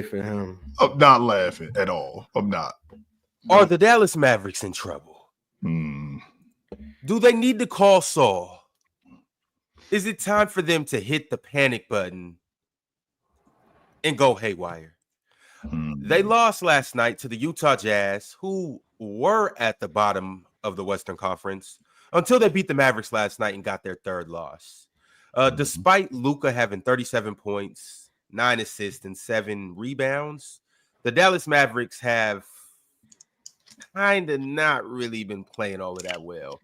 for him. I'm not laughing at all. I'm not. Are the Dallas Mavericks in trouble? Do they need to call Saul? Is it time for them to hit the panic button and go haywire? They lost last night to the Utah Jazz, who were at the bottom of the Western Conference, until they beat the Mavericks last night and got their third loss. Despite Luka having 37 points, 9 assists, and 7 rebounds, the Dallas Mavericks have kind of not really been playing all of that well.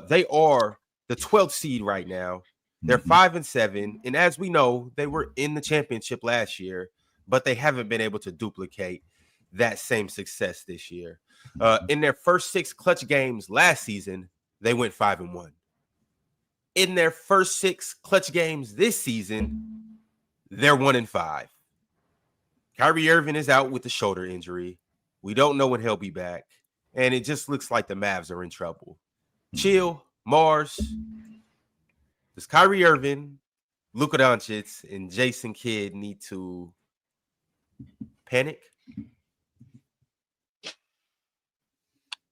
They are the 12th seed right now. They're 5-7, and as we know, they were in the championship last year, but they haven't been able to duplicate that same success this year. In their first 6 clutch games last season, they went 5-1. In their first 6 clutch games this season, they're 1-5. Kyrie Irving is out with a shoulder injury. We don't know when he'll be back, and it just looks like the Mavs are in trouble. Chill, Mars. Does Kyrie Irving, Luka Dončić, and Jason Kidd need to panic?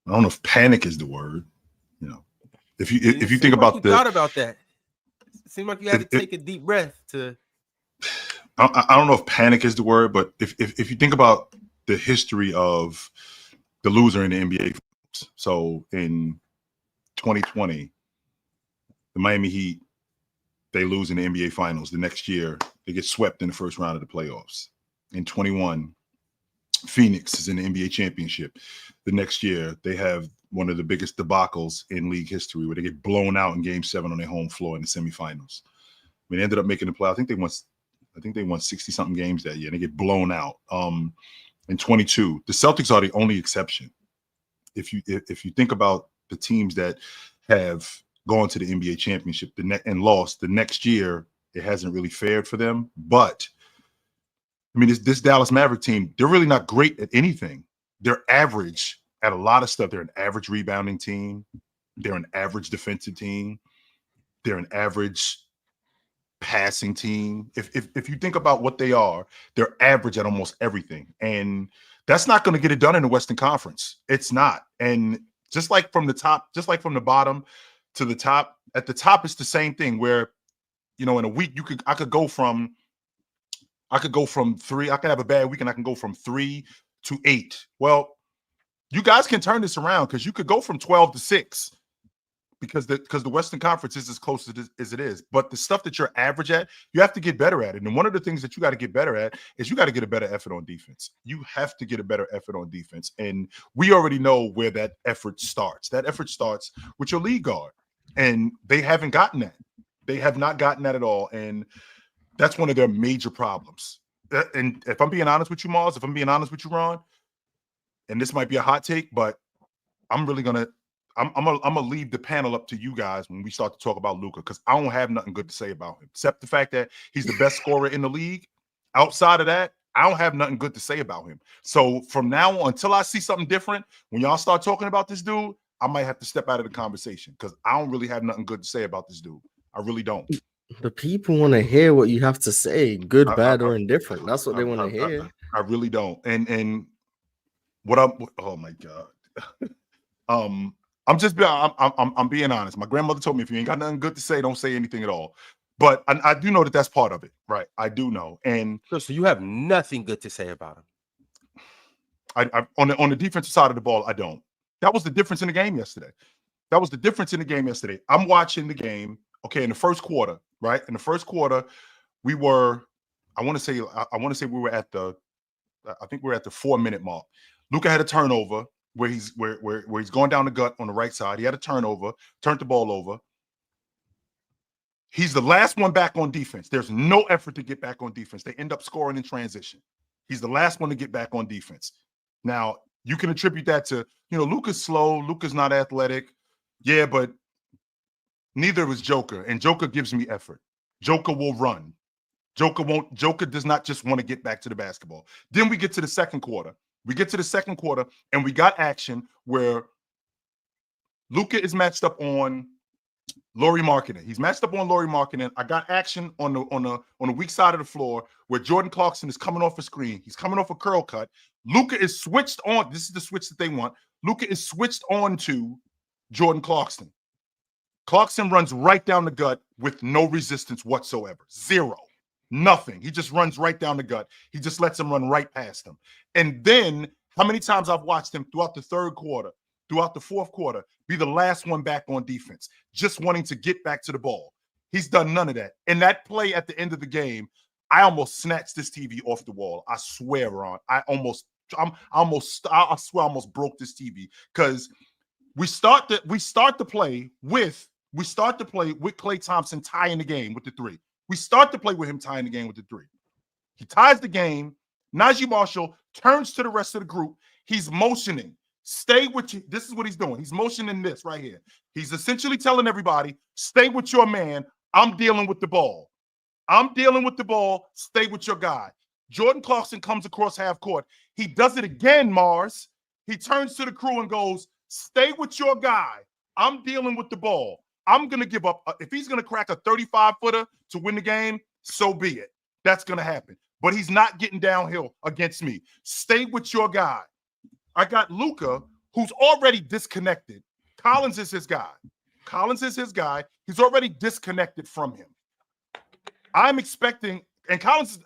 I don't know if panic is the word. You know, if you think about thought about that, it seemed like you had to take a deep breath to. I don't know if panic is the word, but if you think about the history of the loser in the NBA Finals, so in 2020, the Miami Heat, they lose in the NBA Finals. The next year, they get swept in the first round of the playoffs. In 21, Phoenix is in the NBA Championship. The next year, they have one of the biggest debacles in league history where they get blown out in Game 7 on their home floor in the semifinals. I mean, they ended up making the play. I think they won 60-something games that year, and they get blown out. In 22, the Celtics are the only exception. If you think about the teams that have gone to the NBA championship and lost, the next year it hasn't really fared for them. But I mean, this Dallas Maverick team, they're really not great at anything. They're average at a lot of stuff. They're an average rebounding team. They're an average defensive team. They're an average passing team. If you think about what they are, they're average at almost everything. And that's not going to get it done in the Western Conference. It's not. And just like from the top, just like from the bottom to the top, at the top, it's the same thing where, you know, in a week, I could go from 3, I could have a bad week and I can go from 3 to 8. Well, you guys can turn this around because you could go from 12 to 6 because the Western Conference is as close as it is. But the stuff that you're average at, you have to get better at it. And one of the things that you got to get better at is you got to get a better effort on defense. You have to get a better effort on defense. And we already know where that effort starts. That effort starts with your lead guard. And they haven't gotten that. They have not gotten that at all. And that's one of their major problems. And if I'm being honest with you, Mars, if I'm being honest with you, Ron, and this might be a hot take, but I'm gonna leave the panel up to you guys when we start to talk about Luka, because I don't have nothing good to say about him, except the fact that he's the best scorer in the league. Outside of that, I don't have nothing good to say about him. So from now on, until I see something different, when y'all start talking about this dude, I might have to step out of the conversation because I don't really have nothing good to say about this dude. I really don't. The people want to hear what you have to say, good, bad, or indifferent. That's what they want to hear. I really don't. And what oh my God. I'm being honest. My grandmother told me if you ain't got nothing good to say, don't say anything at all. But I do know that that's part of it, right? I do know. And so you have nothing good to say about him. I on the defensive side of the ball, I don't. That was the difference in the game yesterday. I'm watching the game. Okay, in the first quarter, right? In the first quarter, we were, I want to say we were at the 4-minute mark. Luka had a turnover where he's going down the gut on the right side. He had a turnover, turned the ball over. He's the last one back on defense. There's no effort to get back on defense. They end up scoring in transition. He's the last one to get back on defense. Now, you can attribute that to, you know, Luka's slow, Luka's not athletic. Yeah, but neither is Joker, and Joker gives me effort. Joker will run. Joker does not just want to get back to the basketball. Then we get to the second quarter. And we got action where Luka is matched up on Lauri Markkanen. He's matched up on Lauri Markkanen. I got action on the weak side of the floor where Jordan Clarkson is coming off a screen. He's coming off a curl cut. Luka is switched on. This is the switch that they want. Luka is switched on to Jordan Clarkson. Clarkson runs right down the gut with no resistance whatsoever. Zero. Nothing. He just runs right down the gut. He just lets him run right past him. And then how many times I've watched him throughout the third quarter, throughout the fourth quarter, be the last one back on defense, just wanting to get back to the ball. He's done none of that. And that play at the end of the game, I almost snatched this TV off the wall. I swear, Ron. I swear I almost broke this TV because we start the play with Klay Thompson tying the game with the three. We start to play with him tying the game with the three. He ties the game. Najee Marshall turns to the rest of the group. He's motioning. Stay with you. This is what he's doing. He's motioning this right here. He's essentially telling everybody, stay with your man. I'm dealing with the ball. I'm dealing with the ball. Stay with your guy. Jordan Clarkson comes across half court. He does it again, Mars. He turns to the crew and goes, stay with your guy. I'm dealing with the ball. I'm going to give up. If he's going to crack a 35-footer to win the game, so be it. That's going to happen. But he's not getting downhill against me. Stay with your guy. I got Luka, who's already disconnected. Collins is his guy. He's already disconnected from him. I'm expecting, and Collins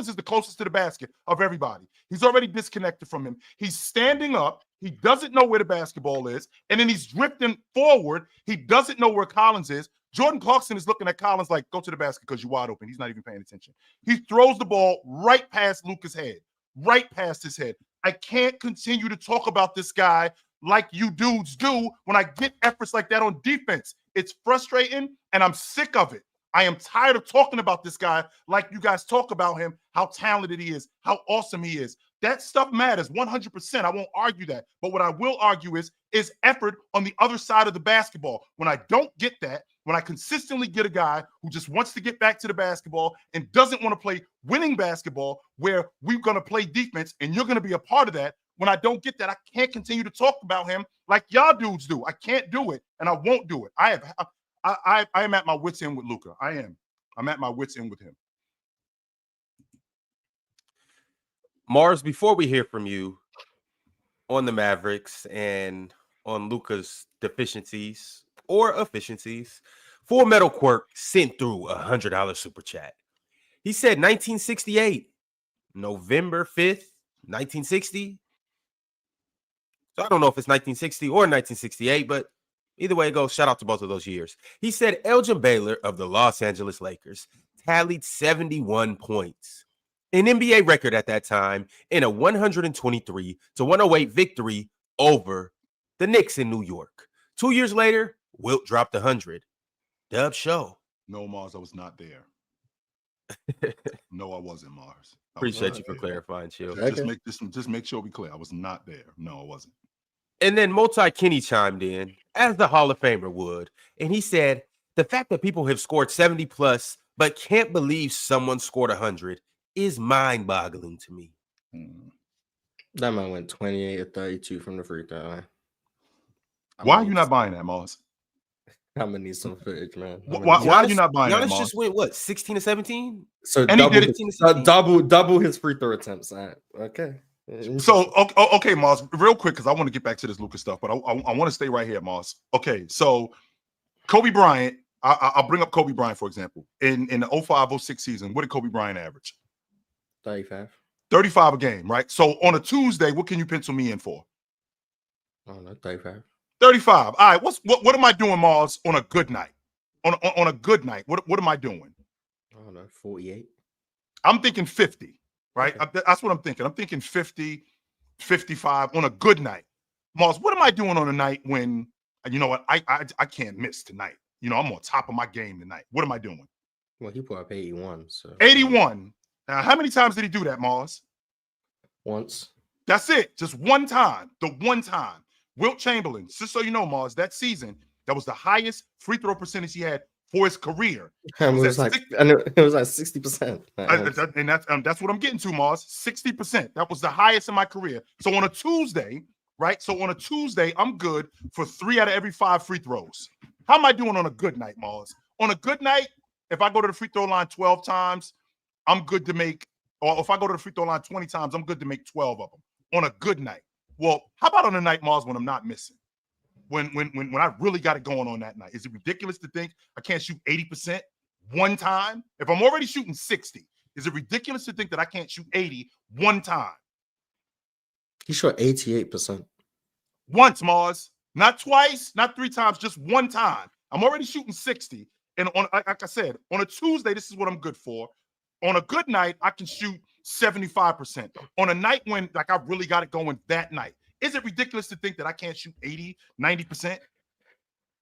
is the closest to the basket of everybody. He's already disconnected from him. He's standing up. He doesn't know where the basketball is. And then he's drifting forward. He doesn't know where Collins is. Jordan Clarkson is looking at Collins like, go to the basket because you're wide open. He's not even paying attention. He throws the ball right past Luka's head, right past his head. I can't continue to talk about this guy like you dudes do when I get efforts like that on defense. It's frustrating, and I'm sick of it. I am tired of talking about this guy like you guys talk about him, how talented he is, how awesome he is. That stuff matters 100%. I won't argue that. But what I will argue is effort on the other side of the basketball. When I don't get that, when I consistently get a guy who just wants to get back to the basketball and doesn't want to play winning basketball where we're going to play defense and you're going to be a part of that, when I don't get that, I can't continue to talk about him like y'all dudes do. I can't do it, and I won't do it. I am at my wit's end with Luka. I am. I'm at my wit's end with him. Mars, before we hear from you on the Mavericks and on Luka's deficiencies or efficiencies, Full Metal Quirk sent through $100 super chat. He said 1968, November 5th, 1960. So I don't know if it's 1960 or 1968, but either way it goes, shout out to both of those years. He said Elgin Baylor of the Los Angeles Lakers tallied 71 points, an NBA record at that time, in a 123-108 victory over the Knicks in New York. 2 years later, Wilt dropped 100. Dub show. No, Mars, I was not there. No, I wasn't, Mars. Appreciate you for clarifying, Chill. Just make sure we clear. I was not there. No, I wasn't. And then Multi-Kenny chimed in, as the Hall of Famer would, and he said, the fact that people have scored 70 plus but can't believe someone scored 100 is mind-boggling to me. That man went 28 or 32 from the free throw line. Why are you not buying that, Mars? I'm gonna need some footage, man. Why are you not buying that, Giannis Mars? just went, what, 16 to 17? So and double his free throw attempts. Okay. So, okay, Mars, real quick, because I want to get back to this Luka stuff, but I want to stay right here, Mars. Okay, so Kobe Bryant, I'll bring up Kobe Bryant, for example. In the 05-06 season, what did Kobe Bryant average? 35. 35 a game, right? So on a Tuesday, what can you pencil me in for? I don't know, 35. 35. All right, what am I doing, Mars, on a good night? On a good night, what am I doing? I don't know, 48. I'm thinking 50. Right? Okay. That's what I'm thinking. I'm thinking 50, 55 on a good night. Mars, what am I doing on a night when, you know what, I can't miss tonight? You know, I'm on top of my game tonight. What am I doing? Well, he put up 81. So 81. Now, how many times did he do that, Mars? Once. That's it. Just one time. The one time. Wilt Chamberlain, just so you know, Mars, that season, that was the highest free throw percentage he had for his career. It was like 60%. And that's what I'm getting to, Mars. 60%. That was the highest in my career. So on a Tuesday, right? So on a Tuesday, I'm good for 3 out of every 5 free throws. How am I doing on a good night, Mars? On a good night, if I go to the free throw line 12 times, I'm good to make, or if I go to the free throw line 20 times, I'm good to make 12 of them on a good night. Well, how about on a night, Mars, when I'm not missing? When I really got it going on that night? Is it ridiculous to think I can't shoot 80% one time? If I'm already shooting 60, is it ridiculous to think that I can't shoot 80 one time? He shot 88%. Once, Mars. Not twice, not 3 times, just one time. I'm already shooting 60. And on, like I said, on a Tuesday, this is what I'm good for. On a good night, I can shoot 75%. On a night when, like, I really got it going that night, is it ridiculous to think that I can't shoot 80, 90%?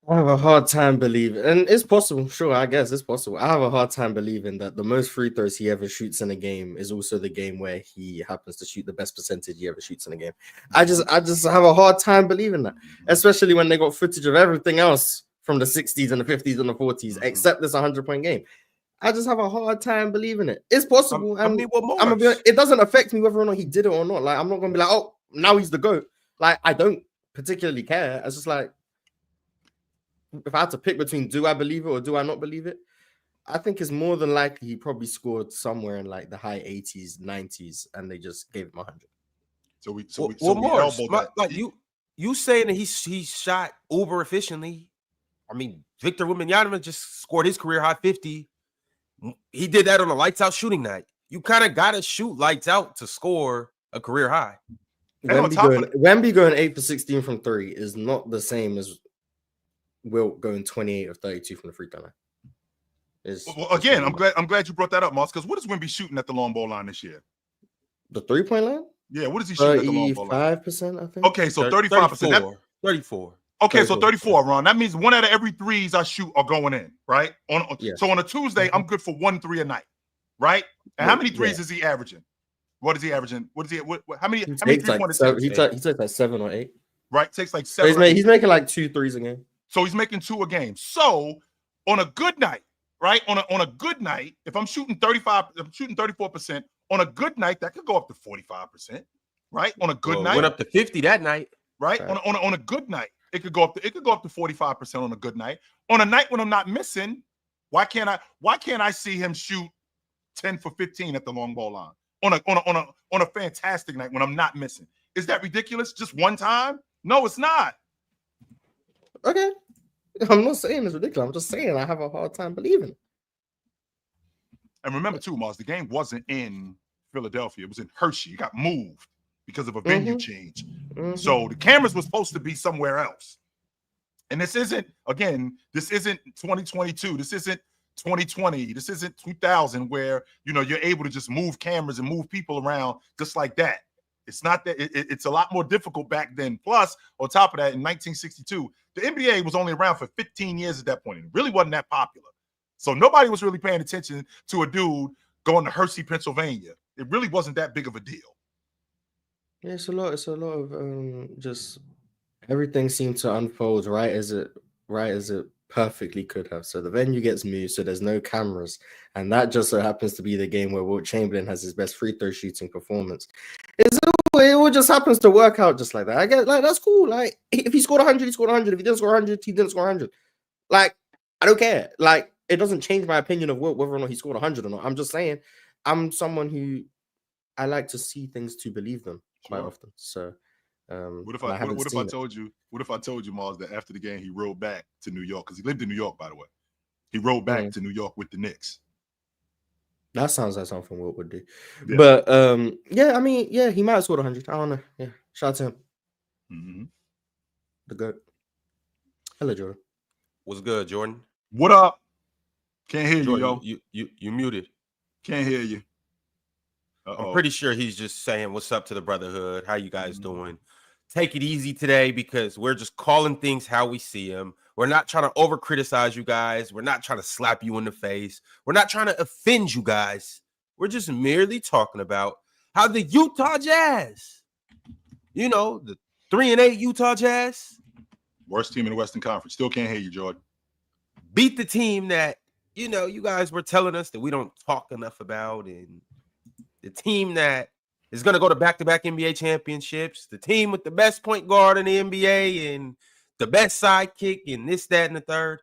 I have a hard time believing, and it's possible, sure, I guess it's possible. I have a hard time believing that the most free throws he ever shoots in a game is also the game where he happens to shoot the best percentage he ever shoots in a game. I just have a hard time believing that, especially when they got footage of everything else from the 60s and the 50s and the 40s, except this 100-point game. I just have a hard time believing it. It's possible. It doesn't affect me whether or not he did it or not. Like, I'm not gonna be like, oh, now he's the GOAT. Like, I don't particularly care. It's just like, if I had to pick between do I believe it or do I not believe it, I think it's more than likely he probably scored somewhere in like the high 80s, 90s, and they just gave him 100. So we you saying that he shot uber efficiently? I mean, Victor Wembanyama just scored his career high 50. He did that on a lights out shooting night. You kind of got to shoot lights out to score a career high. Wemby going 8 for 16 from 3 is not the same as Wilt going 28 of 32 from the free throw line. Well, again, I'm glad you brought that up, Moss, because what is Wemby shooting at the long ball line this year? The 3-point line? Yeah, what is he shooting at the long ball line? 35%, I think. Okay, so 35%. 34. Okay, 34. So 34, Ron. That means 1 out of every 3s I shoot are going in, right? So on a Tuesday, I'm good for 1 3 a night, right? And how many 3s is he averaging? What is he averaging? How many 3-pointers? He takes like 7 or 8. Right, takes like 7. So he's making like 2 3s a game. So he's making 2 a game. So on a good night, right? On a good night, if I'm shooting 34%, on a good night, that could go up to 45%, right? On a good night. Went up to 50 that night. Right? On a good night, it could go up to 45% on a good night. On a night when I'm not missing, why can't I see him shoot 10 for 15 at the long ball line? On a fantastic night when I'm not missing. Is that ridiculous? Just one time? No, it's not. Okay. I'm not saying it's ridiculous. I'm just saying I have a hard time believing it. And remember too, Mars, the game wasn't in Philadelphia. It was in Hershey. It got moved because of a venue change. So the cameras were supposed to be somewhere else. And this isn't 2022. This isn't 2020. This isn't 2000 where, you're able to just move cameras and move people around just like that. It's not that. It's a lot more difficult back then. Plus, on top of that, in 1962, the NBA was only around for 15 years at that point. It really wasn't that popular. So nobody was really paying attention to a dude going to Hershey, Pennsylvania. It really wasn't that big of a deal. Yeah, it's a lot of just everything seemed to unfold right as it perfectly could have. So the venue gets moved, so there's no cameras, and that just so happens to be the game where Wilt Chamberlain has his best free throw shooting performance. It all just happens to work out just like that. I get that's cool. Like, if he scored 100, he scored 100. If he didn't score 100, he didn't score 100. Like, I don't care. Like, it doesn't change my opinion of Wilt whether or not he scored 100 or not. I'm just saying, I'm someone who I like to see things to believe them quite often. So what if I told you, Mars, that after the game he rode back to New York, because he lived in New York, by the way. He rode back to New York with the Knicks. That sounds like something Wilt would do. Yeah. But he might have scored 100. I don't know. Yeah, shout out to him. Mm-hmm. The GOAT. Hello, Jordan. What's good, Jordan? What up? Can't hear Jordan, you, yo. You muted. Can't hear you. I'm pretty sure he's just saying what's up to the brotherhood. How you guys doing? Take it easy today, because we're just calling things how we see them. We're not trying to over criticize you guys. We're not trying to slap you in the face. We're not trying to offend you guys. We're just merely talking about how the Utah Jazz, the 3-8 Utah Jazz, worst team in the Western Conference. Still can't hear you, Jordan. Beat the team that, you guys were telling us that we don't talk enough about, and the team that is going to go to back-to-back NBA championships, the team with the best point guard in the NBA, and the best sidekick and this, that, and the third.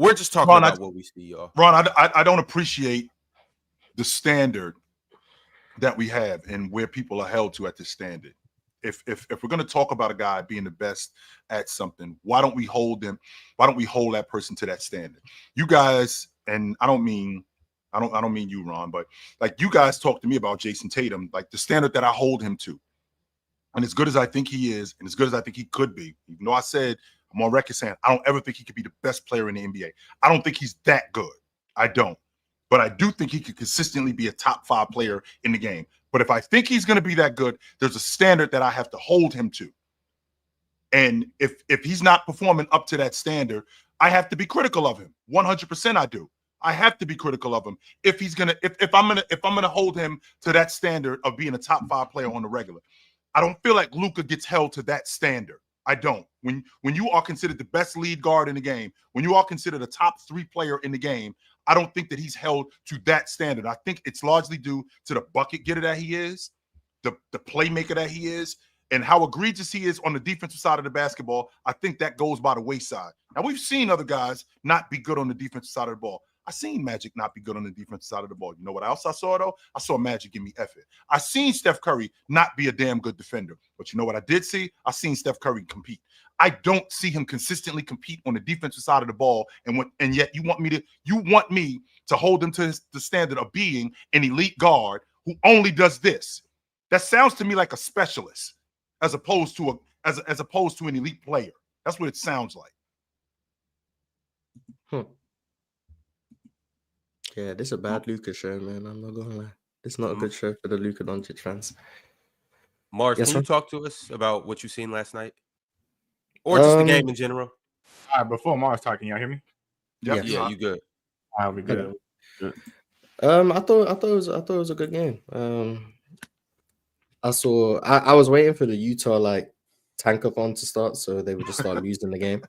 We're just talking Ron, about what we see, y'all. Ron, I don't appreciate the standard that we have and where people are held to at this standard. If we're going to talk about a guy being the best at something, why don't we hold them? Why don't we hold that person to that standard? You guys, and I don't mean you, Ron, but like you guys talk to me about Jason Tatum, like the standard that I hold him to. And as good as I think he is, and as good as I think he could be, even though I said I'm on record saying I don't ever think he could be the best player in the NBA. I don't think he's that good. I don't. But I do think he could consistently be a top 5 player in the game. But if I think he's going to be that good, there's a standard that I have to hold him to. And if he's not performing up to that standard, I have to be critical of him. 100% I do. I have to be critical of him if he's gonna if I'm gonna hold him to that standard of being a top 5 player on the regular. I don't feel like Luka gets held to that standard. I don't. When you are considered the best lead guard in the game, when you are considered a top 3 player in the game, I don't think that he's held to that standard. I think it's largely due to the bucket getter that he is, the playmaker that he is, and how egregious he is on the defensive side of the basketball. I think that goes by the wayside. Now, we've seen other guys not be good on the defensive side of the ball. I seen Magic not be good on the defensive side of the ball. You know what else I saw, though? I saw Magic give me effort. I seen Steph Curry not be a damn good defender. But you know what I did see? I seen Steph Curry compete. I don't see him consistently compete on the defensive side of the ball, and yet you want me to hold him to the standard of being an elite guard who only does this. That sounds to me like a specialist as opposed to an elite player. That's what it sounds like. Yeah, this is a bad Luka show, man. I'm not gonna lie. This is not a good show for the Luka Dončić fans. Mars, Yes, can sir? you talk to us about what you seen last night? Or just the game in general? All right, before Mars talking, y'all hear me? Yep. Yes. Yeah, you good. I'll be good. I thought it was a good game. I was waiting for the Utah tankathon to start, so they would just start losing the game.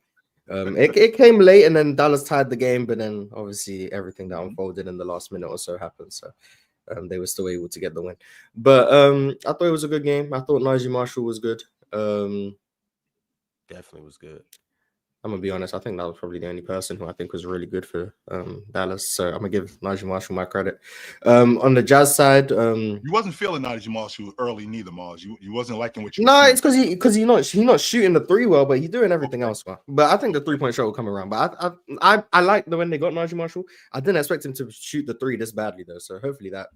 It came late, and then Dallas tied the game, but then obviously everything that unfolded in the last minute or so happened. So they were still able to get the win. But I thought it was a good game. I thought Najee Marshall was good. Definitely was good. I'm gonna be honest. I think that was probably the only person who I think was really good for Dallas. So I'm gonna give Najee Marshall my credit. On the Jazz side, You wasn't feeling Najee Marshall early neither, Mars. You wasn't liking what you. No, were it's because he's not shooting the 3 well, but he's doing everything else well. But I think the 3-point shot will come around. But I like the when they got Najee Marshall. I didn't expect him to shoot the 3 this badly though. So hopefully that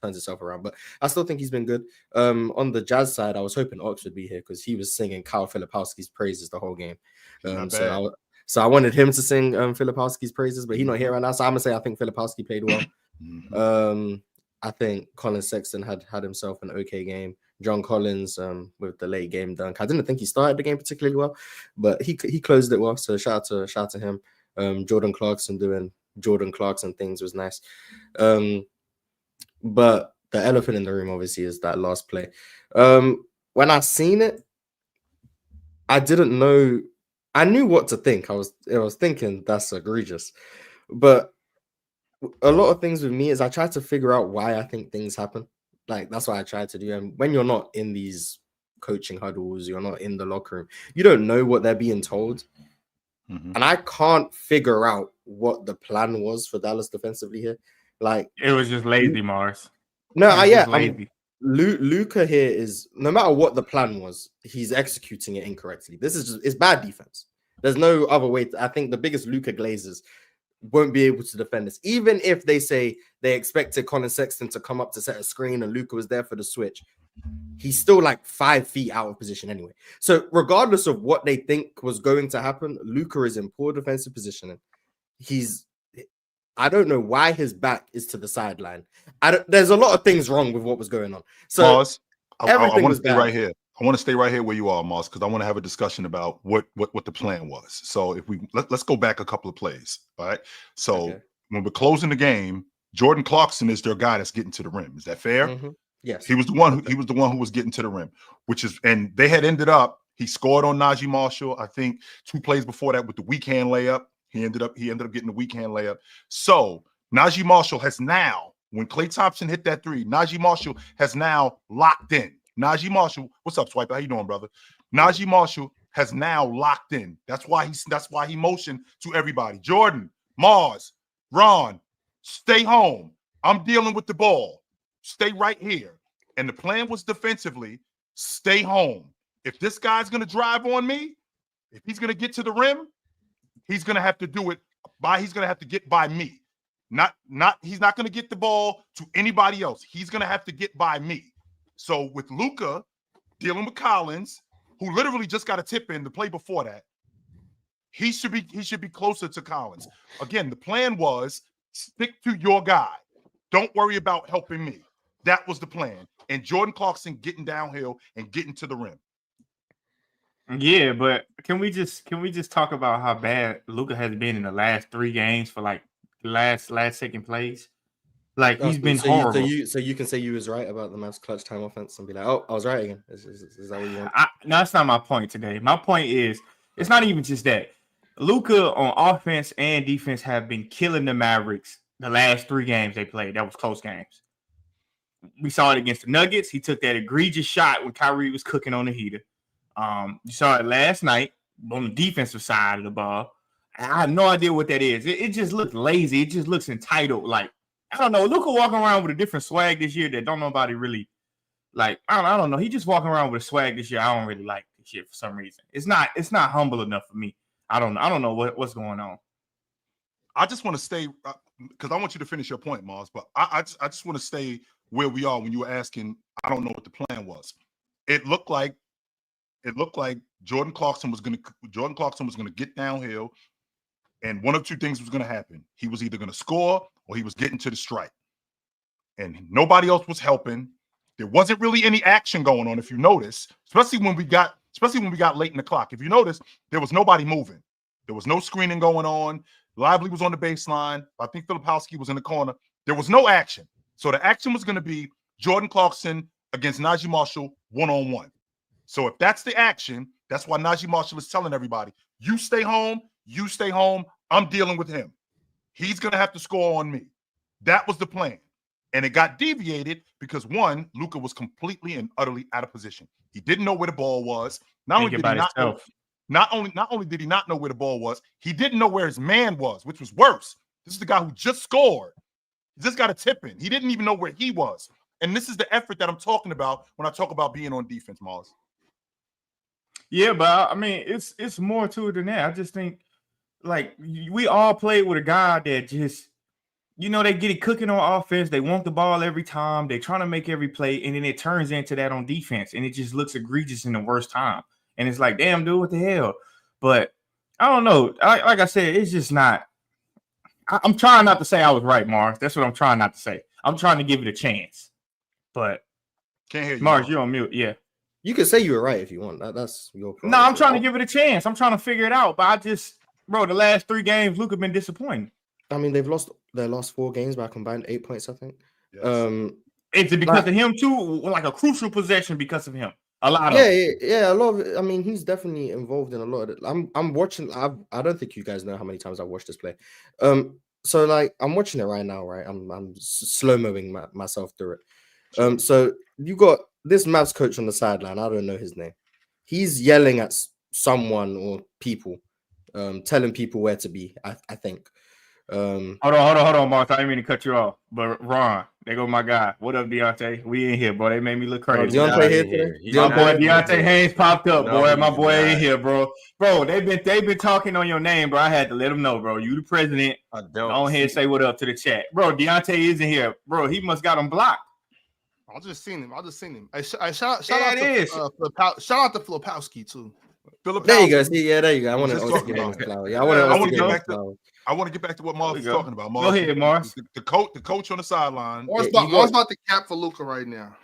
turns itself around. But I still think he's been good. On the Jazz side, I was hoping Ox would be here because he was singing Kyle Filipowski's praises the whole game. So I wanted him to sing Filipowski's praises, but he's not here right now. So I'm gonna say I think Filipowski played well. I think Colin Sexton had himself an okay game. John Collins with the late game dunk. I didn't think he started the game particularly well, but he closed it well. So shout out to him. Jordan Clarkson doing Jordan Clarkson things was nice. But the elephant in the room obviously is that last play. When I seen it, I didn't know. I knew what to think. I was thinking that's egregious, but a lot of things with me is I try to figure out why I think things happen. Like that's what I try to do. And when you're not in these coaching huddles, you're not in the locker room, you don't know what they're being told. And I can't figure out what the plan was for Dallas defensively here. Like It was just lazy, Mars. no, Lazy. Luka here is no matter what the plan was, he's executing it incorrectly. This is it's bad defense. There's no other way. I think the biggest Luka glazers won't be able to defend this, even if they say they expected Colin Sexton to come up to set a screen and Luka was there for the switch. He's still like 5 feet out of position anyway. So regardless of what they think was going to happen, Luka is in poor defensive positioning. I don't know why his back is to the sideline. There's a lot of things wrong with what was going on. So Mars, I everything want to was stay bad. right here. I want to stay right here where you are, Mars, because I want to have a discussion about what the plan was. So if let's go back a couple of plays. All right. So when we're closing the game, Jordan Clarkson is their guy that's getting to the rim. Is that fair? Yes. He was the one who was getting to the rim, and they had ended up. He scored on Najee Marshall, I think 2 plays before that with the weak hand layup. He ended up getting the weak hand layup. So Najee Marshall has now, when Klay Thompson hit that 3, Najee Marshall has now locked in. Najee Marshall, what's up, Swiper? How you doing, brother? Najee Marshall has now locked in. That's why he motioned to everybody. Jordan, Mars, Ron, stay home. I'm dealing with the ball. Stay right here. And the plan was defensively, stay home. If this guy's going to drive on me, if he's going to get to the rim, he's going to have to do it he's going to have to get by me. He's not going to get the ball to anybody else. He's going to have to get by me. So with Luka dealing with Collins, who literally just got a tip in the play before that, he should be closer to Collins. Again, the plan was stick to your guy. Don't worry about helping me. That was the plan. And Jordan Clarkson getting downhill and getting to the rim. Yeah, but can we just talk about how bad Luka has been in the last 3 games for like last second plays? Like he's been horrible. So you can say you was right about the Mavs clutch time offense and be like, oh, I was right again. Is that what you want? No, that's not my point today. My point is it's not even just that. Luka on offense and defense have been killing the Mavericks the last 3 games they played. That was close games. We saw it against the Nuggets. He took that egregious shot when Kyrie was cooking on the heater. You saw it last night on the defensive side of the ball. I have no idea what that is. It just looks lazy. It just looks entitled. Like, I don't know. Luka walking around with a different swag this year that don't nobody really like. I don't know. He just walking around with a swag this year I don't really like this year for some reason. It's not humble enough for me. I don't know what's going on. I just want to stay because I want you to finish your point, Mars. But I just want to stay where we are when you were asking. I don't know what the plan was. It looked like Jordan Clarkson was going to get downhill, and one of 2 things was going to happen. He was either going to score or he was getting to the stripe, and nobody else was helping. There wasn't really any action going on, if you notice, especially when we got late in the clock. If you notice, there was nobody moving. There was no screening going on. Lively was on the baseline. I think Filipowski was in the corner. There was no action. So the action was going to be Jordan Clarkson against Najee Marshall one-on-one. So if that's the action, that's why Najee Marshall is telling everybody, you stay home, I'm dealing with him. He's going to have to score on me. That was the plan. And it got deviated because, one, Luka was completely and utterly out of position. He didn't know where the ball was. Not only did he not know where the ball was, he didn't know where his man was, which was worse. This is the guy who just scored. He just got a tip in. He didn't even know where he was. And this is the effort that I'm talking about when I talk about being on defense, Mars. Yeah, but I mean, it's more to it than that. I just think, like, we all played with a guy that just, they get it cooking on offense. They want the ball every time. They're trying to make every play, and then it turns into that on defense, and it just looks egregious in the worst time. And it's like, damn, dude, what the hell? But I don't know. Like I said, it's just not. I'm trying not to say I was right, Mars. That's what I'm trying not to say. I'm trying to give it a chance. But can't hear you, Mars, you're on mute. Yeah. You can say you were right if you want. That's your problem. No, I'm trying to give it a chance. I'm trying to figure it out. But the last 3 games, Luka been disappointing. I mean, they've lost their last 4 games by a combined 8 points, I think. Yes. It's because of him too, like a crucial possession because of him. A lot of a lot of it. I mean, he's definitely involved in a lot of it. I'm watching. I don't think you guys know how many times I've watched this play. So like I'm watching it right now, right? I'm slow-moing myself through it. So you got this Mavs coach on the sideline. I don't know his name. He's yelling at someone or people, telling people where to be. I think. Hold on, Martha. I didn't mean to cut you off, but Ron, there go my guy. What up, Deontay? We in here, bro. They made me look crazy. Deontay here today. My boy Deontay Haynes popped up, boy. My boy in here, bro. Bro, they've been talking on your name, bro. I had to let them know, bro. You the president. Go ahead and say what up to the chat, bro. Deontay is in here, bro. He must got him blocked. I just seen him. Shout out to Filipowski too. There you go. See, there you go. I want to give him flower. Yeah, I want to get back to what Mars was talking about. Mars, go ahead, Mars. The coach on the sideline. What's about the cap for Luka right now?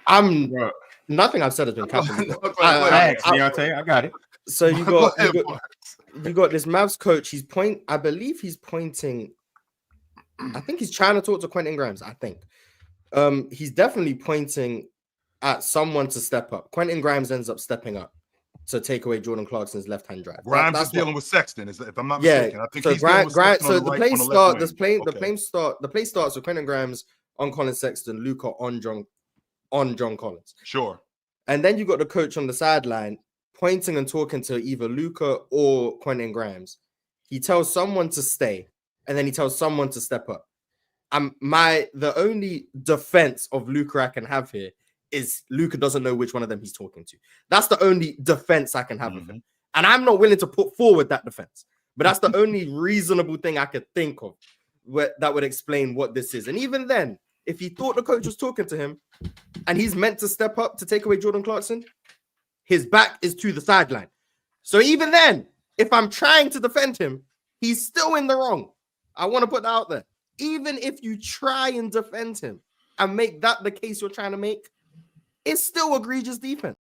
Nothing I've said has been cap for Luka. Deontay, I got it. So you got this Mavs coach. I believe he's pointing. I think he's trying to talk to Quentin Grimes. I think he's definitely pointing at someone to step up. Quentin Grimes ends up stepping up to take away Jordan Clarkson's left-hand drive. Grimes is dealing with Sexton, if I'm not mistaken. I think so. He's Grimes. So the play starts with Quentin Grimes on Colin Sexton, Luka on John Collins. Sure. And then you got the coach on the sideline pointing and talking to either Luka or Quentin Grimes. He tells someone to stay, and then he tells someone to step up. The only defense of Luka I can have here is Luka doesn't know which one of them he's talking to. That's the only defense I can have of him. And I'm not willing to put forward that defense. But that's the only reasonable thing I could think of that would explain what this is. And even then, if he thought the coach was talking to him and he's meant to step up to take away Jordan Clarkson, his back is to the sideline. So even then, if I'm trying to defend him, he's still in the wrong. I want to put that out there. Even if you try and defend him and make that the case you're trying to make, it's still egregious defense.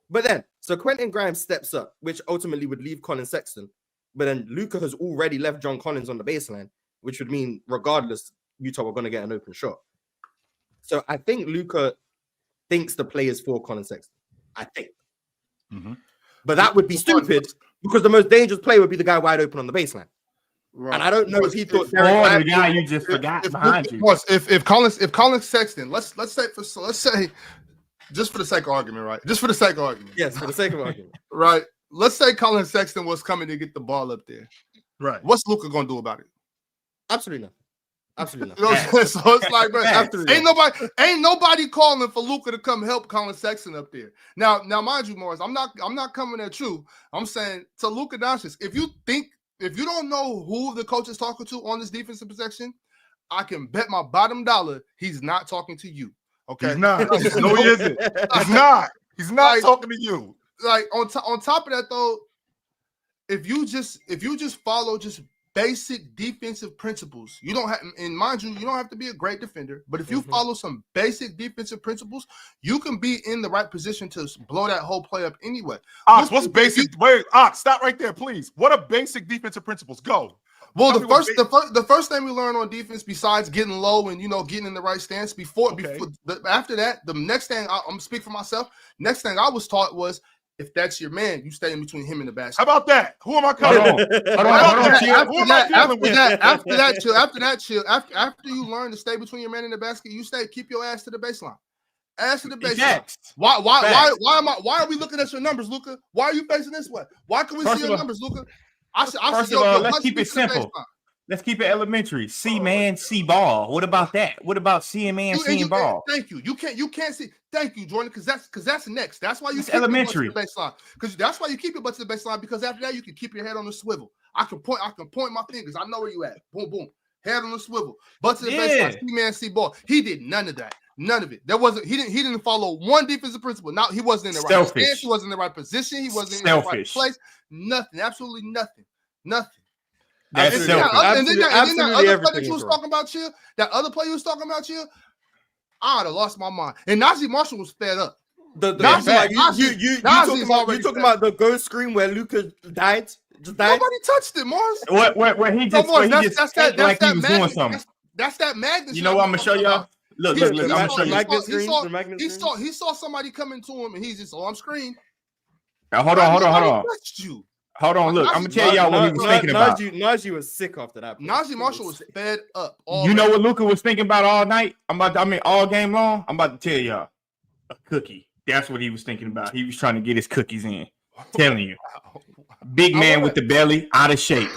But then, so Quentin Grimes steps up, which ultimately would leave Colin Sexton. But then Luka has already left John Collins on the baseline, which would mean regardless, Utah were going to get an open shot. So I think Luka thinks the play is for Colin Sexton. I think. But that would be stupid because the most dangerous play would be the guy wide open on the baseline. Right. And I don't know if he thought the guy you just forgot behind you. If Colin Sexton, let's say just for the sake of argument, right? Just for the sake of argument. Yes, for the sake of argument. Right. Let's say Colin Sexton was coming to get the ball up there. Right. What's Luka gonna do about it? Absolutely nothing. Absolutely nothing. You know what I'm saying? So it's like, bro, ain't nobody calling for Luka to come help Colin Sexton up there. Now, mind you, Morris, I'm not coming at you. I'm saying to Luka Dončić, if you don't know who the coach is talking to on this defensive possession, I can bet my bottom dollar he's not talking to you. Okay, he's not. No, he isn't. He's not. He's not like, talking to you. Like on top of that, though, if you just follow just basic defensive principles, you don't have, and mind you, you don't have to be a great defender, but if you follow some basic defensive principles, you can be in the right position to blow that whole play up anyway. Ox, what's basic? Wait, Ox, stop right there, please. What are basic defensive principles? Go. Well, the first thing we learn on defense, besides getting low and getting in the right stance, after that, the next thing I'm speaking for myself. Next thing I was taught was, if that's your man, you stay in between him and the basket. How about that? Who am I calling? After you learn to stay between your man and the basket, keep your ass to the baseline. Ass to the baseline. Why are we looking at your numbers, Luka? Why are you facing this way? Why can we see your numbers, Luka? First of all, let's keep it simple. Let's keep it elementary. See man, see ball. What about that? What about seeing man, seeing ball? Thank you. You can't see. Thank you, Jordan, because that's next. That's why you keep elementary your butt to the baseline. Because that's why you keep your butt to the baseline. Because after that, you can keep your head on the swivel. I can point my fingers. I know where you at. Boom, boom. Head on the swivel. Butt to the baseline. See man, see ball. He did none of that. None of it. He didn't follow one defensive principle. Now he wasn't in the right stance. He wasn't in the right position. He wasn't in the right place. Nothing. Absolutely nothing. Nothing. That's and then that other play that you was talking about, Chill, that other play you was talking about, Chill, I would have lost my mind. And Najee Marshall was fed up. You talking about the ghost screen where Luka died? Nobody touched it, Mars. Where he just that's like he was doing something. That's that magnet. You know what I'm gonna show y'all? Look, I'm gonna show you. He saw somebody coming to him, and he's just on screen. Now, hold on. Hold on, look. I'm gonna tell y'all what he was thinking about. Najee was sick after that. Najee Marshall was fed up. You know what Luka was thinking about all night? All game long. I'm about to tell y'all. A cookie. That's what he was thinking about. He was trying to get his cookies in. Telling you. Big man with the belly out of shape.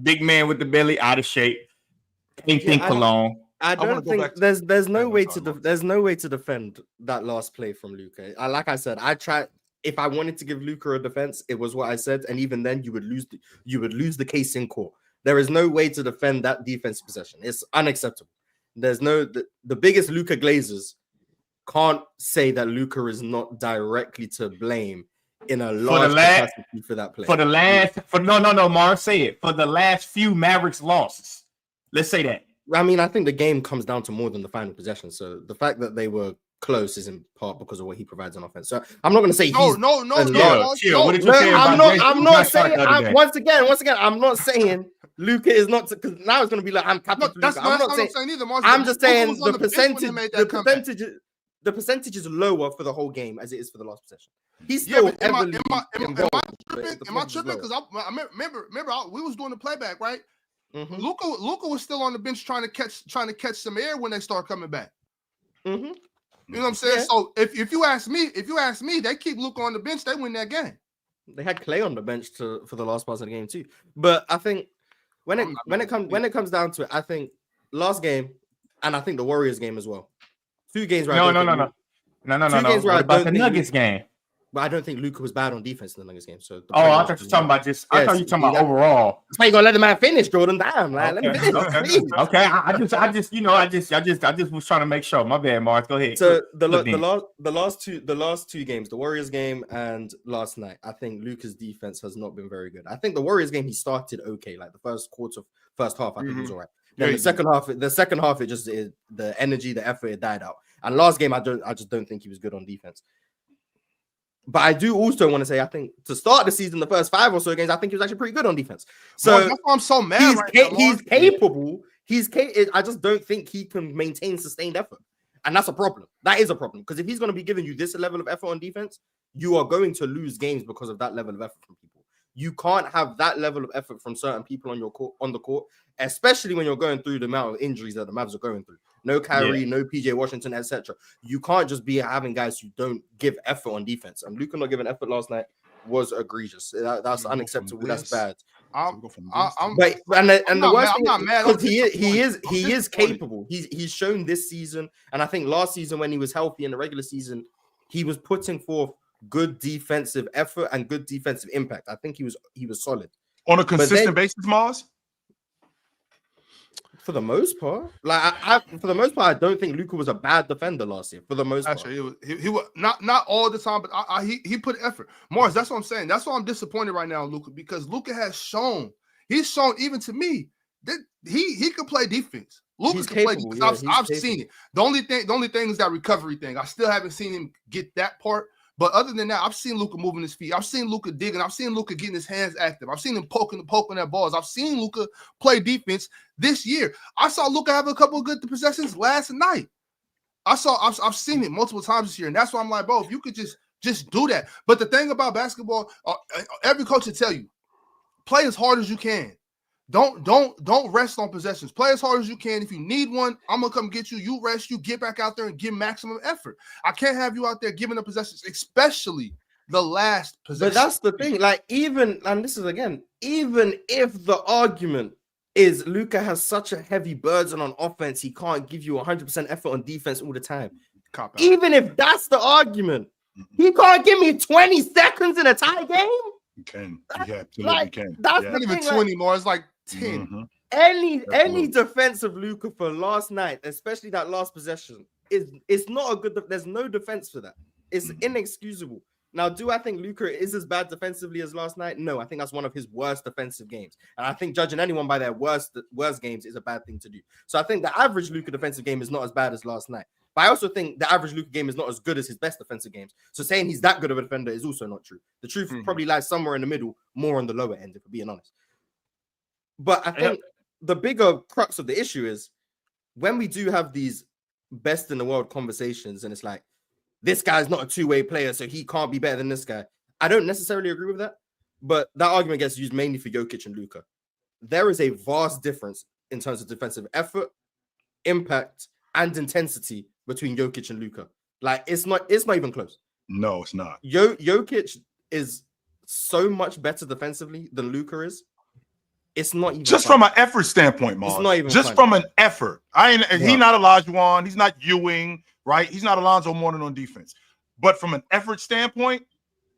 Big man with the belly out of shape. Can't think for long. I don't think there's no way to defend that last play from Luka. Like I said, I tried. If I wanted to give Luka a defense, it was what I said, and even then, you would lose the case in court. There is no way to defend that defensive possession. It's unacceptable. There's the biggest Luka glazers can't say that Luka is not directly to blame in a large capacity for that play. Mars, say it. For the last few Mavericks losses, let's say that. I mean, I think the game comes down to more than the final possession. So the fact that they were close is in part because of what he provides on offense. So I'm not going to say no. Chill. What did you say I'm not saying. Once again, I'm not saying Luka is not because now it's going to be like I'm capping Luka. I'm not saying either. I'm just saying the percentage is lower for the whole game as it is for the last possession. He's still heavily involved. Am I tripping? Because I remember we was doing the playback, right? Mm-hmm. Luka was still on the bench trying to catch some air when they start coming back. Mm-hmm. You know what I'm saying? Yeah. So if you ask me, they keep Luka on the bench, they win that game. They had Clay on the bench for the last part of the game too. But I think when it comes down to it, I think last game and I think the Warriors game as well. 2 games where No. Two games where What I about don't the think Nuggets game? But I don't think Luka was bad on defense in the Nuggets game. So Oh, I thought you were talking about just. I thought you were talking about overall. That's why you gonna let the man finish, Jordan. Damn, let me finish. Okay. Okay. I just was trying to make sure. My bad, Mark. Go ahead. So the last two games, the Warriors game and last night, I think Luka's defense has not been very good. I think the Warriors game he started okay, like the first half, I think he was all right. Then the second half, the energy, the effort, it died out. And last game, I just don't think he was good on defense. But I do also want to say, I think to start the season, the first 5 or so games, I think he was actually pretty good on defense. So that's why I'm so mad. He's capable. I just don't think he can maintain sustained effort, and that's a problem. That is a problem because if he's going to be giving you this level of effort on defense, you are going to lose games because of that level of effort from people. You can't have that level of effort from certain people on the court, especially when you're going through the amount of injuries that the Mavs are going through. No Kyrie, no PJ Washington, etc. You can't just be having guys who don't give effort on defense. And Luka not giving effort last night was egregious. That's unacceptable. That's bad. The worst thing because he is capable. He's shown this season, and I think last season when he was healthy in the regular season, he was putting forth good defensive effort and good defensive impact. I think he was solid on a consistent basis, Mars. For the most part, I don't think Luka was a bad defender last year. For the most part, he was not all the time, but he put effort. Mars, that's what I'm saying. That's why I'm disappointed right now, Luka, because Luka has shown. He's shown even to me that he could play defense. Luka can play defense. I've seen it. The only thing is that recovery thing. I still haven't seen him get that part. But other than that, I've seen Luka moving his feet. I've seen Luka digging. I've seen Luka getting his hands active. I've seen him poking at balls. I've seen Luka play defense this year. I saw Luka have a couple of good possessions last night. I've seen it multiple times this year, and that's why I'm like, bro, if you could just do that. But the thing about basketball, every coach will tell you, play as hard as you can. Don't rest on possessions. Play as hard as you can. If you need one, I'm gonna come get you. You rest, you get back out there and give maximum effort. I can't have you out there giving up possessions, especially the last possession. But that's the thing. Even if the argument is Luka has such a heavy burden on offense, he can't give you 100% effort on defense all the time. Even if that's the argument, he can't give me 20 seconds in a tie game. You can. You absolutely can. That's not even 20 more. It's like 10. Mm-hmm. Any defense of Luka for last night, especially that last possession, it's not a good. There's no defense for that. It's inexcusable. Now, do I think Luka is as bad defensively as last night? No, I think that's one of his worst defensive games. And I think judging anyone by their worst games is a bad thing to do. So I think the average Luka defensive game is not as bad as last night. But I also think the average Luka game is not as good as his best defensive games. So saying he's that good of a defender is also not true. The truth probably lies somewhere in the middle, more on the lower end, if we're being honest. But I think the bigger crux of the issue is when we do have these best in the world conversations, and it's like, this guy's not a two-way player, so he can't be better than this guy. I don't necessarily agree with that, but that argument gets used mainly for Jokic and Luka. There is a vast difference in terms of defensive effort, impact, and intensity between Jokic and Luka. It's not even close. No, it's not. Jokic is so much better defensively than Luka is. It's not even just from an effort standpoint, Mars. It's not even just from an effort. He's not Olajuwon. He's not Ewing, right? He's not Alonzo Mourning on defense. But from an effort standpoint,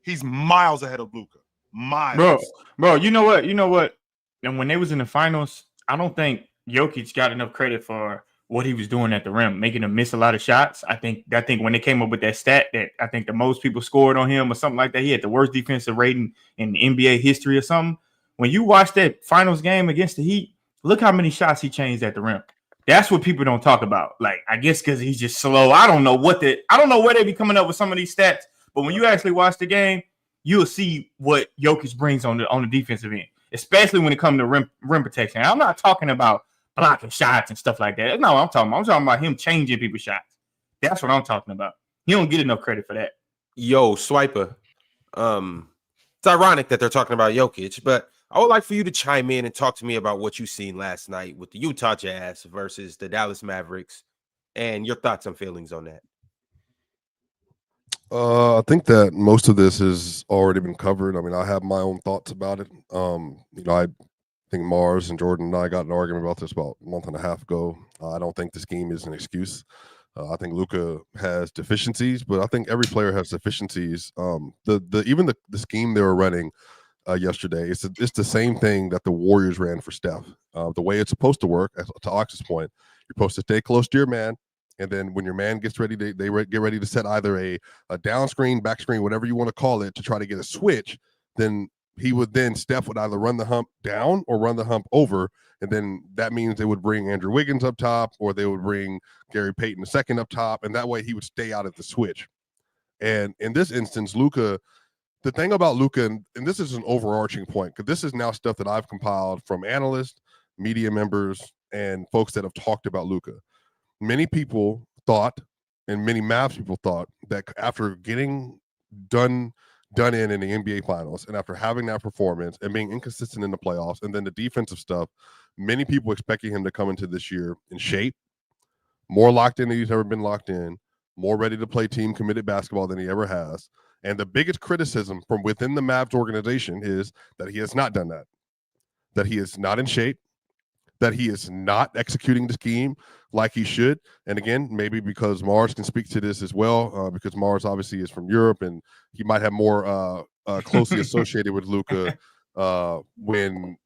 he's miles ahead of Luka. Miles. Bro, you know what? And when they was in the finals, I don't think Jokic got enough credit for what he was doing at the rim, making him miss a lot of shots. I think when they came up with that stat that I think the most people scored on him or something like that, he had the worst defensive rating in NBA history or something. When you watch that finals game against the Heat, look how many shots he changed at the rim. That's what people don't talk about. I guess because he's just slow. I don't know where they be coming up with some of these stats. But when you actually watch the game, you'll see what Jokic brings on the defensive end, especially when it comes to rim protection. I'm not talking about blocking shots and stuff like that. No, I'm talking about him changing people's shots. That's what I'm talking about. He don't get enough credit for that. Yo, Swiper. It's ironic that they're talking about Jokic, but I would like for you to chime in and talk to me about what you've seen last night with the Utah Jazz versus the Dallas Mavericks and your thoughts and feelings on that. I think that most of this has already been covered. I mean, I have my own thoughts about it. I think Mars and Jordan and I got an argument about this about a month and a half ago. I don't think the scheme is an excuse. I think Luka has deficiencies, but I think every player has deficiencies. The scheme they were running yesterday, it's the same thing that the Warriors ran for Steph. The way it's supposed to work, to Ox's point, you're supposed to stay close to your man, and then when your man gets ready, they get ready to set either a down screen, back screen, whatever you want to call it, to try to get a switch. Then Steph would either run the hump down or run the hump over, and then that means they would bring Andrew Wiggins up top, or they would bring Gary Payton II up top, and that way he would stay out of the switch. And in this instance, Luka, the thing about Luka, and this is an overarching point, because this is now stuff that I've compiled from analysts, media members, and folks that have talked about Luka. Many people thought, and many Mavs people thought, that after getting done in the NBA Finals, and after having that performance and being inconsistent in the playoffs, and then the defensive stuff, many people expecting him to come into this year in shape, more locked in than he's ever been locked in, more ready to play team committed basketball than he ever has. And the biggest criticism from within the Mavs organization is that he has not done that he is not in shape, that he is not executing the scheme like he should. And again, maybe because Mars can speak to this as well, because Mars obviously is from Europe, and he might have more closely associated with Luka when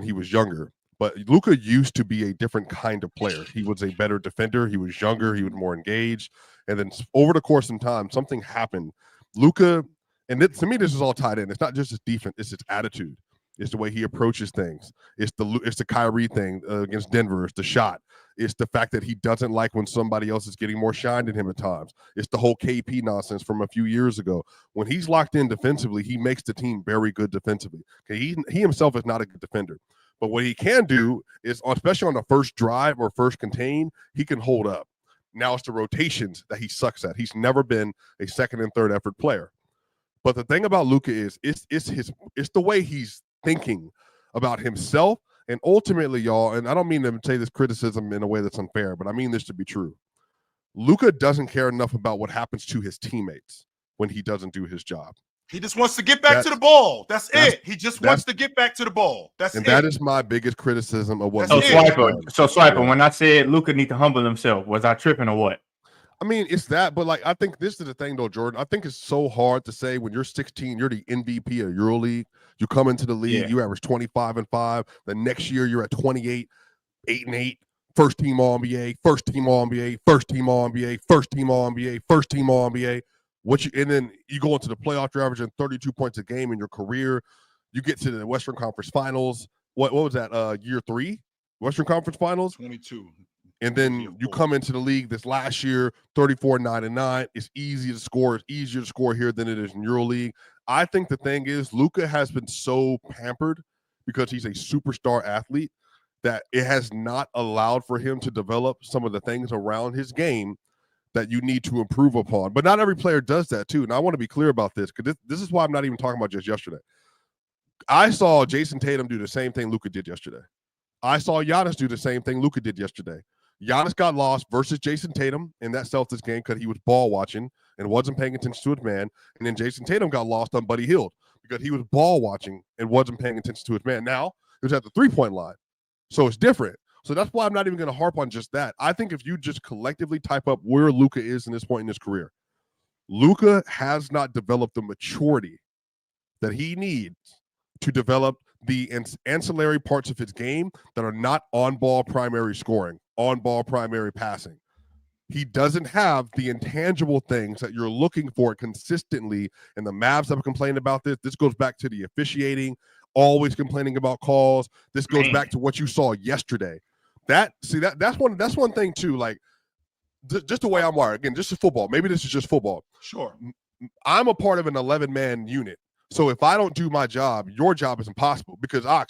he was younger. But Luka used to be a different kind of player. He was a better defender. He was younger. He was more engaged. And then over the course of time, something happened. Luka, to me, this is all tied in. It's not just his defense. It's his attitude. It's the way he approaches things. It's the Kyrie thing against Denver. It's the shot. It's the fact that he doesn't like when somebody else is getting more shine than him at times. It's the whole KP nonsense from a few years ago. When he's locked in defensively, he makes the team very good defensively. He himself is not a good defender. But what he can do is, especially on the first drive or first contain, he can hold up. Now it's the rotations that he sucks at. He's never been a second and third effort player. But the thing about Luka is it's the way he's thinking about himself, and ultimately, y'all, and I don't mean to say this criticism in a way that's unfair, but I mean this to be true. Luka doesn't care enough about what happens to his teammates when he doesn't do his job. He just wants to get back to the ball. That's it. He just wants to get back to the ball. That's it. That is my biggest criticism of what. So Swiper, when I said Luka need to humble himself, was I tripping or what? I mean, it's that, but I think this is the thing though, Jordan. I think it's so hard to say when you're 16, you're the MVP of EuroLeague. You come into the league, you average 25-5. The next year, you're at 28, 8-8. First team All NBA, first team All NBA, first team All NBA, first team All NBA, first team All NBA. And then you go into the playoff, you're averaging 32 points a game in your career. You get to the Western Conference Finals. What was that? Year 3, Western Conference Finals, 22. And then you come into the league this last year, 34-9-9. It's easy to score. It's easier to score here than it is in EuroLeague. I think the thing is, Luka has been so pampered because he's a superstar athlete that it has not allowed for him to develop some of the things around his game that you need to improve upon. But not every player does that too. And I want to be clear about this, because this is why I'm not even talking about just yesterday. I saw Jason Tatum do the same thing Luka did yesterday. I saw Giannis do the same thing Luka did yesterday. Giannis got lost versus Jason Tatum in that Celtics game because he was ball watching and wasn't paying attention to his man. And then Jason Tatum got lost on Buddy Hield because he was ball watching and wasn't paying attention to his man. Now, it was at the three-point line. So it's different. So that's why I'm not even going to harp on just that. I think if you just collectively type up where Luka is in this point in his career, Luka has not developed the maturity that he needs to develop the ancillary parts of his game that are not on-ball primary scoring, on-ball primary passing. He doesn't have the intangible things that you're looking for consistently, and the Mavs have complained about this. This goes back to the officiating, always complaining about calls. This goes back to what you saw yesterday. That's one thing too. Like, just the way I'm wired. Again, just football. Maybe this is just football. Sure. I'm a part of an 11-man unit. So if I don't do my job, your job is impossible. Because I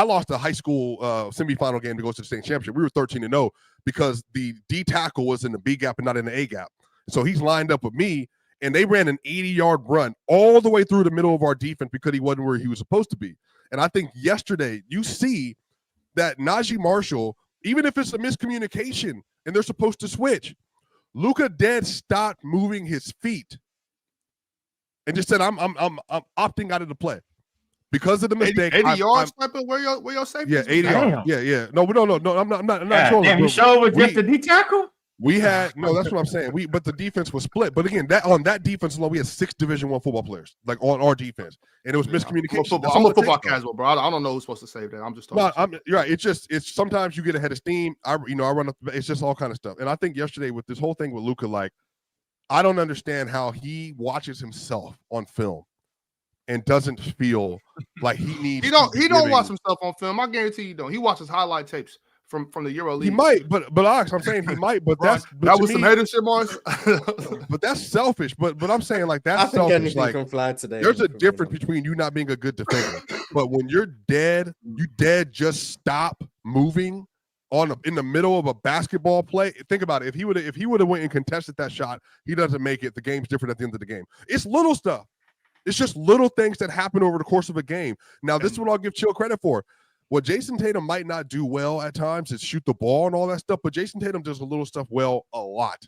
lost a high school semifinal game to go to the state championship. We were 13-0 because the D tackle was in the B gap and not in the A gap. So he's lined up with me, and they ran an 80-yard run all the way through the middle of our defense because he wasn't where he was supposed to be. And I think yesterday you see that Najee Marshall, even if it's a miscommunication and they're supposed to switch, Luka dead stopped moving his feet and just said, "I'm opting out of the play because of the mistake." 80 yards, Sniper. Where your safety? Yeah, 80 yards. Yeah. No. I'm not trolling. Damn, you sure with just the D tackle? We had that's what I'm saying. But the defense was split. But again, on that defense alone, we had 6 Division I football players, like on our defense, and it was miscommunication. I'm a football casual, bro. I don't know who's supposed to save that. I'm just talking. You're right. It's sometimes you get ahead of steam. I run up. It's just all kind of stuff. And I think yesterday with this whole thing with Luka, like, I don't understand how he watches himself on film and doesn't feel like he needs. He don't watch himself on film. I guarantee you don't. He watches highlight tapes from the Euro League. He might, but Alex, I'm saying he might, but that was some hater shit, Mars. But that's selfish. But I'm saying like that's selfish. Like can fly today. There's a difference between you not being a good defender, but when you're dead, just stop moving in the middle of a basketball play. Think about it. If he would have went and contested that shot, he doesn't make it. The game's different at the end of the game. It's little stuff. It's just little things that happen over the course of a game. Now, this is what I'll give Chill credit for. What Jason Tatum might not do well at times is shoot the ball and all that stuff, but Jason Tatum does a little stuff well a lot,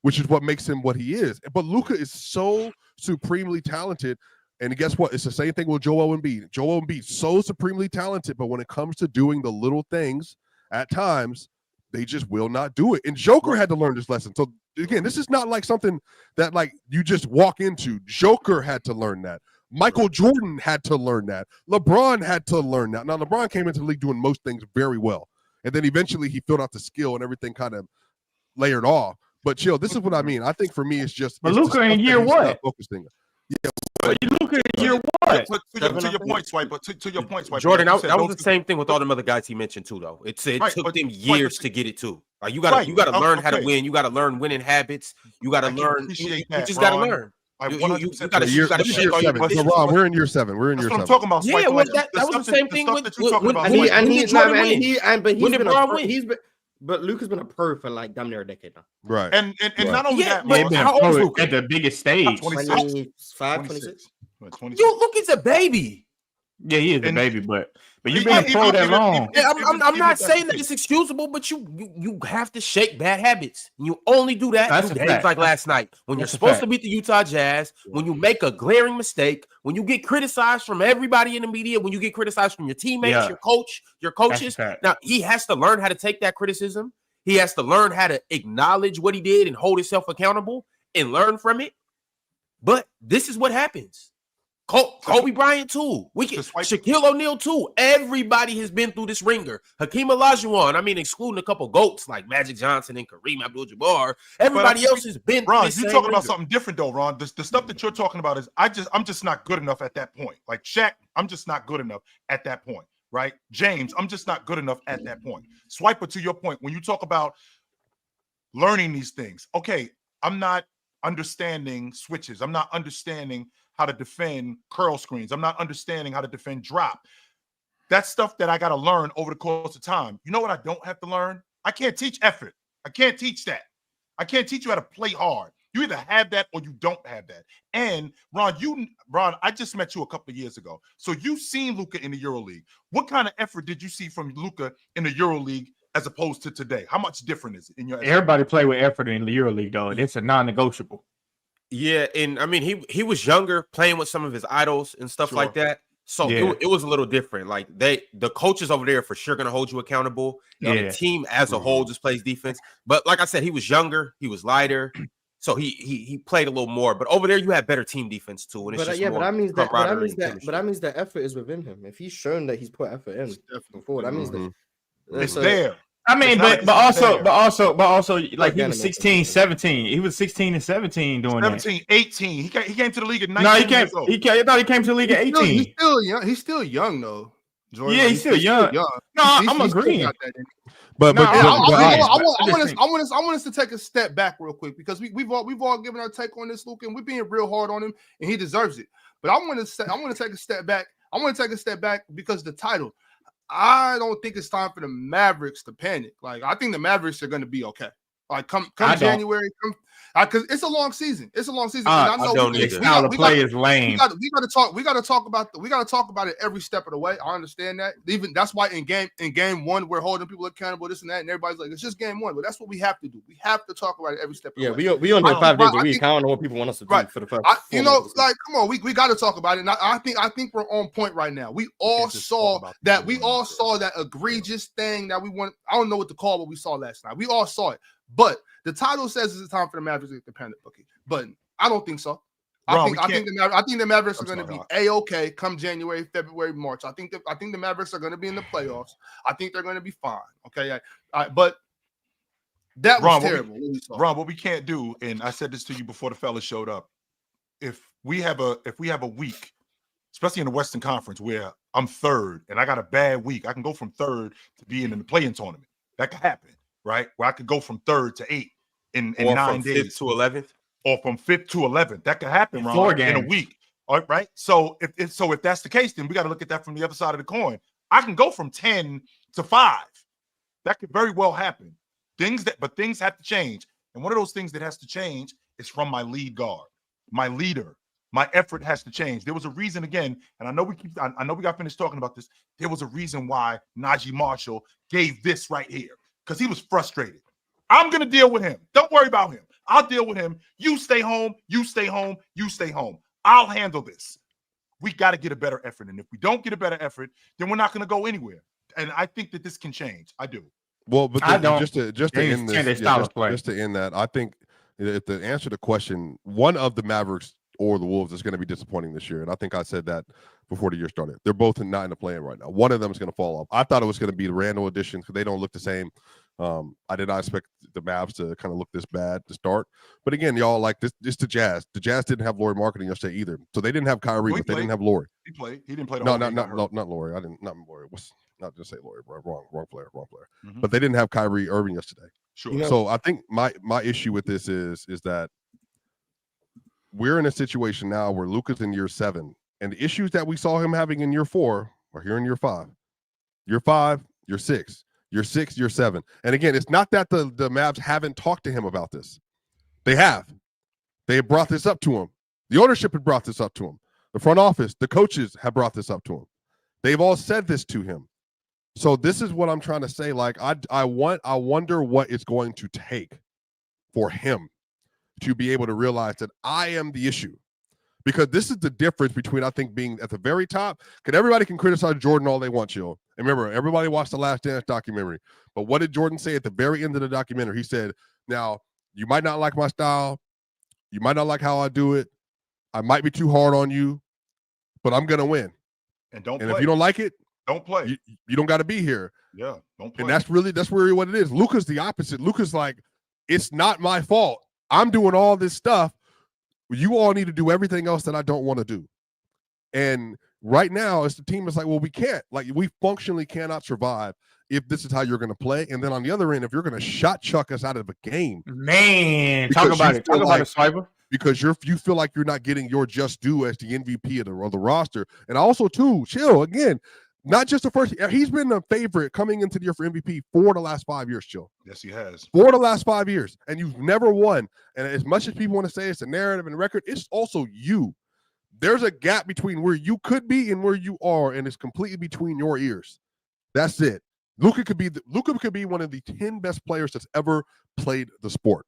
which is what makes him what he is. But Luka is so supremely talented, and guess what? It's the same thing with Joel Embiid. Joel Embiid, so supremely talented, but when it comes to doing the little things, at times, they just will not do it. And Joker had to learn this lesson. So, again, this is not like something that like you just walk into. Joker had to learn that. Michael Jordan had to learn that. LeBron had to learn that. Now, LeBron came into the league doing most things very well. And then eventually he filled out the skill and everything kind of layered off. But Chill, this is what I mean. I think for me, it's just. But Luka in year what? Focusing. Yeah. But Luka in year what? To your point, Swipe. But to your point, Swipe. Jordan, that was the same thing with all them other guys he mentioned too, though. It took them years to get it too. Like you gotta learn how to win. You gotta learn winning habits. You gotta learn. You just gotta learn. You got year 7. We're in year 7. We're in year 7. I'm talking about. Yeah, that was the same thing with But Luka's been a pro for like damn near a decade now. Right. And not only that, but how old is Luka? At the biggest stage. 25, 26. Luka's a baby. Yeah, he is a baby, but you've been a pro that long. I'm not saying that it's excusable, but you have to shake bad habits. You only do that through games like last night when you're supposed to beat the Utah Jazz, when you make a glaring mistake, when you get criticized from everybody in the media, when you get criticized from your teammates, your coaches. Now, he has to learn how to take that criticism. He has to learn how to acknowledge what he did and hold himself accountable and learn from it. But this is what happens. Kobe Bryant too. Shaquille O'Neal too. Everybody has been through this ringer. Hakeem Olajuwon. Excluding a couple GOATs like Magic Johnson and Kareem Abdul-Jabbar. Everybody else has been. Ron, you're talking about something different though, Ron. The stuff that you're talking about is I'm just not good enough at that point. Like Shaq, I'm just not good enough at that point, right? James, I'm just not good enough at that point. Swiper, to your point, when you talk about learning these things, okay, I'm not understanding switches. I'm not understanding how to defend curl screens. I'm not understanding how to defend drop. That's stuff that I got to learn over the course of time. You know what I don't have to learn? I can't teach effort. I can't teach that. I can't teach you how to play hard. You either have that or you don't have that. And Ron, I just met you a couple of years ago. So you've seen Luka in the EuroLeague. What kind of effort did you see from Luka in the EuroLeague as opposed to today? How much different is it in your? Everybody play with effort in the EuroLeague, though. It's a non-negotiable. Yeah, and he was younger, playing with some of his idols and stuff like that. So it was a little different. Like the coaches over there for sure gonna hold you accountable. The team as a whole just plays defense. But like I said, he was younger, he was lighter, so he played a little more. But over there, you have better team defense too. And it's but that means that effort is within him. If he's shown that he's put effort in before, that means that it's there. But also, like he was 16, 17. He was 16 and 17 doing 17, 18. He came to the league at 19. No, he came to the league at 18. He's still young. He's still young though. Jordan. Yeah, he's still young. No, I'm agreeing. But I want us to take a step back real quick because we've all given our take on this, Luka, and we're being real hard on him, and he deserves it. But I want to take a step back. I want to take a step back because the title. I don't think it's time for the Mavericks to panic. Like, I think the Mavericks are going to be okay. Like come I don't. January, because it's a long season. It's a long season. I And I know don't This either. style of play is lame. we got to talk about it every step of the way. I understand that. Even that's why in game one we're holding people accountable, this and that, and everybody's like, it's just game one. But that's what we have to do. We have to talk about it every step of the way. Yeah, we on here 5 days a week. I don't know what people want us to do for the first. You know, like, come on, we got to talk about it. And I think we're on point right now. We all saw that. We all saw that egregious thing that we want. I don't know what to call what we saw last night. We all saw it, but the title says it's time for the Mavericks to get the pennant bookie, but I don't think so. I think the Mavericks are going to be A-okay come January, February, March. I think the Mavericks are going to be in the playoffs. I think they're going to be fine. Okay, but that was terrible. Ron, what we can't do, and I said this to you before the fellas showed up. If we have a week, especially in the Western Conference, where I'm third and I got a bad week, I can go from third to being in the play-in tournament. That could happen, right? Where I could go from third to 8 in 9 days, 5th to 11th, or from 5th to 11th. That could happen, Ron, in a week. All right. So if that's the case, then we got to look at that from the other side of the coin. I can go from 10 to 5. That could very well happen. But things have to change. And one of those things that has to change is from my lead guard, my leader. My effort has to change. There was a reason, again, and I know we got finished talking about this. There was a reason why Najee Marshall gave this right here, because he was frustrated. I'm going to deal with him. Don't worry about him. I'll deal with him. You stay home. You stay home. You stay home. I'll handle this. We got to get a better effort. And if we don't get a better effort, then we're not going to go anywhere. And I think that this can change. I do. Well, but just to end this, just to end that, I think if to answer the question, one of the Mavericks or the Wolves is going to be disappointing this year. And I think I said that before the year started. They're both not in the play-in right now. One of them is going to fall off. I thought it was going to be the Randall addition because they don't look the same. I did not expect the Mavs to kind of look this bad to start. But again, y'all, like this the Jazz. The Jazz didn't have Lauri marketing yesterday either. So they didn't have Kyrie, but they didn't have Lauri. He played. He didn't play the No, whole game. not Lauri. Not Lauri. Not just say Lauri. Wrong player. Mm-hmm. But they didn't have Kyrie Irving yesterday. Sure. So I think my issue with this is that we're in a situation now where Luka's in year 7, and the issues that we saw him having in year 4 are here in year 5. Year 5, year 6. Year 6, year 7. And again, it's not that the Mavs haven't talked to him about this. They have. They have brought this up to him. The ownership had brought this up to him. The front office, the coaches have brought this up to him. They've all said this to him. So this is what I'm trying to say. Like, I wonder what it's going to take for him to be able to realize that I am the issue. Because this is the difference between, I think, being at the very top. Because everybody can criticize Jordan all they want, Jill. And remember, everybody watched the Last Dance documentary. But what did Jordan say at the very end of the documentary? He said, now, you might not like my style. You might not like how I do it. I might be too hard on you. But I'm going to win. And play. If you don't like it, don't play. You don't got to be here. Yeah, don't play. And that's really what it is. Luka's the opposite. Luka's like, it's not my fault. I'm doing all this stuff. You all need to do everything else that I don't want to do. And right now, it's the team is like, well, we can't. Like, we functionally cannot survive if this is how you're going to play. And then on the other end, if you're going to shot chuck us out of a game. Man, talk about it, Swiper. Because you feel like you're not getting your just due as the MVP of the roster. And also, too, Chill, again, not just the first. He's been a favorite coming into the year for MVP for the last 5 years, Chill. Yes, he has. For the last 5 years. And you've never won. And as much as people want to say it's a narrative and record, it's also you. There's a gap between where you could be and where you are, and it's completely between your ears. That's it. Luka could be one of the 10 best players that's ever played the sport.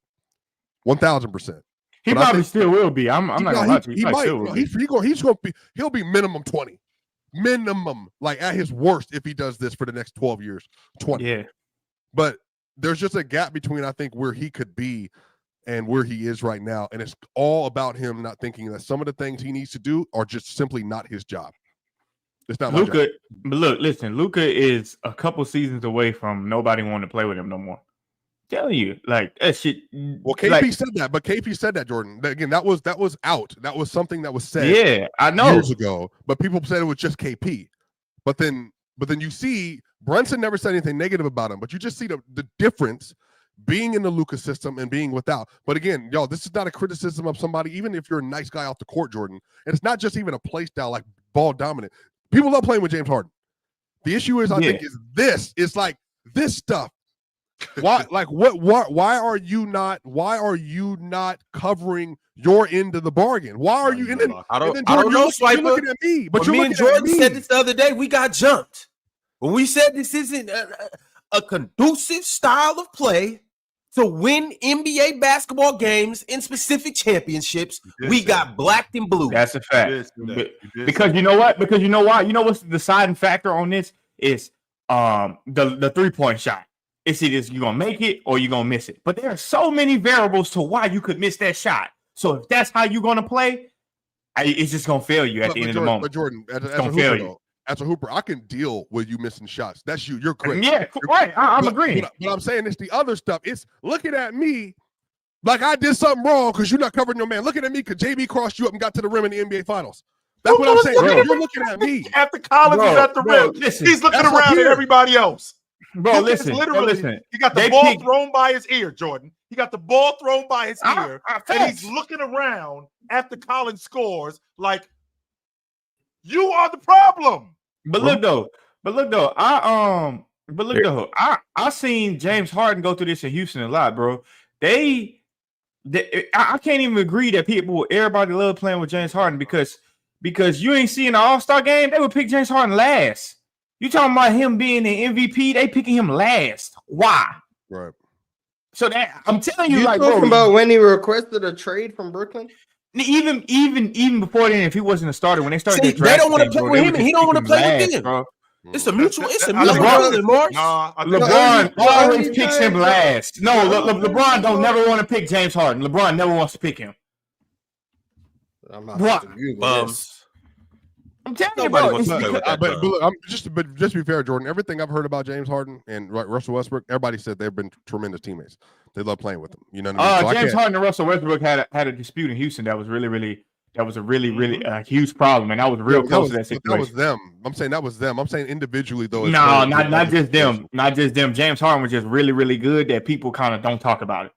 1,000%. He probably still will be. I'm not gonna lie to you. He'll be minimum 20. Minimum, like at his worst, if he does this for the next 12 years, 20. Yeah. But there's just a gap between, I think, where he could be and where he is right now. And it's all about him not thinking that some of the things he needs to do are just simply not his job. It's not Luka. But look, listen, Luka is a couple seasons away from nobody wanting to play with him no more. Telling you, like that shit. Well, KP said that, but KP said that, Jordan. Again, that was out. That was something that was said. Yeah, I know years ago. But people said it was just KP. But then you see Brunson never said anything negative about him. But you just see the difference being in the Luka system and being without. But again, y'all, this is not a criticism of somebody, even if you're a nice guy off the court, Jordan. And it's not just even a play style like ball dominant. People love playing with James Harden. The issue is, I think, is this. It's like this stuff. Why? Like what? Why are you not? Why are you not covering your end of the bargain? Why are you? And then I don't Jordan, know, you're Swiper. looking at me, but But you're me and looking at Jordan me. said this the other day. We got jumped when we said this isn't a conducive style of play to win NBA basketball games in specific championships. We got blacked and blue. That's a fact. You did say that. Because you know what? Because you know why? You know what's the deciding factor on this is the 3-point shot. It's either you're gonna make it or you're gonna miss it. But there are so many variables to why you could miss that shot. So if that's how you're gonna play, it's just gonna fail you at the end of the moment. But Jordan, as a gonna hooper, fail you. though, as a hooper, I can deal with you missing shots. That's you. You're great. Yeah, right. I'm agreeing. But I'm saying it's the other stuff. It's looking at me like I did something wrong because you're not covering your man. Looking at me because JB crossed you up and got to the rim in the NBA Finals. That's what I'm saying. You're looking at me. After Collins is at the rim, listen, he's looking that's up around at here. everybody else. Bro, Lucas listen. literally, Listen. he got the They ball picked- thrown by his ear, Jordan. He got the ball thrown by his ear, and facts. he's looking around after Collins scores like, you are the problem. But look though, I seen James Harden go through this in Houston a lot, bro. I can't even agree that everybody love playing with James Harden because you ain't seeing the All-Star game, they would pick James Harden last. You talking about him being the MVP, they picking him last. Why? Right. So that I'm telling you, You like, talking bro, about when he requested a trade from Brooklyn? even before then, if he wasn't a starter, when they started, See, that draft they don't wanna thing, play bro, with they him, would and he just don't wanna pick play him with last, them. bro. It's a mutual. It's a I think- mutual feeling, Morris. Nah, I think LeBron always only picks time him that- last. No, only LeBron time don't that- never want to pick James Harden. LeBron never wants to pick him. I'm not What? to Google Bums. this. I'm telling Nobody you, wants bro. to play with that. But look, just to be fair, Jordan, everything I've heard about James Harden and Russell Westbrook, everybody said they've been tremendous teammates. They love playing with them. You know what I mean? So I James can't- Harden and Russell Westbrook had a dispute in Houston that was really huge problem, and that was real Yeah, close to that that situation. was them. I'm saying that was them. I'm saying individually though. No, not just them. Not just them. James Harden was just really good that people kind of don't talk about it.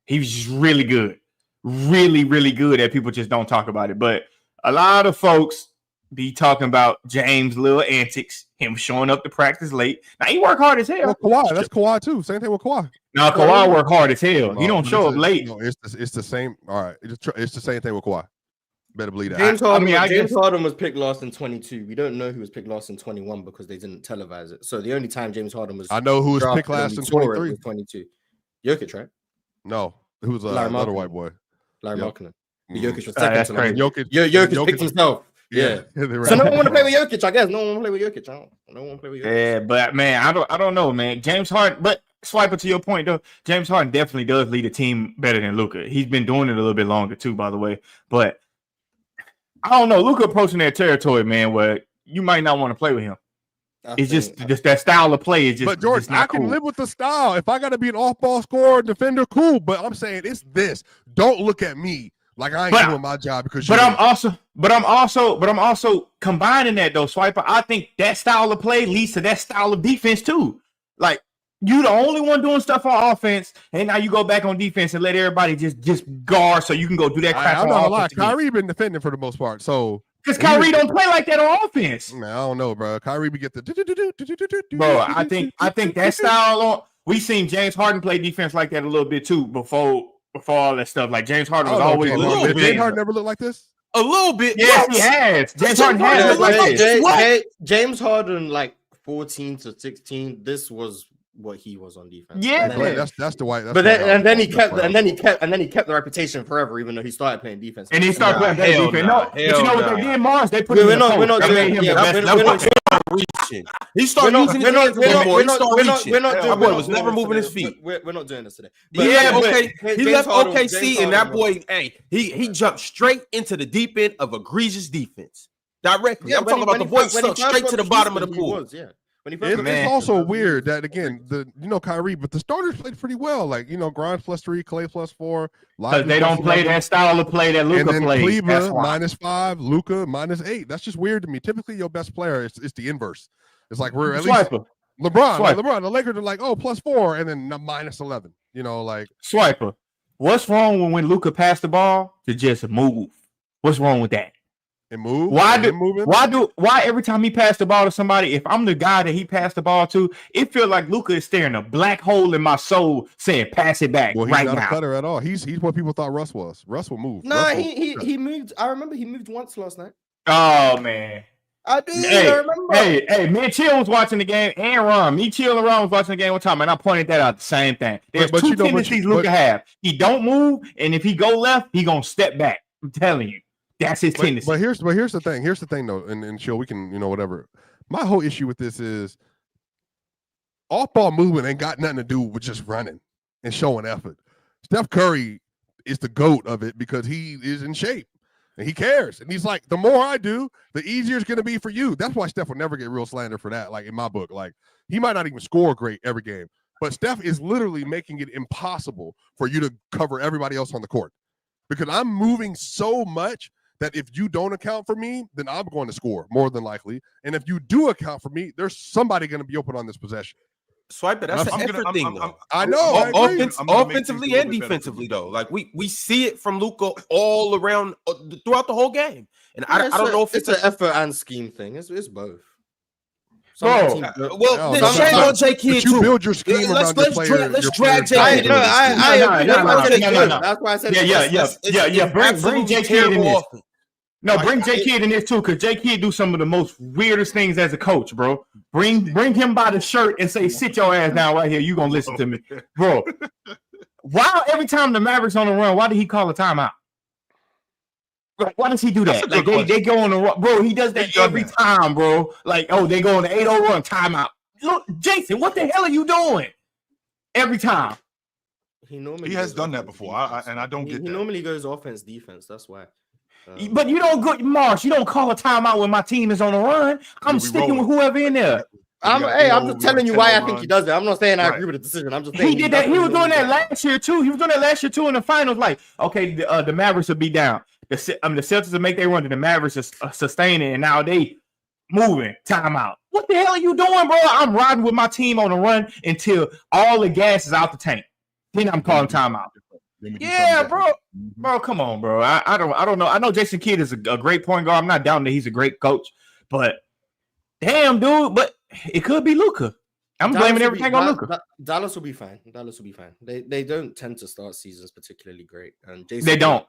He was just really good. Really good that people just don't talk about it. But a lot of folks be talking about James' little antics, him showing up to practice late. Now, he work hard as hell. Well, Kawhi, that's Kawhi too. Same thing with Kawhi. Now, Kawhi work hard as hell. He don't but show it's up late. No, it's the same. All right, it's the same thing with Kawhi. Better believe that. James Harden, James Harden was picked last in 22. We don't know who was picked last in 21 because they didn't televise it. So the only time James Harden was I know who was drafted picked last and in we saw it 23. was 22. Jokic, right? No, who was Larry another Markkinen. white boy? Larry Yep. Markkinen. Mhm. Jokic was That's second. crazy. Jokic picked himself. Yeah. So no one want to play with Jokic, I guess. No one want to play with Jokic. No one want to play with Jokic. Yeah, but man, I don't know, man. James Harden, but Swiper, to your point though, James Harden definitely does lead a team better than Luka. He's been doing it a little bit longer too, by the way. But I don't know, Luka approaching that territory, man, where you might not want to play with him. It's just that style of play is just. But Jordan, just not I can cool. live with the style. If I got to be an off-ball scorer, defender, cool. But I'm saying it's this. Don't look at me like I ain't doing my job because. But I'm also combining that though, Swiper. I think that style of play leads to that style of defense too. Like you, the only one doing stuff on offense, and now you go back on defense and let everybody just guard so you can go do that crap. I'm not gonna lie. Kyrie been defending for the most part, so. Because Kyrie don't play like that on offense. Man, I don't know, bro. Kyrie be get the. Bro, I think that style on. We seen James Harden play defense like that a little bit too before all that stuff. Like James Harden was always a little bit. James Harden never looked like this. A little bit. Yes, he has. James Harden has looked like this. James Harden, like 14 to 16. This was what he was on defense. Yeah, that's the white. But then he kept the reputation forever, even though he started playing defense. And he started playing defense. No, but you know what they did, Mars? They put him in the post. We're not doing. Reaching. He started using his hands a little more. He started reaching. That boy was never moving his feet. We're not doing this today. He left OKC, and that boy, he jumped straight into the deep end of egregious defense. Directly. I'm talking about the boy stuck straight to the bottom of the pool. It's also weird that again, Kyrie, but the starters played pretty well. Like Grimes +3, Clay +4. Because they don't play that style of play that Luka plays. Cleveland -5, Luka -8. That's just weird to me. Typically, your best player is the inverse. It's like we're at least LeBron. The Lakers are like, +4, and then -11. Swiper. What's wrong when Luka passed the ball to just move? What's wrong with that? and move. Why every time he passed the ball to somebody, if I'm the guy that he passed the ball to, it feels like Luka is staring a black hole in my soul, saying pass it back. Well, he's right not now. a cutter at all. He's what people thought Russ was. Russ will move. No, he moved. I remember he moved once last night. Oh man. I do. I remember. Hey, me and Chill was watching the game, and Ron. Me, Chill, and Ron was watching the game one time, and I pointed that out. The same thing. There's two tendencies Luka have. He don't move, and if he go left, he gonna step back. I'm telling you, that's his tendency. But here's the thing. Here's the thing, though, and Chill, we can whatever. My whole issue with this is off-ball movement ain't got nothing to do with just running and showing effort. Steph Curry is the GOAT of it because he is in shape. And he cares. And he's like, the more I do, the easier it's going to be for you. That's why Steph will never get real slander for that. Like in my book, like he might not even score great every game, but Steph is literally making it impossible for you to cover everybody else on the court because I'm moving so much that if you don't account for me, then I'm going to score more than likely. And if you do account for me, there's somebody going to be open on this possession. Swipe it. That's an effort thing, though. I know. Offensively and defensively, though. Like we see it from Luka all around throughout the whole game, and I don't know if it's an effort and scheme thing. It's both. Well, then shame on J Kidd too. You build your scheme around your player. Let's drag J Kidd. That's why I said Bring J Kidd in this. No, bring J Kidd in this too, because J Kidd do some of the most weirdest things as a coach, bro. Bring him by the shirt and say, "Sit your ass down right here. You gonna listen to me, bro." Why every time the Mavericks on the run, why did he call a timeout? Why does he do that? Like they go on the run, bro. He does that every time, bro. Like, oh, they go on the 8-0 run, timeout. Look, Jason, what the hell are you doing? Every time. He has done that before, and I don't get that. He normally goes offense, defense. That's why. But you don't go, Marsh. You don't call a timeout when my team is on the run. I'm sticking with whoever in there. I'm just telling you why I think he does it. I'm not saying I agree with the decision. I'm just saying he did that. He was doing that last year too. He was doing that last year too in the finals. Like, okay, the Mavericks will be down. The Celtics will make their run. The Mavericks are sustaining, and now they moving. Timeout. What the hell are you doing, bro? I'm riding with my team on the run until all the gas is out the tank. Then I'm calling timeout. Yeah, bro. Bro, come on, bro. I don't know. I know Jason Kidd is a great point guard. I'm not doubting that he's a great coach, but damn, dude. But it could be Luka. I'm blaming everything on Luka. Dallas will be fine. They don't tend to start seasons particularly great, and They don't.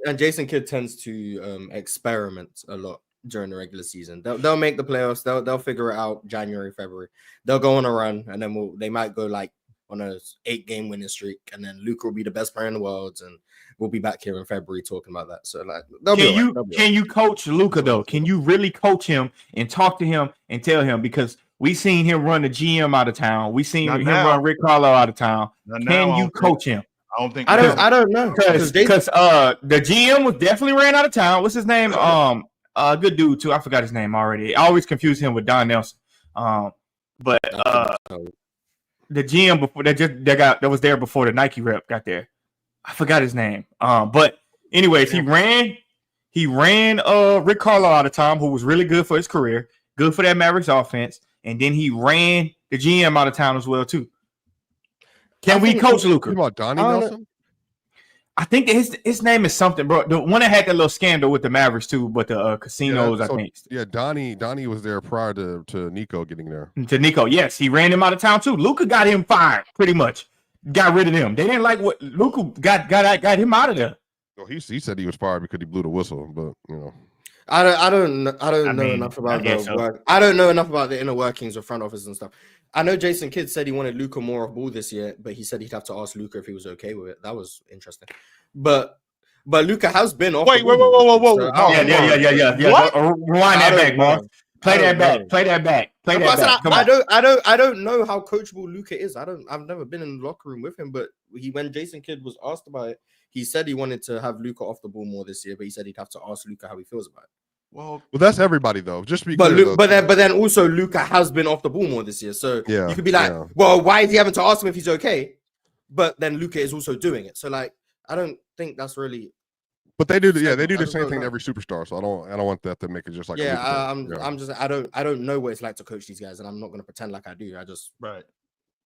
And Jason Kidd tends to experiment a lot during the regular season. They'll make the playoffs. They'll figure it out January, February. They'll go on a run, and then they might go like on a 8-game winning streak, and then Luka will be the best player in the world, and we'll be back here in February talking about that. So like, can you coach Luka though? Can you really coach him and talk to him and tell him, because we seen him run the GM out of town, we seen him run Rick Carlisle out of town. Can you coach him? I don't think. I don't know because the GM was definitely ran out of town. What's his name? Good dude too. I forgot his name already. I always confuse him with Don Nelson. The GM before that was there before the Nike rep got there. I forgot his name. But anyways, he ran Rick Carlisle out of town, who was really good for his career, good for that Mavericks offense, and then he ran the GM out of town as well too. Can we coach Luka? About Donnie Nelson? I think that his name is something, bro. The one that had that little scandal with the Mavericks too, but the casinos, I think. Yeah, Donnie was there prior to Nico getting there. To Nico, yes, he ran him out of town too. Luka got him fired, pretty much. Got rid of him. They didn't like what Luka got him out of there. Well, he said he was fired because he blew the whistle, but you know. I don't know enough about the work. I don't know enough about the inner workings of front office and stuff. I know Jason Kidd said he wanted Luka more off ball this year, but he said he'd have to ask Luka if he was okay with it. That was interesting. But Luka has been off. Wait. So yeah. What? Rewind that back, Mark. Play that back. I don't know how coachable Luka is. I've never been in the locker room with him, but when Jason Kidd was asked about it, he said he wanted to have Luka off the ball more this year, but he said he'd have to ask Luka how he feels about it. Well, that's everybody though. Just be clear, but then also Luka has been off the ball more this year, so you could be like, well, why is he having to ask him if he's okay? But then Luka is also doing it, so like, I don't think that's really. But they do, they do the same thing to every superstar. So I don't want that to make it just like I don't know what it's like to coach these guys, and I'm not going to pretend like I do.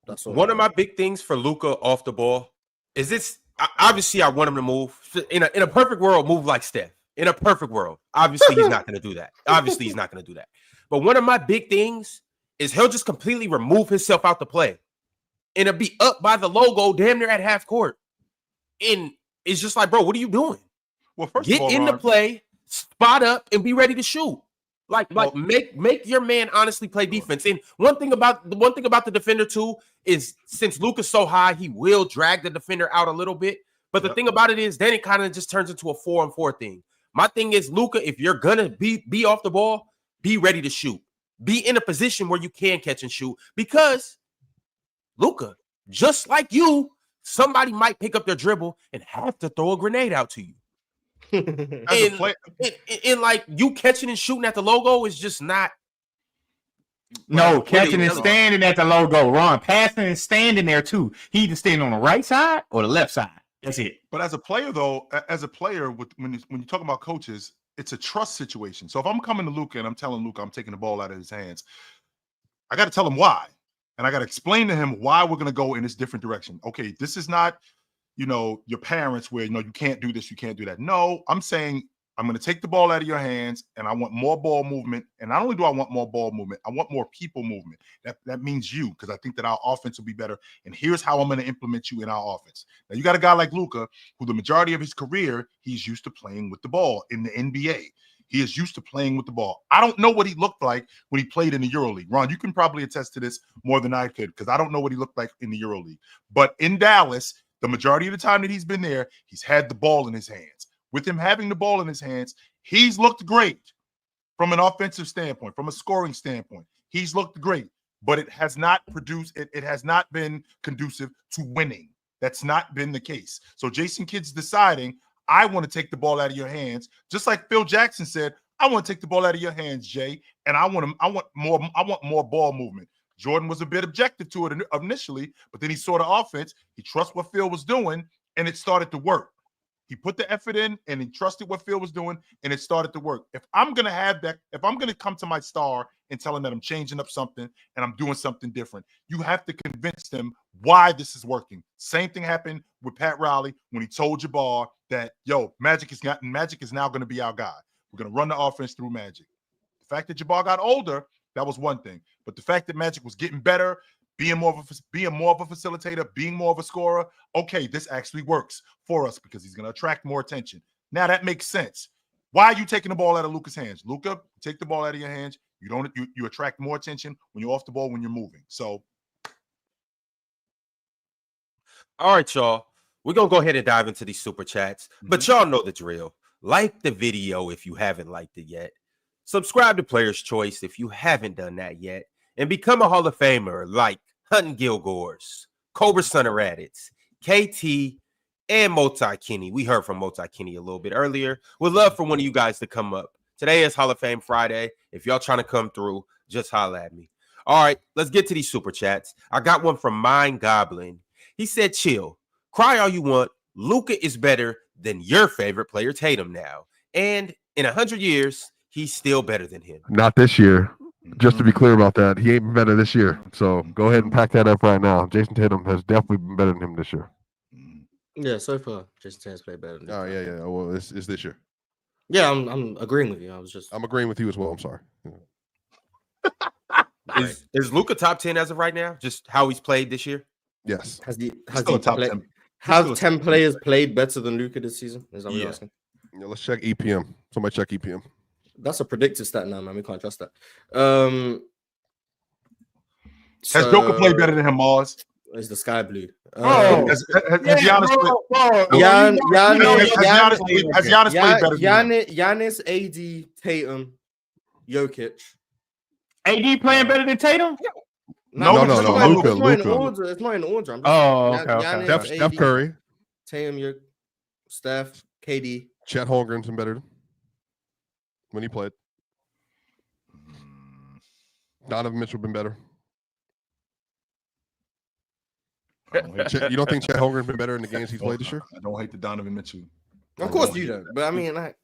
That's all. One of my big things for Luka off the ball is this. Obviously, I want him to move in a perfect world, move like Steph. In a perfect world, obviously he's not going to do that. But one of my big things is he'll just completely remove himself out the play. And it'll be up by the logo damn near at half court. And it's just like, bro, what are you doing? Well, first Get of all, in Ron, the play, spot up, and be ready to shoot. Make your man honestly play defense. And one thing about the defender too is since Luka's so high, he will drag the defender out a little bit. But the thing about it is then it kind of just turns into a 4-on-4 thing. My thing is, Luka, if you're gonna be off the ball, be ready to shoot. Be in a position where you can catch and shoot. Because Luka, just like you, somebody might pick up their dribble and have to throw a grenade out to you. And like you catching and shooting at the logo is just not. No, catching and standing at the logo. Ron, passing and standing there too. He either standing on the right side or the left side. That's it. But as a player, though, when you talk about coaches, it's a trust situation. So if I'm coming to Luka and I'm telling Luka I'm taking the ball out of his hands, I got to tell him why. And I got to explain to him why we're going to go in this different direction. Okay, this is not, your parents where, you can't do this, you can't do that. No, I'm saying I'm going to take the ball out of your hands and I want more ball movement. And not only do I want more ball movement, I want more people movement. That means you, because I think that our offense will be better. And here's how I'm going to implement you in our offense. Now, you got a guy like Luka, who the majority of his career, he's used to playing with the ball in the NBA. He is used to playing with the ball. I don't know what he looked like when he played in the EuroLeague. Ron, you can probably attest to this more than I could because I don't know what he looked like in the EuroLeague. But in Dallas, the majority of the time that he's been there, he's had the ball in his hands. With him having the ball in his hands, he's looked great from an offensive standpoint, from a scoring standpoint. He's looked great, but it has not produced, it has not been conducive to winning. That's not been the case. So Jason Kidd's deciding, I want to take the ball out of your hands, just like Phil Jackson said, I want to take the ball out of your hands, Jay, and I want more ball movement. Jordan was a bit objective to it initially, but then he saw the offense. He trusts what Phil was doing, and it started to work. He put the effort in, and he trusted what Phil was doing, and it started to work. If I'm going to have that, if I'm going to come to my star and tell him that I'm changing up something and I'm doing something different, you have to convince them why this is working. Same thing happened with Pat Riley when he told Jabbar that, Magic is now going to be our guy. We're going to run the offense through Magic. The fact that Jabbar got older, that was one thing. But the fact that Magic was getting better, being more of a facilitator, being more of a scorer, okay, this actually works for us because he's going to attract more attention. Now that makes sense. Why are you taking the ball out of Luka's hands? Luka, take the ball out of your hands. You attract more attention when you're off the ball when you're moving. So, all right, y'all. We're going to go ahead and dive into these super chats. But y'all know the drill. Like the video if you haven't liked it yet. Subscribe to Player's Choice if you haven't done that yet. And become a Hall of Famer like Hutton Gilgores, Cobra Son of Raditz, KT, and Moti Kenny. We heard from Moti Kenny a little bit earlier. Would love for one of you guys to come up. Today is Hall of Fame Friday. If y'all trying to come through, just holla at me. All right, let's get to these super chats. I got one from Mind Goblin. He said, chill. Cry all you want. Luka is better than your favorite player, Tatum, now. And in 100 years, he's still better than him. Not this year. Just to be clear about that, he ain't been better this year. So go ahead and pack that up right now. Jason Tatum has definitely been better than him this year. Yeah, so far, Jason Tatum's played better than him. Yeah. Well, it's this year. Yeah, I'm agreeing with you. I'm agreeing with you as well. I'm sorry. Is Luka top 10 as of right now? Just how he's played this year? Yes. Has he top 10? Have 10 players played better than Luka this season? Is that what you're asking? Yeah, let's check EPM. Somebody check EPM. That's a predictive stat now, man. We can't trust that. Has Joker played better than him, Mars? Is the sky blue? Has Giannis played better than him? Giannis, AD, Tatum, Jokic. AD playing better than Tatum? No. Luka. It's not in order. Okay. Steph Curry, Tatum, Steph, KD. Chet Holmgren's been better when he played. Donovan Mitchell been better. You don't think Chet Holmgren's been better in the games he's played this year? I don't hate the Donovan Mitchell. Of course you don't. But I mean, like,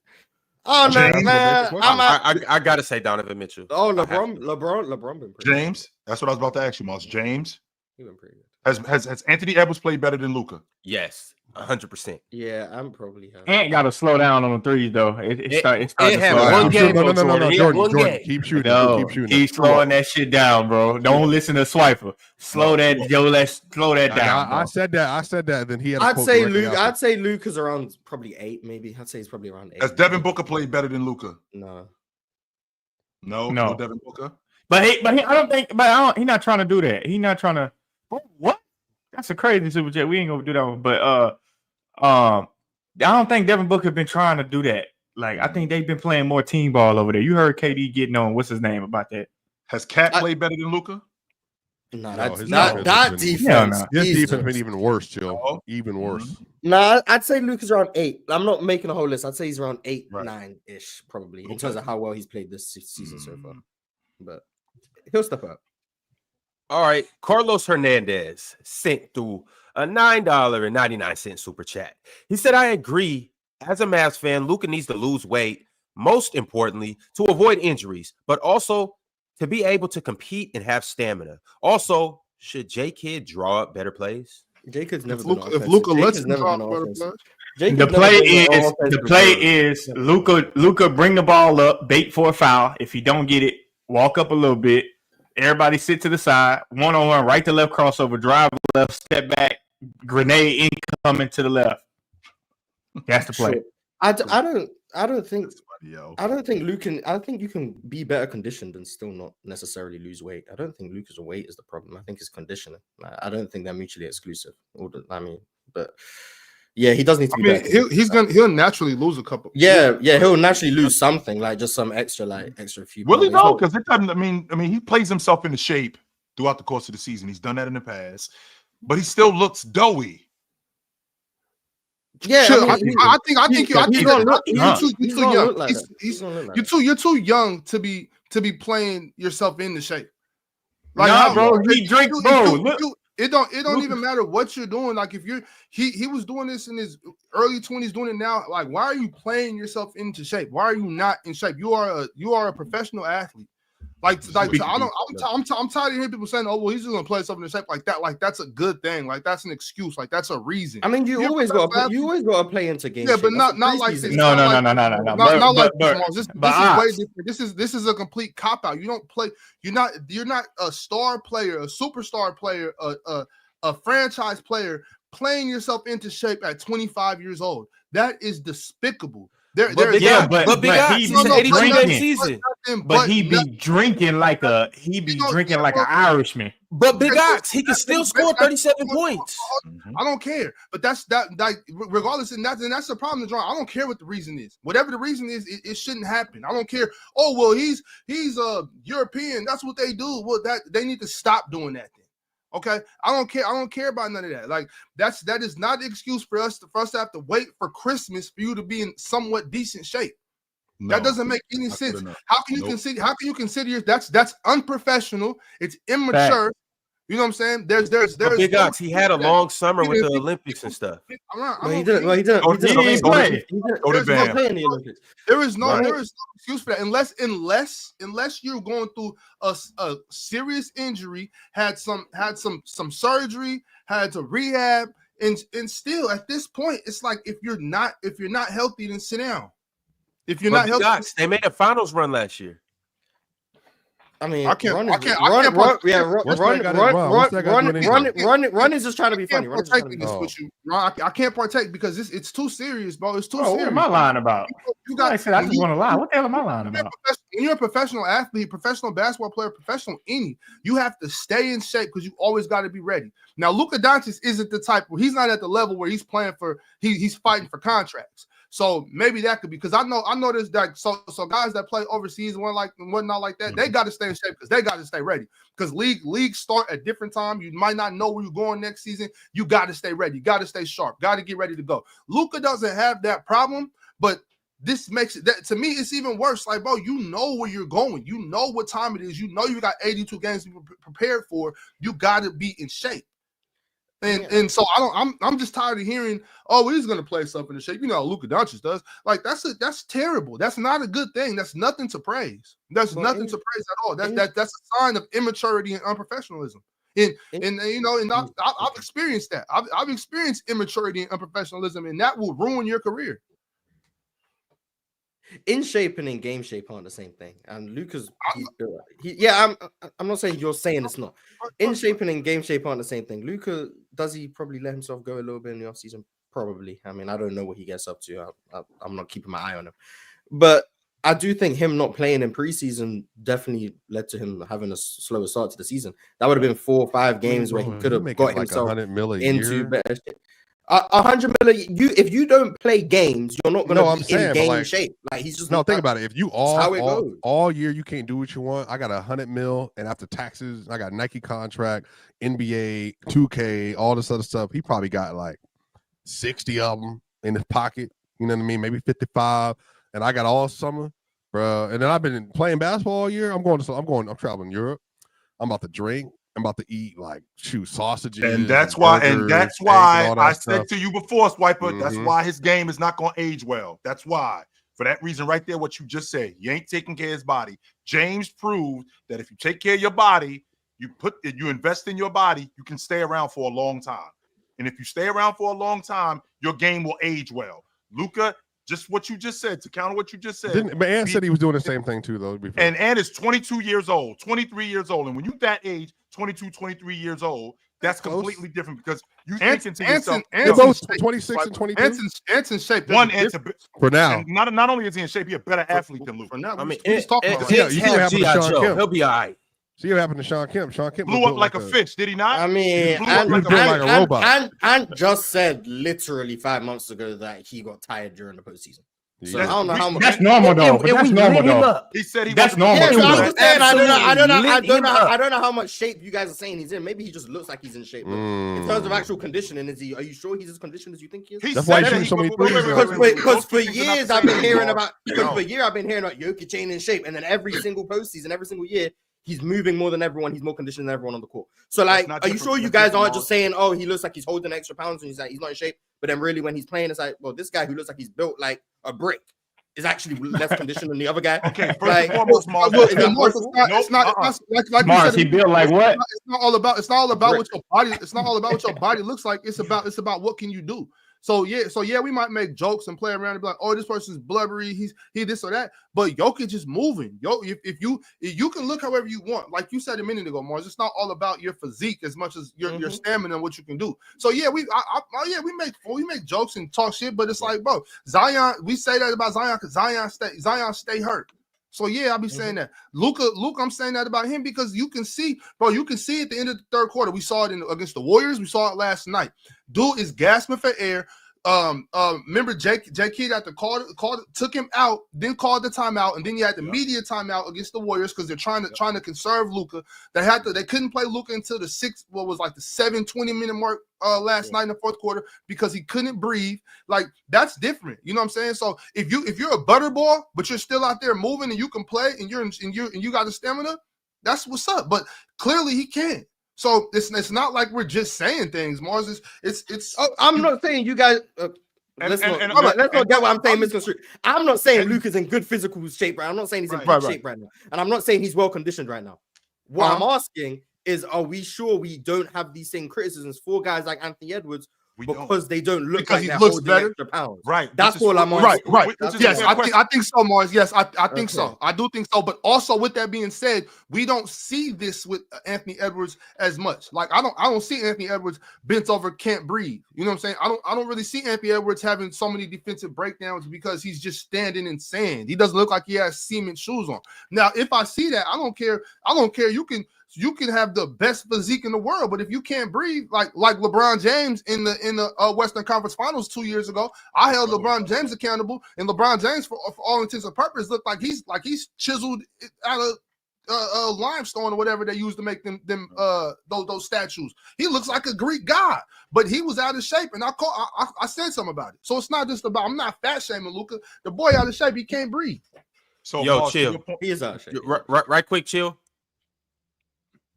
man. I gotta say Donovan Mitchell. Oh, LeBron been pretty James. That's what I was about to ask you, Mars. James. He been pretty good. Has Anthony Edwards played better than Luka? Yes. 100%. Yeah, I'm probably have. Ant got to slow down on the threes though. It's starting to Ant had slow one down. game. No, Jordan, Jordan, keep shooting. No, Keep shooting. he's slowing that shit down, bro. Don't listen to Swiper. Slow that down, bro. I said that. Then he had. I'd say Luka's around probably 8, maybe. I'd say he's probably around 8. Has Devin Booker played better than Luka? No. No, Devin Booker. He's not trying to do that. He's not trying to. What? That's a crazy super chat. We ain't gonna do that one. But I don't think Devin Booker been trying to do that. Like, I think they've been playing more team ball over there. You heard KD getting on what's his name about that. Has Cat played better than Luka? No, his that defense. His defense has been even worse, Joe. Even worse. No, I'd say Luka's around 8. I'm not making a whole list. I'd say he's around 8, Right. 9-ish, probably, in terms of how well he's played this season so far. But he'll step up. All right. Carlos Hernandez sent through a $9.99 super chat. He said, I agree. As a Mavs fan, Luka needs to lose weight, most importantly, to avoid injuries, but also to be able to compete and have stamina. Also, should J Kidd draw up better plays? J Kidd's never If Luka lets him draw better plays. The play is Luka bring the ball up, bait for a foul. If you don't get it, walk up a little bit. Everybody sit to the side, 1-on-1, right to left crossover, drive left, step back, grenade incoming to the left. That's the play. Sure. I don't think Luka. I think you can be better conditioned and still not necessarily lose weight. I don't think Luka's weight is the problem. I think it's conditioning. I don't think they're mutually exclusive. But yeah, he does need to be better. He'll naturally lose a couple. Yeah, he'll naturally lose something, like just some extra few. Will he though? Because it doesn't. I mean, he plays himself into shape throughout the course of the season. He's done that in the past, but he still looks doughy. Yeah, sure, I think you're too young to be playing yourself into shape. Like, bro, he drinks, bro. It don't even matter what you're doing. Like, if he was doing this in his early 20s, doing it now. Like, why are you playing yourself into shape? Why are you not in shape? You are a professional athlete. I'm tired of hearing people saying, "Oh, well, he's just gonna play himself in shape like that." Like, that's a good thing. Like, that's an excuse. Like, that's a reason. I mean, you always got to play into games. Yeah, but not like this. No. Not like this. This is way different. This is a complete cop out. You don't play. You're not a star player, a superstar player, a franchise player playing yourself into shape at 25 years old. But he be drinking like an Irishman. But Big Ox, he can still score 37 points. I don't care. But that's regardless, and that's the problem, John. I don't care what the reason is. Whatever the reason is, it shouldn't happen. I don't care. Oh, well, he's European. That's what they do. Well, that they need to stop doing that then. Okay, I don't care. I don't care about none of that. Like, that is not an excuse for us to have to wait for Christmas for you to be in somewhat decent shape. No, that doesn't make any sense. How can you consider that's unprofessional? It's immature. Fact. You know what I'm saying? There's Big Ox. He had a long summer with the Olympics and stuff. He didn't play in the Olympics. There is no excuse for that unless you're going through a serious injury, had some surgery, had to rehab, and still at this point, it's like if you're not healthy, then sit down. If you're not healthy, they made a finals run last year. I mean, I can't. Run is just trying to be funny. I can't partake because it's too serious, bro. It's too serious. What am I lying about? I just want to lie. What the hell am I lying about? When you're a professional athlete, professional basketball player, professional you have to stay in shape because you always got to be ready. Now, Luka Dončić isn't the type where he's not at the level where he's playing for he's fighting for contracts. So maybe that could be because I know there's that so guys that play overseas and whatnot like that, they got to stay in shape because they got to stay ready. Because leagues start at different time. You might not know where you're going next season. You got to stay ready. You got to stay sharp. Got to get ready to go. Luka doesn't have that problem, but this makes it that to me it's even worse. Like, bro, you know where you're going. You know what time it is. You know you got 82 games to be prepared for. You got to be in shape. And so I'm just tired of hearing, oh, he's gonna play something in shape. You know how Luka Dončić does. Like, that's terrible. That's not a good thing. That's nothing to praise. That's nothing to praise at all. That's a sign of immaturity and unprofessionalism. And I've experienced that. I've experienced immaturity and unprofessionalism, and that will ruin your career. In shape and in game shape aren't the same thing. And Luka's, I'm not saying you're saying it's not. In shape and in game shape aren't the same thing. Luka, does he probably let himself go a little bit in the offseason? Probably. I mean, I don't know what he gets up to. I'm not keeping my eye on him. But I do think him not playing in preseason definitely led to him having a slower start to the season. That would have been 4 or 5 games where he could have got himself into better shape. 100 million. If you don't play games, you're not going to be in game shape. Like he's just think about it. If you all year you can't do what you want. I got 100 mil, and after taxes, I got Nike contract, NBA, 2K, all this other stuff. He probably got like 60 of them in his pocket. You know what I mean? Maybe 55. And I got all summer, bro. And then I've been playing basketball all year. I'm traveling Europe. I'm about to drink. I'm about to eat like sausages. And that's why I said to you before, Swiper, that's why his game is not going to age well. That's why. For that reason right there, what you just said, you ain't taking care of his body. James proved that if you take care of your body, you invest in your body, you can stay around for a long time. And if you stay around for a long time, your game will age well. Luka, just what you just said, to counter what you just said. But Ant said he was doing the same thing too, though. Before. And Ant is 22 years old, 23 years old. And when you that age, 22, 23 years old, that's completely different because you thinking to yourself. They're both 26 and 22. Ant's in shape. For now. And not only is he in shape, he's a better athlete than Luka. I mean, you see what happened to Sean Kemp. He'll be all right. See what happened to Sean Kemp. Sean Kemp blew up like a fish, did he not? I mean, and just said literally 5 months ago that he got tired during the postseason. So I don't know how much. That's normal though. That's normal though. He said that's normal. I don't know how much shape you guys are saying he's in. Maybe he just looks like he's in shape. But in terms of actual conditioning, are you sure he's as conditioned as you think he is? That's why he's shooting so many threes. Because for years I've been hearing about Jokic ain't in shape, and then every single postseason, every single year, he's moving more than everyone. He's more conditioned than everyone on the court. So, like, are you sure you guys aren't just saying, "Oh, he looks like he's holding extra pounds," and he's like, he's not in shape? But then, really, when he's playing, it's like, well, this guy who looks like he's built like a brick is actually less conditioned than the other guy. Okay, first and foremost, Mars, it's not Mars. He built like what? It's not all about what your body. It's not all about what your body looks like. It's about what can you do. So yeah, we might make jokes and play around and be like, oh, this person's blubbery, he this or that. But Jokic is moving. If you can look however you want, like you said a minute ago, Mars. It's not all about your physique as much as your stamina and what you can do. So yeah, we make jokes and talk shit, but it's like, bro, Zion. We say that about Zion because Zion stay hurt. So yeah, I'll be saying that. Luka, I'm saying that about him because you can see, bro. You can see at the end of the third quarter. We saw it against the Warriors. We saw it last night. Dude is gasping for air. Remember Jake had to took him out, then called the timeout, and then you had the media timeout against the Warriors because they're trying to conserve Luka. They couldn't play Luka until the 7-20 minute mark last night in the fourth quarter because he couldn't breathe. Like, that's different. You know what I'm saying? So if you're a butterball, but you're still out there moving and you can play and you got the stamina, that's what's up. But clearly he can't. So it's not like we're just saying things, Mars. It's. I'm not saying you guys. Let's not get what I'm saying, misconstrued. I'm not saying Luka's in good physical shape right now. I'm not saying he's in good shape right now, and I'm not saying he's well conditioned right now. What I'm asking is, are we sure we don't have these same criticisms for guys like Anthony Edwards? Because they don't look like they're holding extra pounds. Right. That's all I'm asking. Right. Yes, I think so, Mars. Yes, I think so. I do think so. But also, with that being said, we don't see this with Anthony Edwards as much. Like, I don't see Anthony Edwards bent over, can't breathe. You know what I'm saying? I don't really see Anthony Edwards having so many defensive breakdowns because he's just standing in sand. He doesn't look like he has cement shoes on. Now, if I see that, I don't care. You can have the best physique in the world, but if you can't breathe, like LeBron James in the Western Conference Finals 2 years ago, I held LeBron James accountable, and LeBron James, for all intents and purposes, looked like he's chiseled out of limestone or whatever they used to make those statues. He looks like a Greek god, but he was out of shape, and I said something about it. So it's not just about, I'm not fat shaming Luka. The boy out of shape, he can't breathe. So yo, chill. He is out of shape. Right, quick, chill.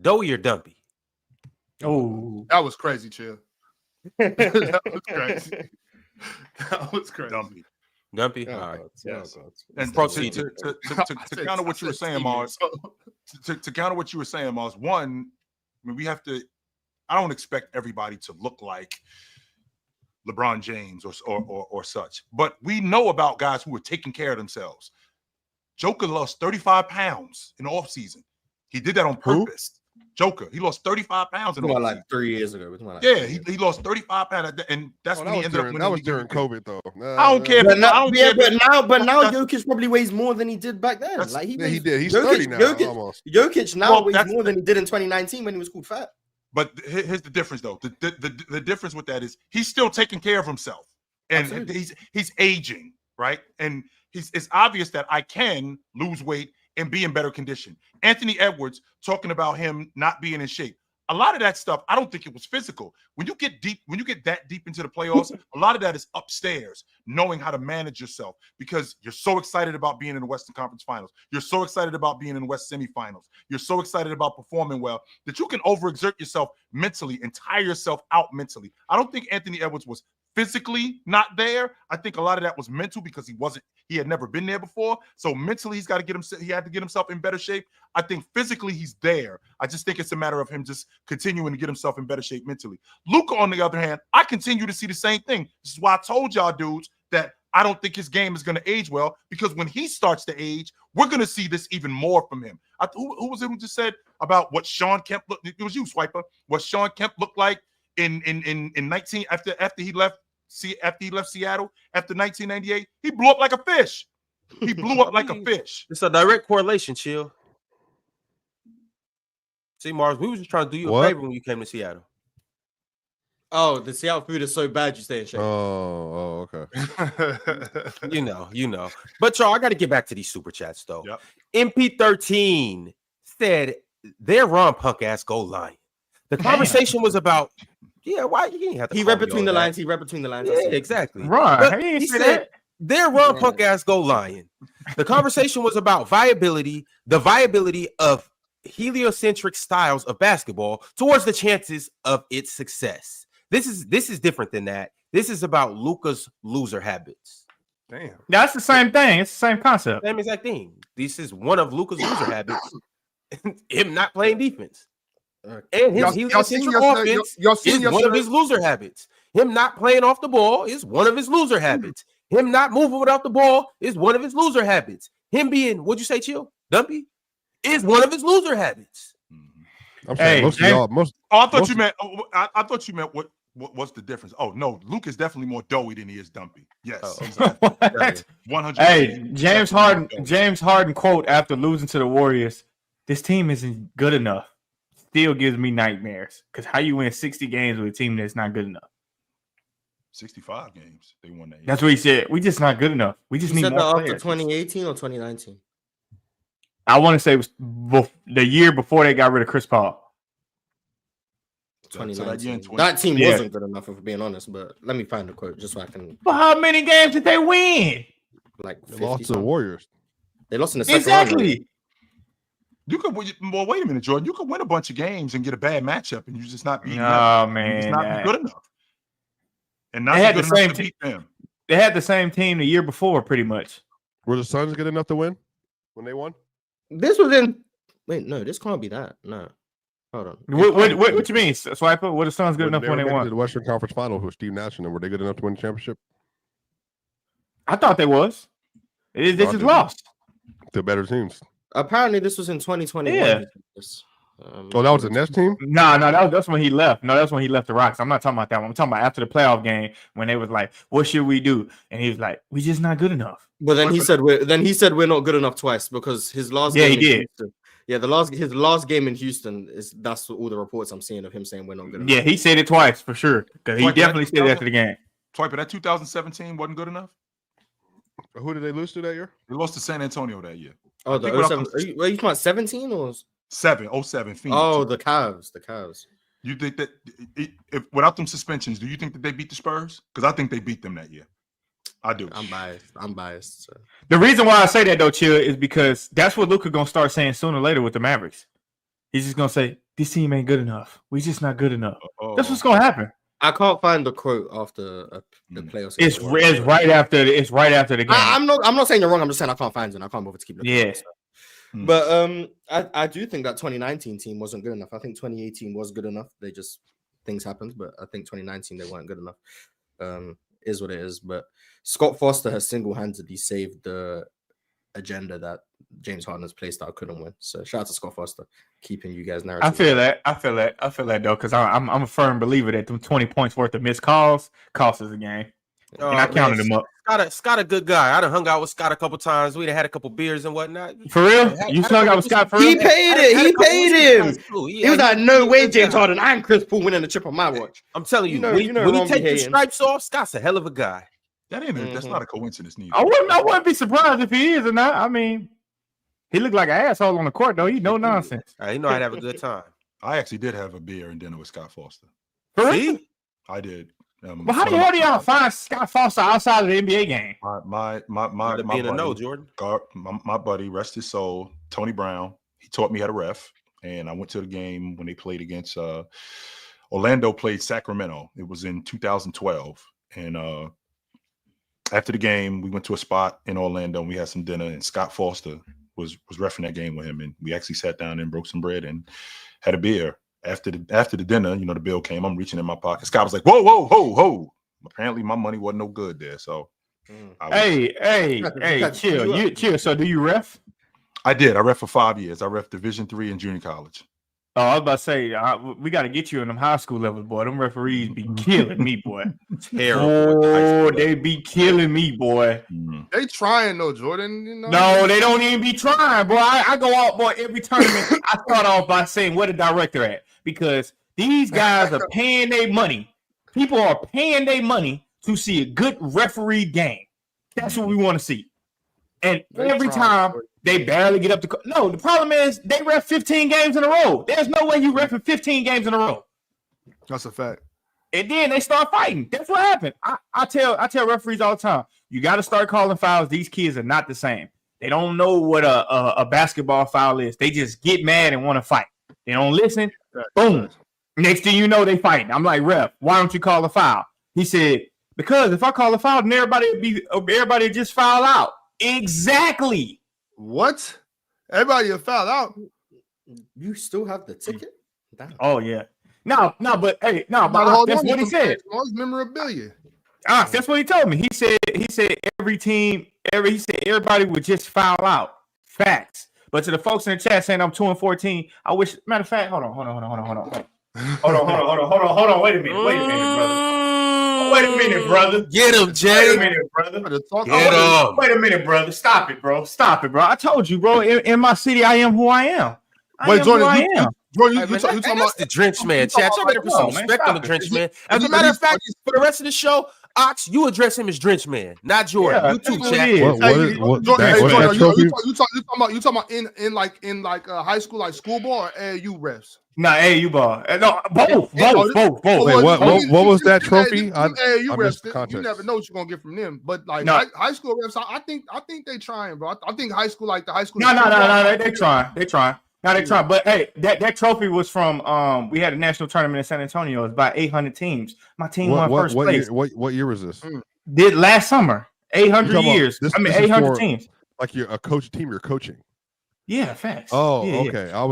Doughy or Dumpy? Oh, that was crazy, chill. That was crazy. Dumpy. Oh, all right. Yes. And to counter what you were saying, Mars. To counter what you were saying, Mars. One, I mean, I don't expect everybody to look like LeBron James or such, but we know about guys who are taking care of themselves. Joker lost 35 pounds in the offseason. He did that on purpose. Joker, he lost 35 pounds in the offseason. Like 3 years ago. He lost 35 pounds, and that's when he ended up winning. That was during COVID, though. I don't care. But now Jokic probably weighs more than he did back then. Like he did. He's 30 now. Jokic now weighs more than he did in 2019 when he was called fat. But here's the difference, though. The difference with that is he's still taking care of himself, and he's aging, right? And it's obvious that I can lose weight and be in better condition. Anthony Edwards talking about him not being in shape. A lot of that stuff, I don't think it was physical. When you get that deep into the playoffs, a lot of that is upstairs, knowing how to manage yourself because you're so excited about being in the Western Conference Finals. You're so excited about being in the West semifinals. You're so excited about performing well that you can overexert yourself mentally and tire yourself out mentally. I don't think Anthony Edwards was physically not there. I think a lot of that was mental because he had never been there before. So mentally, he had to get himself in better shape. I think physically he's there. I just think it's a matter of him just continuing to get himself in better shape mentally. Luka, on the other hand, I continue to see the same thing. This is why I told y'all dudes that I don't think his game is going to age well because when he starts to age, we're going to see this even more from him. Who was it who just said about what Sean Kemp looked? It was you, Swiper. What Sean Kemp looked like in 19 after he left Seattle after 1998, he blew up like a fish. He blew up like a fish. It's a direct correlation, Chill. See, Mars, we were just trying to do you a favor when you came to Seattle. Oh, the Seattle food is so bad you stay in shape. Oh, okay. you know. But y'all, I got to get back to these super chats though. Yep. MP13 said their Ron punk ass go lying. The conversation was about. Yeah, why you ain't have to? He read between the lines. Yeah, exactly. Right. He said their Ron punk ass go lying. The conversation was about the viability of heliocentric styles of basketball towards the chances of its success. This is different than that. This is about Luka's loser habits. Damn. That's the same thing. It's the same concept. Same exact thing. This is one of Luka's loser habits. Him not playing defense. And his heliocentric offense is one of his loser habits. Him not playing off the ball is one of his loser habits. Him not moving without the ball is one of his loser habits. Him being, what'd you say, Chill? Dumpy? Is one of his loser habits. I'm saying most of y'all. I thought you meant what's the difference? Oh no, Luke is definitely more doughy than he is dumpy. Yes, exactly. 100%. Hey, James Harden quote after losing to the Warriors: "This team isn't good enough." Still gives me nightmares because how you win 60 games with a team that's not good enough? 65 games they won that year. That's what he said. We just not good enough. We just need more players. After 2018 or 2019. I want to say it was the year before they got rid of Chris Paul. 2019. That team wasn't good enough, if we're being honest, but let me find the quote just so I can. But how many games did they win? Like they lost to the Warriors. They lost in the second round. Exactly. You could, well, wait a minute, Jordan. You could win a bunch of games and get a bad matchup, and you just not be. Oh man, just not be good enough. And not they had good the same enough to beat them. They had the same team the year before, pretty much. Were the Suns good enough to win when they won? This was in. Wait, no, this can't be that. No, hold on. What you mean, Swiper? What the Suns good enough when they won? To the Western Conference Finals with Steve Nash and them, were they good enough to win the championship? I thought they was. This is lost. The better teams. Apparently, this was in 2021. Yeah. Oh, that was the Nets team? No, that's when he left. No, that's when he left the Rocks. I'm not talking about that one. I'm talking about after the playoff game when they was like, "What should we do?" And he was like, "We just not good enough." But then he said we're not good enough twice because his last game. He did. Houston, his last game in Houston that's all the reports I'm seeing of him saying we're not good enough. Yeah, he said it twice for sure. Because he definitely said it after the game. Swiper, that 2017 wasn't good enough. Who did they lose to that year? They lost to San Antonio that year. Oh, the 07. Are you talking about 17 or 07 Phoenix? Oh, the Cavs. You think that if without them suspensions, do you think that they beat the Spurs? Because I think they beat them that year. I do. I'm biased. So. The reason why I say that though, Chill, is because that's what Luka gonna start saying sooner or later with the Mavericks. He's just gonna say this team ain't good enough. We just not good enough. That's what's gonna happen. I can't find the quote after the playoffs. It's right after the game. I'm not saying you're wrong. I'm just saying I can't find it. I can't bother to keep looking. Yeah. But I do think that 2019 team wasn't good enough. I think 2018 was good enough. Things happened, but I think 2019 they weren't good enough. Is what it is. But Scott Foster has single-handedly saved the agenda that James Harden's playstyle couldn't win. So shout out to Scott Foster, keeping you guys narrative. I feel that though, because I'm a firm believer that them 20 points worth of missed calls cost us a game. And I counted them up. Scott a good guy. I done hung out with Scott a couple times. We done had a couple beers and whatnot. For real? You hung out with Scott for real? He paid him. He was like, no way, James Harden. I'm Chris Paul winning the chip on my watch. I'm telling you, when he take the stripes off, Scott's a hell of a guy. That's not a coincidence, neither. I wouldn't be surprised if he is or not. I mean, he looked like an asshole on the court, though. He no nonsense. He know I'd have a good time. I actually did have a beer and dinner with Scott Foster. See? I did. Well, how the hell do y'all find Scott Foster outside of the NBA game? My buddy, Jordan. My buddy, rest his soul, Tony Brown. He taught me how to ref, and I went to the game when they played against Orlando. Played Sacramento. It was in 2012, and after the game, we went to a spot in Orlando and we had some dinner. And Scott Foster was reffing that game with him, and we actually sat down and broke some bread and had a beer. After the dinner, the bill came. I'm reaching in my pocket. Scott was like, "Whoa, whoa, ho, ho!" Apparently, my money wasn't no good there. So, hey, chill. So, do you ref? I did. I ref for 5 years. I ref Division III in junior college. Oh, I was about to say, we got to get you in them high school levels, boy. Them referees be killing me, boy. Terrible. Oh, they be killing me, boy. They trying though, Jordan. No, they don't even be trying, boy. I go out, boy, every tournament. I start off by saying where the director at, because these guys are paying their money. People are paying their money to see a good referee game. That's what we want to see. And every time they barely get up to no, the problem is they ref 15 games in a row. There's no way you ref 15 games in a row. That's a fact. And then they start fighting. That's what happened. I tell referees all the time, you got to start calling fouls. These kids are not the same. They don't know what a basketball foul is. They just get mad and want to fight. They don't listen. Boom. Next thing you know, they fighting. I'm like, ref, why don't you call a foul? He said, because if I call a foul, then everybody just foul out. Exactly. What? Everybody will foul out. You still have the ticket? Damn. Oh yeah. No, but that's what he said. It's memorabilia. That's what he told me. He said everybody would just foul out. Facts. But to the folks in the chat saying I'm 2-14, I wish. Matter of fact, hold on. Hold on. Wait a minute, brother. Wait a minute, brother. Get him, Jay. Wait a minute, brother. Wait a minute, brother. Stop it, bro. I told you, bro. In my city, I am who I am. Jordan, you talking about the Drench Man, chat. Y'all better put some respect on the Drench Man. As a matter of fact, for the rest of the show, Ox, you address him as Drench Man, not Jordan. Yeah, you too, chat. You talking about in high school, like school ball or AAU refs? Nah, AAU ball. No, both. Wait, what was that trophy? AAU refs, you never know what you're gonna get from them. But like high school refs, I think they trying, bro. I think high school, like the high school. No, they trying. Now they trying. But hey, that trophy was from we had a national tournament in San Antonio. It was about 800 teams. My team won first place. What year was this? Did last summer. 800 years. 800 teams. Like you're a coach team you're coaching. Yeah, facts. Oh, yeah, okay. Yeah.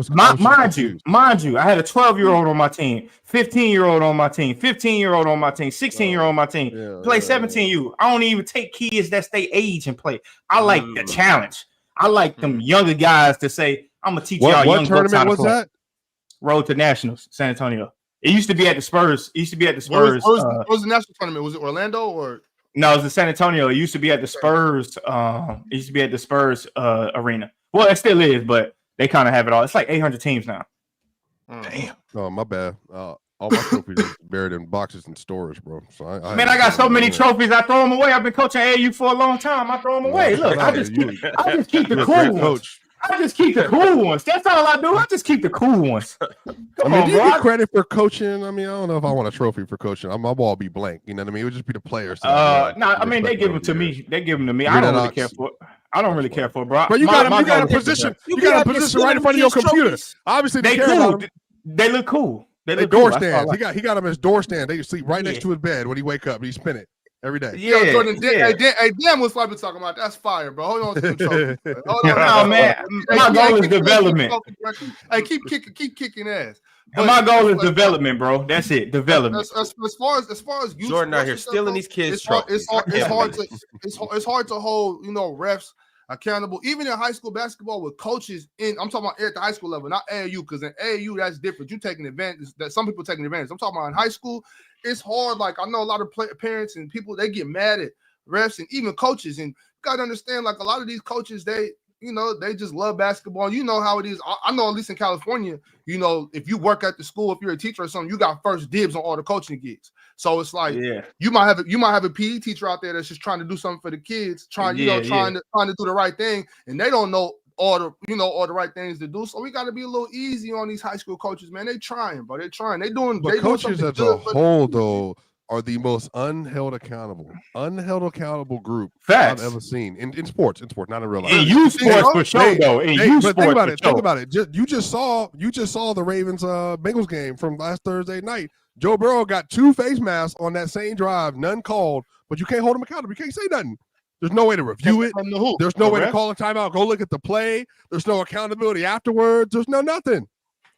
Mind you, I had a 12-year-old on my team, 15-year-old on my team, 15-year-old on my team, 16-year-old on my team. Play 17U. I don't even take kids that's their age and play. I like the challenge. I like them younger guys to say, I'm gonna teach y'all. What tournament was that? Road to Nationals, San Antonio. It used to be at the Spurs. What was the national tournament? Was it Orlando or? No, it was in San Antonio. It used to be at the Spurs. Arena. Well, it still is, but they kind of have it all. It's like 800 teams now. Damn. Oh, my bad. All my trophies are buried in boxes and storage, bro. So I got so many trophies. I throw them away. I've been coaching AAU for a long time. I throw them away. Look, I just keep the cool ones. I just keep the cool ones. That's all I do. I just keep the cool ones. Do you get credit for coaching? I mean, I don't know if I want a trophy for coaching. My ball be blank. You know what I mean? It would just be the players. They give them to me. They give them to me. I don't really care for it. I don't really care for it, bro. But you got a position. You got a position right in front of your computer. Obviously, they cool. They look cool. They door stands. He got him as door stand. They sleep right next to his bed when he wake up. He spin it. every day. Yeah, Jordan, yeah. hey, damn, what's Swiper talking about? That's fire, bro. Hold on to the trophy. Hold on. No, man. My goal is development. Hey, keep kicking ass. And my goal is development, bro. That's it. Development. As far as youth Jordan out here sports and stealing stuff, these kids' it's hard to hold refs accountable, even in high school basketball with coaches. I'm talking about at the high school level, not AAU, because in AAU that's different. You taking advantage. That some people taking advantage. I'm talking about in high school. It's hard. Like I know a lot of parents and people, they get mad at refs and even coaches. And you got to understand, like a lot of these coaches, they just love basketball. You know how it is. I know at least in California, if you work at the school, if you're a teacher or something, you got first dibs on all the coaching gigs. So it's like you might have a PE teacher out there that's just trying to do something for the kids, trying to do the right thing, and they don't know all the right things to do. So we got to be a little easy on these high school coaches, man. They trying, bro. They trying. They doing. But they coaches doing as a whole, though, are the most unheld accountable group I've ever seen in sports, not in real life. In youth sports for sure, though. But think about it. You just saw the Ravens Bengals game from last Thursday night. Joe Burrow got 2 face masks on that same drive, none called, but you can't hold him accountable. You can't say nothing. There's no way to review it. There's no way to call a timeout. Go look at the play. There's no accountability afterwards. There's nothing.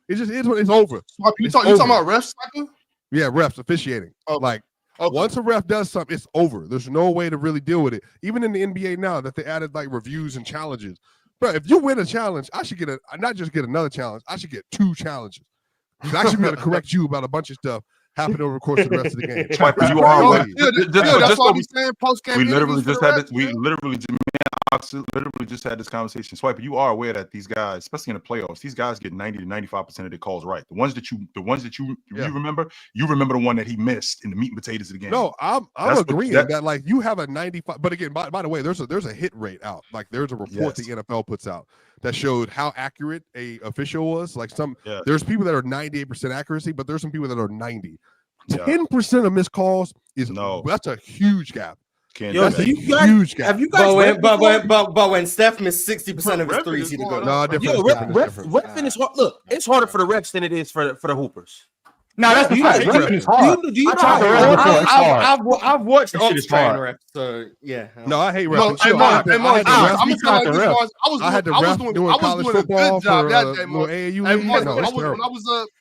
It just is. It's over. You talking about refs? Yeah, refs officiating. Once a ref does something, it's over. There's no way to really deal with it. Even in the NBA now that they added like reviews and challenges. Bro, if you win a challenge, I should not just get another challenge. I should get 2 challenges. I should be able to correct you about a bunch of stuff happened over the course of the rest of the game. Swiper, you are aware. That's why we saying post-game. We literally just had this. We literally just had this conversation. Swiper, you are aware that these guys, especially in the playoffs, these guys get 90 to 95% of their calls right. The ones that you remember, you remember the one that he missed in the meat and potatoes of the game. No, I'm agreeing that like you have a 95. But again, by the way, there's a hit rate out. Like there's a report the NFL puts out that showed how accurate a official was. Like there's people that are 98% accuracy, but there's some people that are 90. 10% of missed calls that's a huge gap. That's a huge gap. Have you guys? But when Steph missed 60% of his threes, he'd go. No, Refing is hard. Look, it's harder for the refs than it is for the hoopers. No, that's the fact. It's hard. I've watched Ox train refs, so yeah. No, I hate refs. I had the ref doing college football for AAU.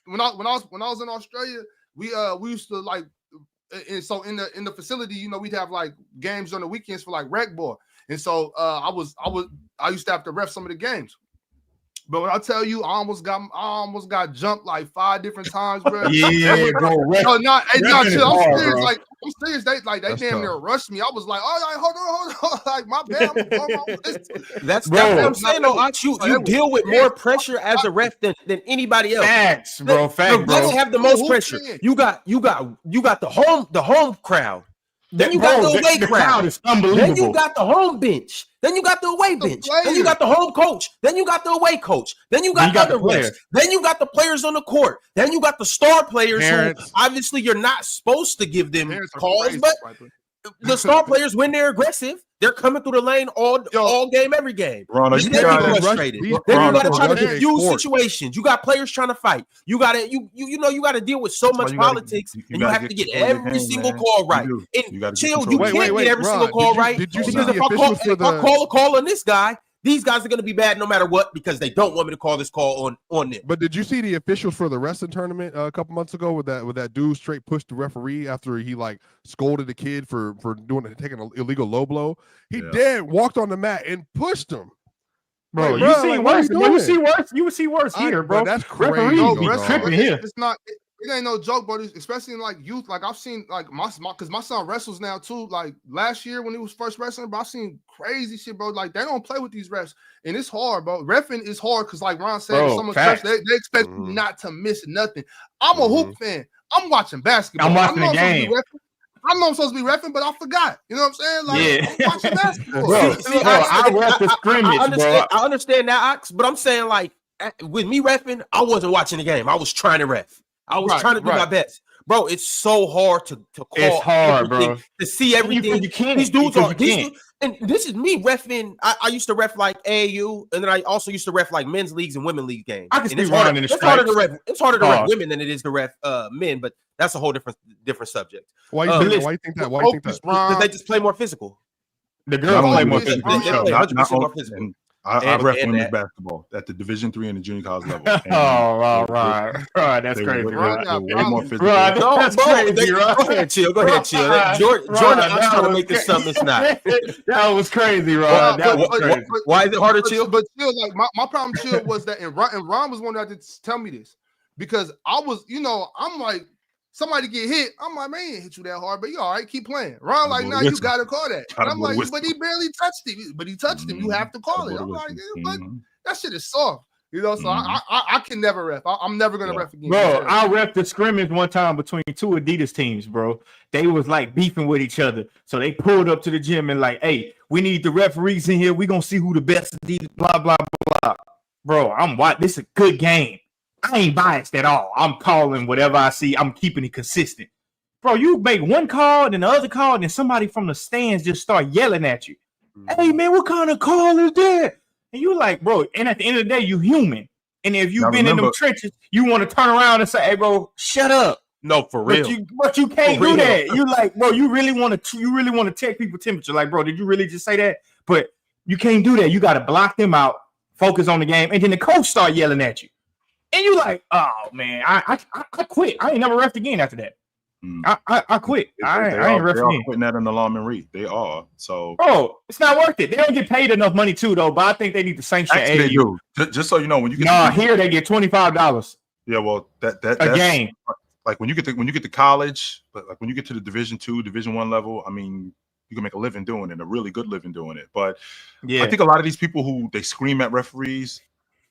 When I was in Australia, we used to like, and so in the facility, we'd have like games on the weekends for like rec ball, and so I used to have to ref some of the games. But when I tell you, I almost got jumped like 5 different times, bro. Yeah, bro. Chill. I'm serious. Like I'm serious. They damn near rushed me. I was like, hold on. Like my bad. That's what I'm saying. Though, you deal with more pressure as a ref than anybody else. Facts, bro. The refs have the most pressure. You got the home crowd. Then you got the away crowd. Is unbelievable. Then you got the home bench. Then you got the away bench. Then you got the home coach. Then you got the away coach. Then you got other refs. Then you got the players on the court. Then you got the star players who obviously you're not supposed to give them calls, but the star players, when they're aggressive, they're coming through the lane all game, every game. Ron, then you got to try to diffuse situations. You got players trying to fight. You got to you got to deal with so much politics, and you have to get every single call right. And chill, you can't get every single call right because if I call a call on this guy, these guys are going to be bad no matter what because they don't want me to call this call on them. But did you see the officials for the wrestling tournament a couple months ago with that dude straight pushed the referee after he like scolded the kid for taking an illegal low blow? He walked on the mat and pushed him. Bro, you see worse. You would see worse here, bro. That's crazy. Referees tripping here. It's not. It ain't no joke, but especially in like youth. Like I've seen like because my son wrestles now too. Like last year when he was first wrestling, but I've seen crazy shit, bro. Like they don't play with these refs, and it's hard, bro. Reffing is hard because like Ron said, someone's touch, they expect you not to miss nothing. I'm a hoop fan. I'm watching basketball. I'm watching the game. I know I'm supposed to be reffing, but I forgot. You know what I'm saying? Like, I'm watching basketball. I ref the scrimmage, bro. I understand that, Ox, but I'm saying like with me reffing, I wasn't watching the game. I was trying to ref. I was trying to do my best. Bro, it's so hard to call. It's hard, bro. To see everything. You can't. These dudes are and And this is me reffing. I used to ref like AAU, and then I also used to ref like men's leagues and women's league games. I can and see Ron in the it's harder to stripes. ref. It's harder to ref women than it is to ref men, but that's a whole different subject. Why you think that? Why you think that? Because they just play more physical. The girls play more physical. They play 100% more physical. I ref women's basketball at the Division III and the junior college level. All right, that's crazy, Ron. Way more physical. That's crazy, Ron. Go ahead, chill. Jordan, I'm trying to make this something it's not. That was crazy, Ron. Why is it harder, chill? But chill, like my problem, chill, was that and Ron was one that had to tell me this because I was, I'm like. Somebody get hit, I'm like, man, he hit you that hard, but you all right, keep playing. Ron, like, nah, you gotta call that. And I'm like, but he barely touched him. But he touched him. You have to call it. I'm like, but that shit is soft. So I can never ref. I'm never gonna ref again. Bro, I ref the scrimmage one time between two Adidas teams, bro. They was like beefing with each other. So they pulled up to the gym and like, hey, we need the referees in here. We gonna see who the best Adidas, blah, blah, blah. Bro, I'm watching. This is a good game. I ain't biased at all. I'm calling whatever I see. I'm keeping it consistent. Bro, you make one call, then the other call, and then somebody from the stands just start yelling at you. Hey, man, what kind of call is that? And you like, bro, and at the end of the day, you human. And if you've been in them trenches, you want to turn around and say, hey, bro, shut up. No, for real. But you can't do that. You like, bro, you really want to check people's temperature. Like, bro, did you really just say that? But you can't do that. You got to block them out, focus on the game, and then the coach start yelling at you. And you like, oh man, I quit. I ain't never reffed again after that. I quit. I ain't reffed again. Quitting that in the Lawman Reed. They are. So, bro, it's not worth it. They don't get paid enough money too, though. But I think they need to sanction. Actually, they do. Just so you know, when you get here, they get $25. Yeah, well, that's a game. Like when you get to college, but like when you get to the Division II, Division I level, I mean, you can make a living doing it, a really good living doing it. But I think a lot of these people who they scream at referees.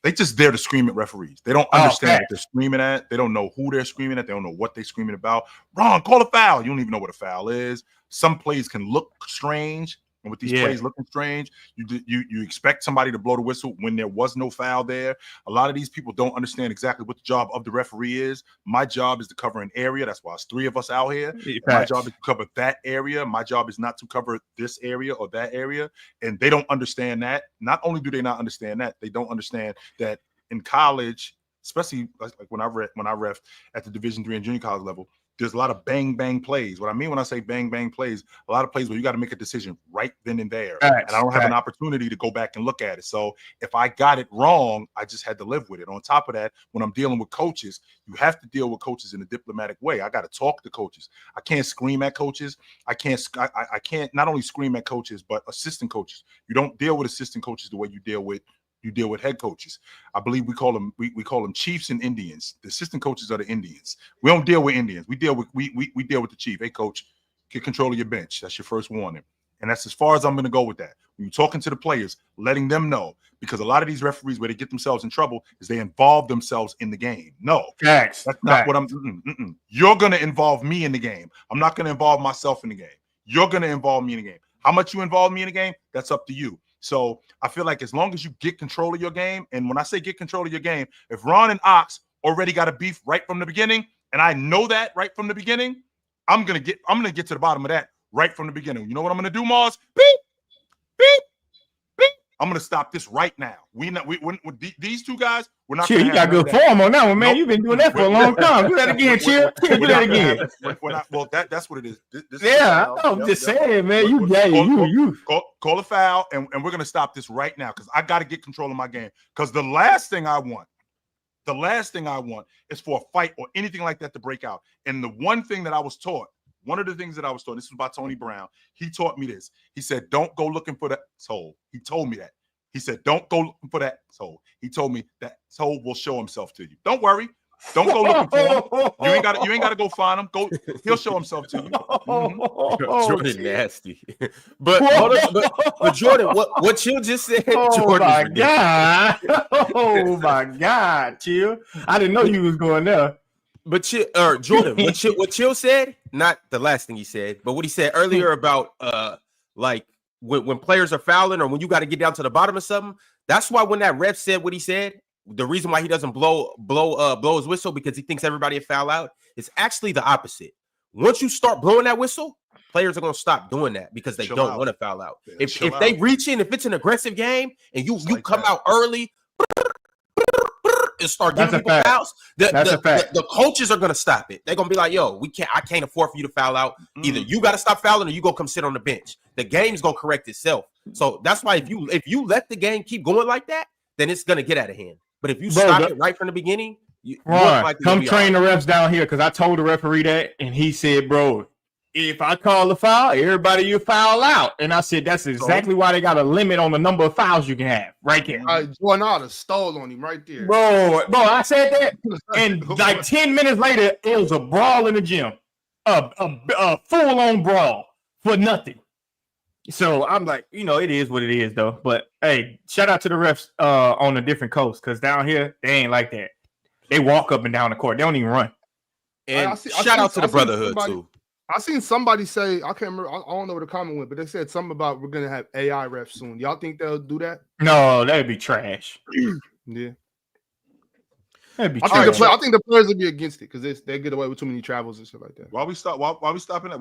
They just there to scream at referees. They don't understand what they're screaming at. They don't know who they're screaming at. They don't know what they're screaming about. Ron, call a foul. You don't even know what a foul is. Some plays can look strange. And with these plays looking strange, you expect somebody to blow the whistle when there was no foul there. A lot of these people don't understand exactly what the job of the referee is. My job is to cover an area. That's why it's three of us out here. My job is to cover that area. My job is not to cover this area or that area. And they don't understand that. Not only do they not understand that, they don't understand that in college, especially like when I ref at the Division III and junior college level, there's a lot of bang, bang plays. What I mean when I say bang, bang plays, a lot of plays where you got to make a decision right then and there. And I don't have an opportunity to go back and look at it. So if I got it wrong, I just had to live with it. On top of that, when I'm dealing with coaches, you have to deal with coaches in a diplomatic way. I got to talk to coaches. I can't scream at coaches. I can't not only scream at coaches, but assistant coaches. You don't deal with assistant coaches the way you deal with head coaches. I believe we call them chiefs and Indians. The assistant coaches are the Indians. We don't deal with Indians. We deal with the chief. Hey, coach, get control of your bench. That's your first warning. And that's as far as I'm going to go with that. When you're talking to the players, letting them know, because a lot of these referees, where they get themselves in trouble, is they involve themselves in the game. No, that's not what I'm. You're going to involve me in the game. I'm not going to involve myself in the game. You're going to involve me in the game. How much you involve me in the game, that's up to you. So I feel like as long as you get control of your game, and when I say get control of your game, if Ron and Ox already got a beef right from the beginning, and I know that right from the beginning, I'm gonna get to the bottom of that right from the beginning. You know what I'm gonna do, Mars? Beep, beep, beep. I'm gonna stop this right now. These two guys, we're not. Chill, you got good form on that one, man. You've been doing that for a long time. Do that again, Chill. Do that again. Well, that's what it is. I'm just saying, man. You call a foul, and we're gonna stop this right now because I got to get control of my game. Because the last thing I want is for a fight or anything like that to break out. And the one thing that I was taught. One of the things that I was taught, this was by Tony Brown. He taught me this. He said, don't go looking for that soul. He told me that. He said, don't go looking for that soul. He told me that soul will show himself to you. Don't worry. Don't go looking for him. You ain't got to go find him. He'll show himself to you. Mm-hmm. Jordan nasty. But Jordan, what Chill just said, Jordan. My God. Oh my God, Chill. I didn't know you was going there. But Jordan, what Chill said, not the last thing he said, but what he said earlier about like when players are fouling or when you got to get down to the bottom of something, that's why when that ref said what he said, the reason why he doesn't blow his whistle because he thinks everybody will foul out is actually the opposite. Once you start blowing that whistle, players are going to stop doing that because they Chill don't out. want to foul out. Yeah, If chill they out. reach in, if it's an aggressive game and you like come that. out early and start That's giving a people fact. fouls, That's a fact. the coaches are going to stop it. They're going to be like, yo, I can't afford for you to foul out. Either you got to stop fouling or you go come sit on the bench. The game's going to correct itself. So that's why if you let the game keep going like that, then it's going to get out of hand. But if you stop it right from the beginning, come train the refs down here because I told the referee that, and he said, bro, if I call the foul, everybody you foul out. And I said, that's exactly why they got a limit on the number of fouls you can have right there. Jordan Otter stole on him right there. Bro, I said that, and like 10 minutes later, it was a brawl in the gym, a full-on brawl for nothing. So I'm like, it is what it is, though. But hey, shout out to the refs on a different coast because down here they ain't like that. They walk up and down the court. They don't even run. And shout out to the brotherhood too. I seen somebody say, I can't remember, I don't know where the comment went, but they said something about we're gonna have AI refs soon. Y'all think they'll do that? No, that'd be trash. Yeah. That'd be I trash. think the players would be against it because they get away with too many travels and shit like that. Why we stopping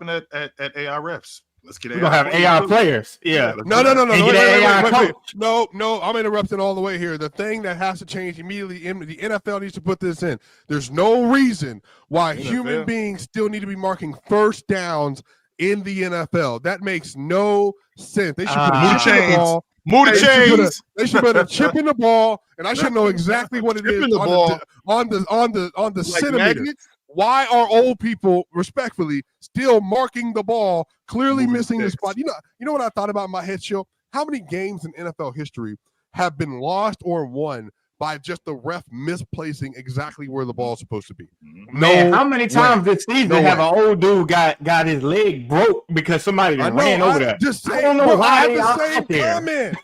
at AI refs? Let's get We're gonna have AI players. Yeah. No. AI No, I'm interrupting all the way here. The thing that has to change immediately, the NFL needs to put this in. There's no reason why human beings still need to be marking first downs in the NFL. That makes no sense. They should put a chip in the ball. They should put a chip in the ball, and I should know exactly what it is on the centimeter. Magnets? Why are old people, respectfully, still marking the ball, clearly missing the spot? You know what I thought about in my head show? How many games in NFL history have been lost or won by just the ref misplacing exactly where the ball's supposed to be? Man, how many times this season have an old dude got his leg broke because somebody ran over there? I don't know why they are out there.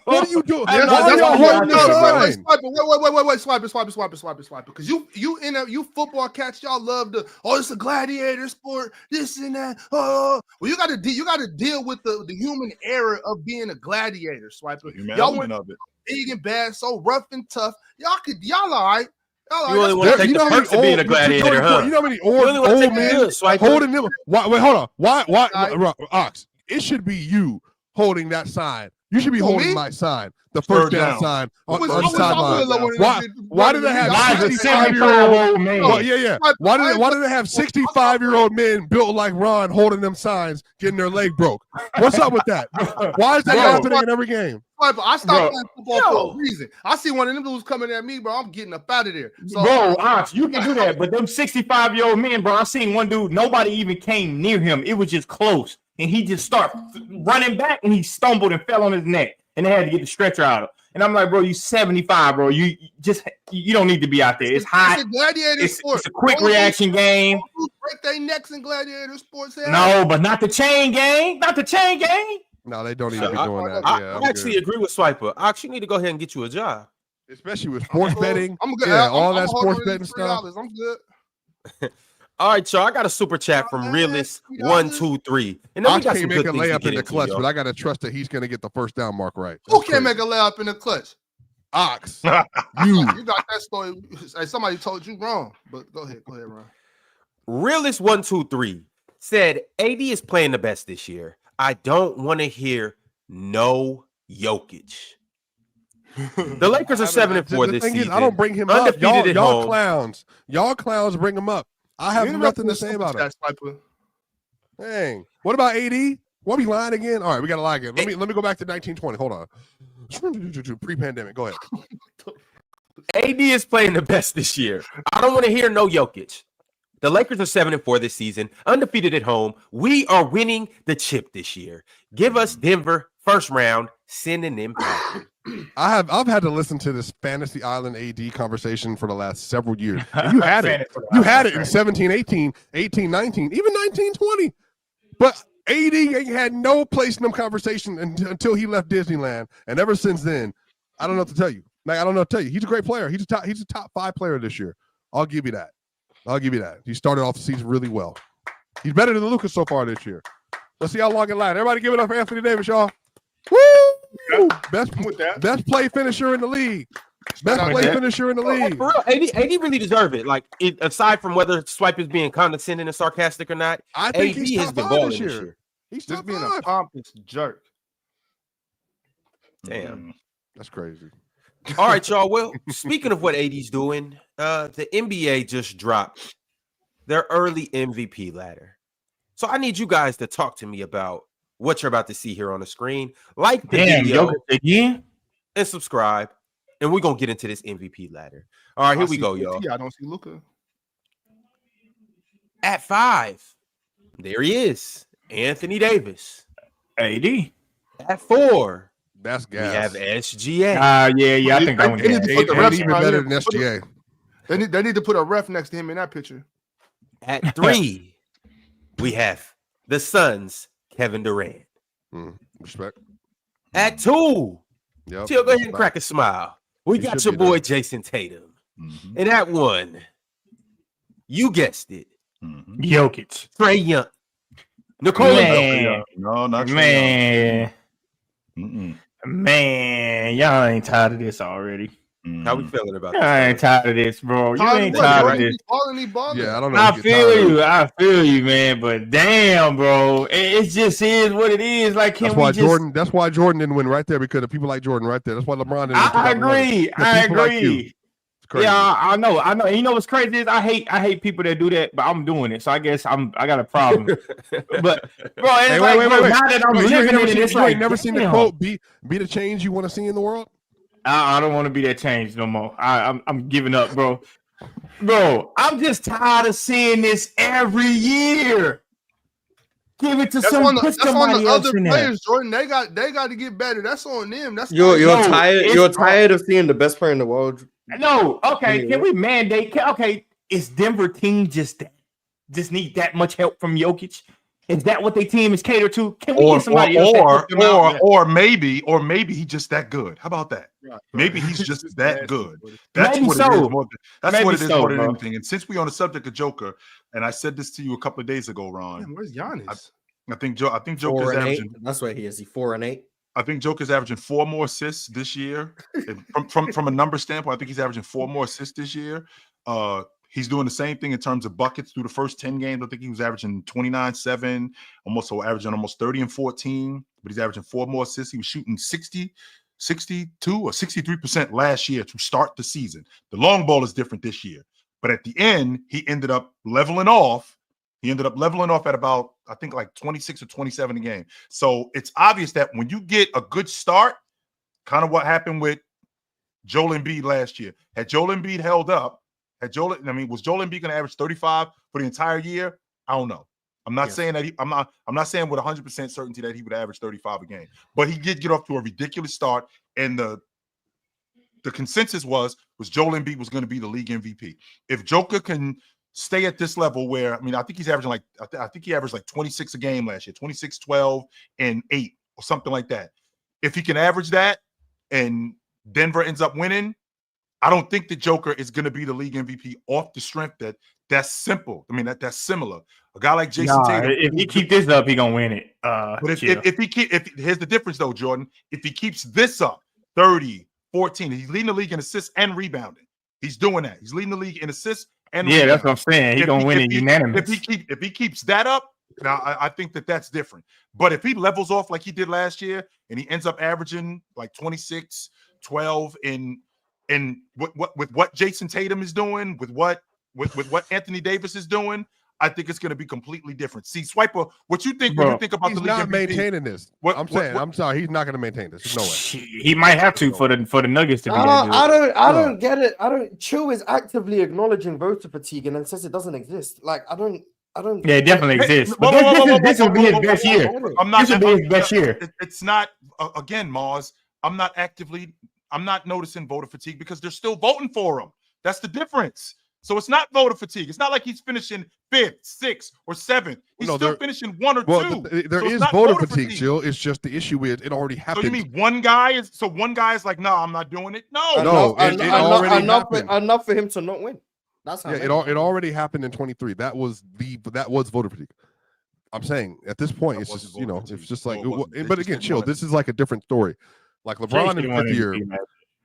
What are you doing? Why are y'all holding the sign? Wait, swipe it. Because you football cats, y'all love it's a gladiator sport, this and that. Well, you gotta deal with the human error of being a gladiator, swiper. Y'all went big and bad, so rough and tough. Y'all all right. You only want to take the perks of being a gladiator, huh? You know how many old men holding them? Wait, hold on. Why, Ox? It should be you holding that sign. You should be holding my sign, the first down sign on the sideline. Why did they have 65-year-old men? Why did they have 65-year-old men built like Ron holding them signs, getting their leg broke? What's up with that? Why is that happening in every game? I stopped playing football for a reason. I see one of them dudes coming at me, bro. I'm getting up out of there. So, Ox, you can do that, but them 65-year-old men, bro. I seen one dude. Nobody even came near him. It was just close. And he just started running back, and he stumbled and fell on his neck, and they had to get the stretcher out. And I'm like, bro, you 75, bro. You don't need to be out there. It's hot. It's a gladiator sport. It's a quick reaction game. Break their necks in gladiator sports. No, but not the chain gang. Not the chain gang. No, they don't need to be doing that. I actually agree with Swiper. Ox, you need to go ahead and get you a job, especially with sports betting. I'm good. All that sports betting stuff. I'm good. All right, y'all. I got a super chat from Realist123. And then I can't make a layup in the clutch, but I got to trust that he's going to get the first down mark right. Who can't make a layup in the clutch? Ox. You got that story. Hey, somebody told you wrong, but go ahead, Ron. Realist123 said AD is playing the best this year. I don't want to hear no Jokic. The Lakers are 7-4 this season. I don't bring him up. Y'all clowns. Y'all clowns bring him up. I have nothing to say about it. Dang. What about AD? What, we lying again? All right, we got to lie again. Let me go back to 1920. Hold on. Pre-pandemic. Go ahead. AD is playing the best this year. I don't want to hear no Jokic. The Lakers are 7-4 this season, undefeated at home. We are winning the chip this year. Give us Denver first round, sending them back. I've had to listen to this Fantasy Island AD conversation for the last several years. And you had it. You had it in 17, 18, 18, 19, even 19, 20. But AD had no place in them conversation until he left Disneyland. And ever since then, I don't know what to tell you. I don't know what to tell you. He's a great player. He's a top 5 player this year. I'll give you that. He started off the season really well. He's better than Luka so far this year. Let's see how long it lasts. Everybody give it up for Anthony Davis, y'all. Woo! Best play finisher in the league. Best Not play bad. finisher in the league. For real, AD really deserve it. Like, aside from whether Swipe is being condescending and sarcastic or not, I think AD he's has top been 5 balling this this year. year. He's Just top being a 5. pompous jerk. Damn. That's crazy. All right, y'all. Well, speaking of what AD's doing, the NBA just dropped their early MVP ladder. So I need you guys to talk to me about what you're about to see here on the screen. Like the video Jokic again. and subscribe, and we're going to get into this MVP ladder. All right, here we go, y'all. I don't see Luka. At 5, there he is, Anthony Davis. AD. At 4, That's we gas. have SGA. Yeah. I think I'm They need to put the AD refs even around better him. than SGA. They need to put a ref next to him in that picture. At 3, we have the Suns, Kevin Durant. Respect. At 2, Yep. Chill, go ahead and crack a smile. We He got should your be boy there. Jason Tatum. Mhm. And at 1, you guessed it, Mhm. Jokic. Trey Young. Nicole, Man. No, not Trae Man. Young. Man. Y'all ain't tired of this already. how we feeling about Y'all ain't this? tired of this, bro. You Tired ain't of what? tired of Jordan, this. he balling. Yeah, I don't know. I if you get tired of feel it. you. I feel you, man. But damn, bro. It just is what it is. Like, can That's we why just... Jordan. That's why Jordan didn't win right there because of people like Jordan right there. That's why LeBron didn't. win I 2011. agree. Because I people like you. agree. It's crazy. Yeah, I know. And you know what's crazy is I hate people that do that, but I'm doing it. So I guess I got a problem. But bro, it's Hey, like, wait. bro, now that I'm Bro, you living ain't in it, it's you like, ain't never seen the damn. quote be the change you want to see in the world. I don't want to be that changed no more. I'm giving up, bro. Bro, I'm just tired of seeing this every year. Give it to That's some on put the somebody else other in there. players, Jordan. They got to get better. That's on them. That's You're No, tired. it's- You're tired of seeing the best player in the world. No, okay. Yeah. Can we mandate? Okay, is Denver team just need that much help from Jokic? Is that what their team is catered to? Can we get somebody else that help them out? or maybe he's just that good. How about that? Right. Maybe he's just that good. That's Maybe what so. it is. That's Maybe what it is so, more than bro. anything. And since we're on the subject of Joker, and I said this to you a couple of days ago, Ron, Man, where's Giannis? I think Joker's 4 and 8. averaging. That's where he is. He 4 and 8. I think Joker's averaging 4 more assists this year. from a number standpoint, I think he's averaging 4 more assists this year. He's doing the same thing in terms of buckets through the first 10 games. I think he was averaging 29-7, averaging almost 30 and 14, but he's averaging 4 more assists. He was shooting 62 or 63% last year to start the season. The long ball is different this year, but at the end, he ended up leveling off. He ended up leveling off at about, I think, like 26 or 27 a game. So it's obvious that when you get a good start, kind of what happened with Joel Embiid last year. Had Joel Embiid held up, was Joel Embiid going to average 35 for the entire year? I don't know. I'm not saying that I'm not saying with 100% certainty that he would average 35 a game, but he did get off to a ridiculous start, and the consensus was Joel Embiid was going to be the league MVP. If Joker can stay at this level where, I think he's averaging I think he averaged like 26 a game last year, 26, 12, and 8 or something like that. If he can average that and Denver ends up winning, I don't think the Joker is going to be the league MVP off the strength that's simple. That's similar. A guy like Jason Tatum. If he keep this up, he gonna win it. But if here's the difference though, Jordan. If he keeps this up, 30, 14, he's leading the league in assists and rebounding. He's doing that. He's leading the league in assists and rebounding. That's what I'm saying. He's gonna win it unanimous. If he keeps that up, now I think that's different. But if he levels off like he did last year and he ends up averaging like 26, 12 and with what Jason Tatum is doing, with what Anthony Davis is doing, I think it's going to be completely different. See, Swiper, what you think when you think about he's the league not MVP? maintaining this. I'm sorry, he's not going to maintain this. There's no way. He might have to for the Nuggets to be. I don't get it. Chill is actively acknowledging voter fatigue and then says it doesn't exist. Like I don't. Yeah, it definitely exists. But this will be his best year. This will be his best year. It's not again, Mars. I'm not noticing voter fatigue because they're still voting for him. That's the difference. So it's not voter fatigue. It's not like he's finishing 5th, 6th, or 7th. He's still finishing 1 or 2. There is voter fatigue, Jill. It's just the issue with it already happened. So you mean one guy is like, no, I'm not doing it? No, it already happened. Enough for him to not win. That's how it already happened in 23. That was voter fatigue. I'm saying at this point, it's just it's just like. But again, chill. This is like a different story. Like LeBron in the 5th year.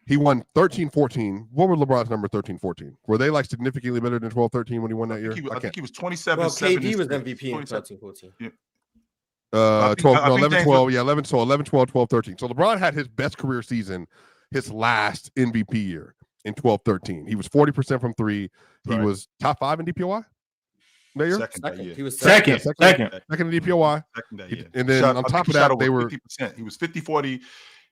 He won 13-14. What were LeBron's number 13-14? Were they like significantly better than 12-13 when he won that year? I think he was 27. Well, 7, KD was 6, MVP in 27. 13-14. Yeah. 11, 12, 12, 13. So LeBron had his best career season, his last MVP year in 12-13. He was 40% from three. He was top 5 in DPOY that year. Second. He was second in DPOY. Second that year. And then on top of that, they were 50%. He was 50-40.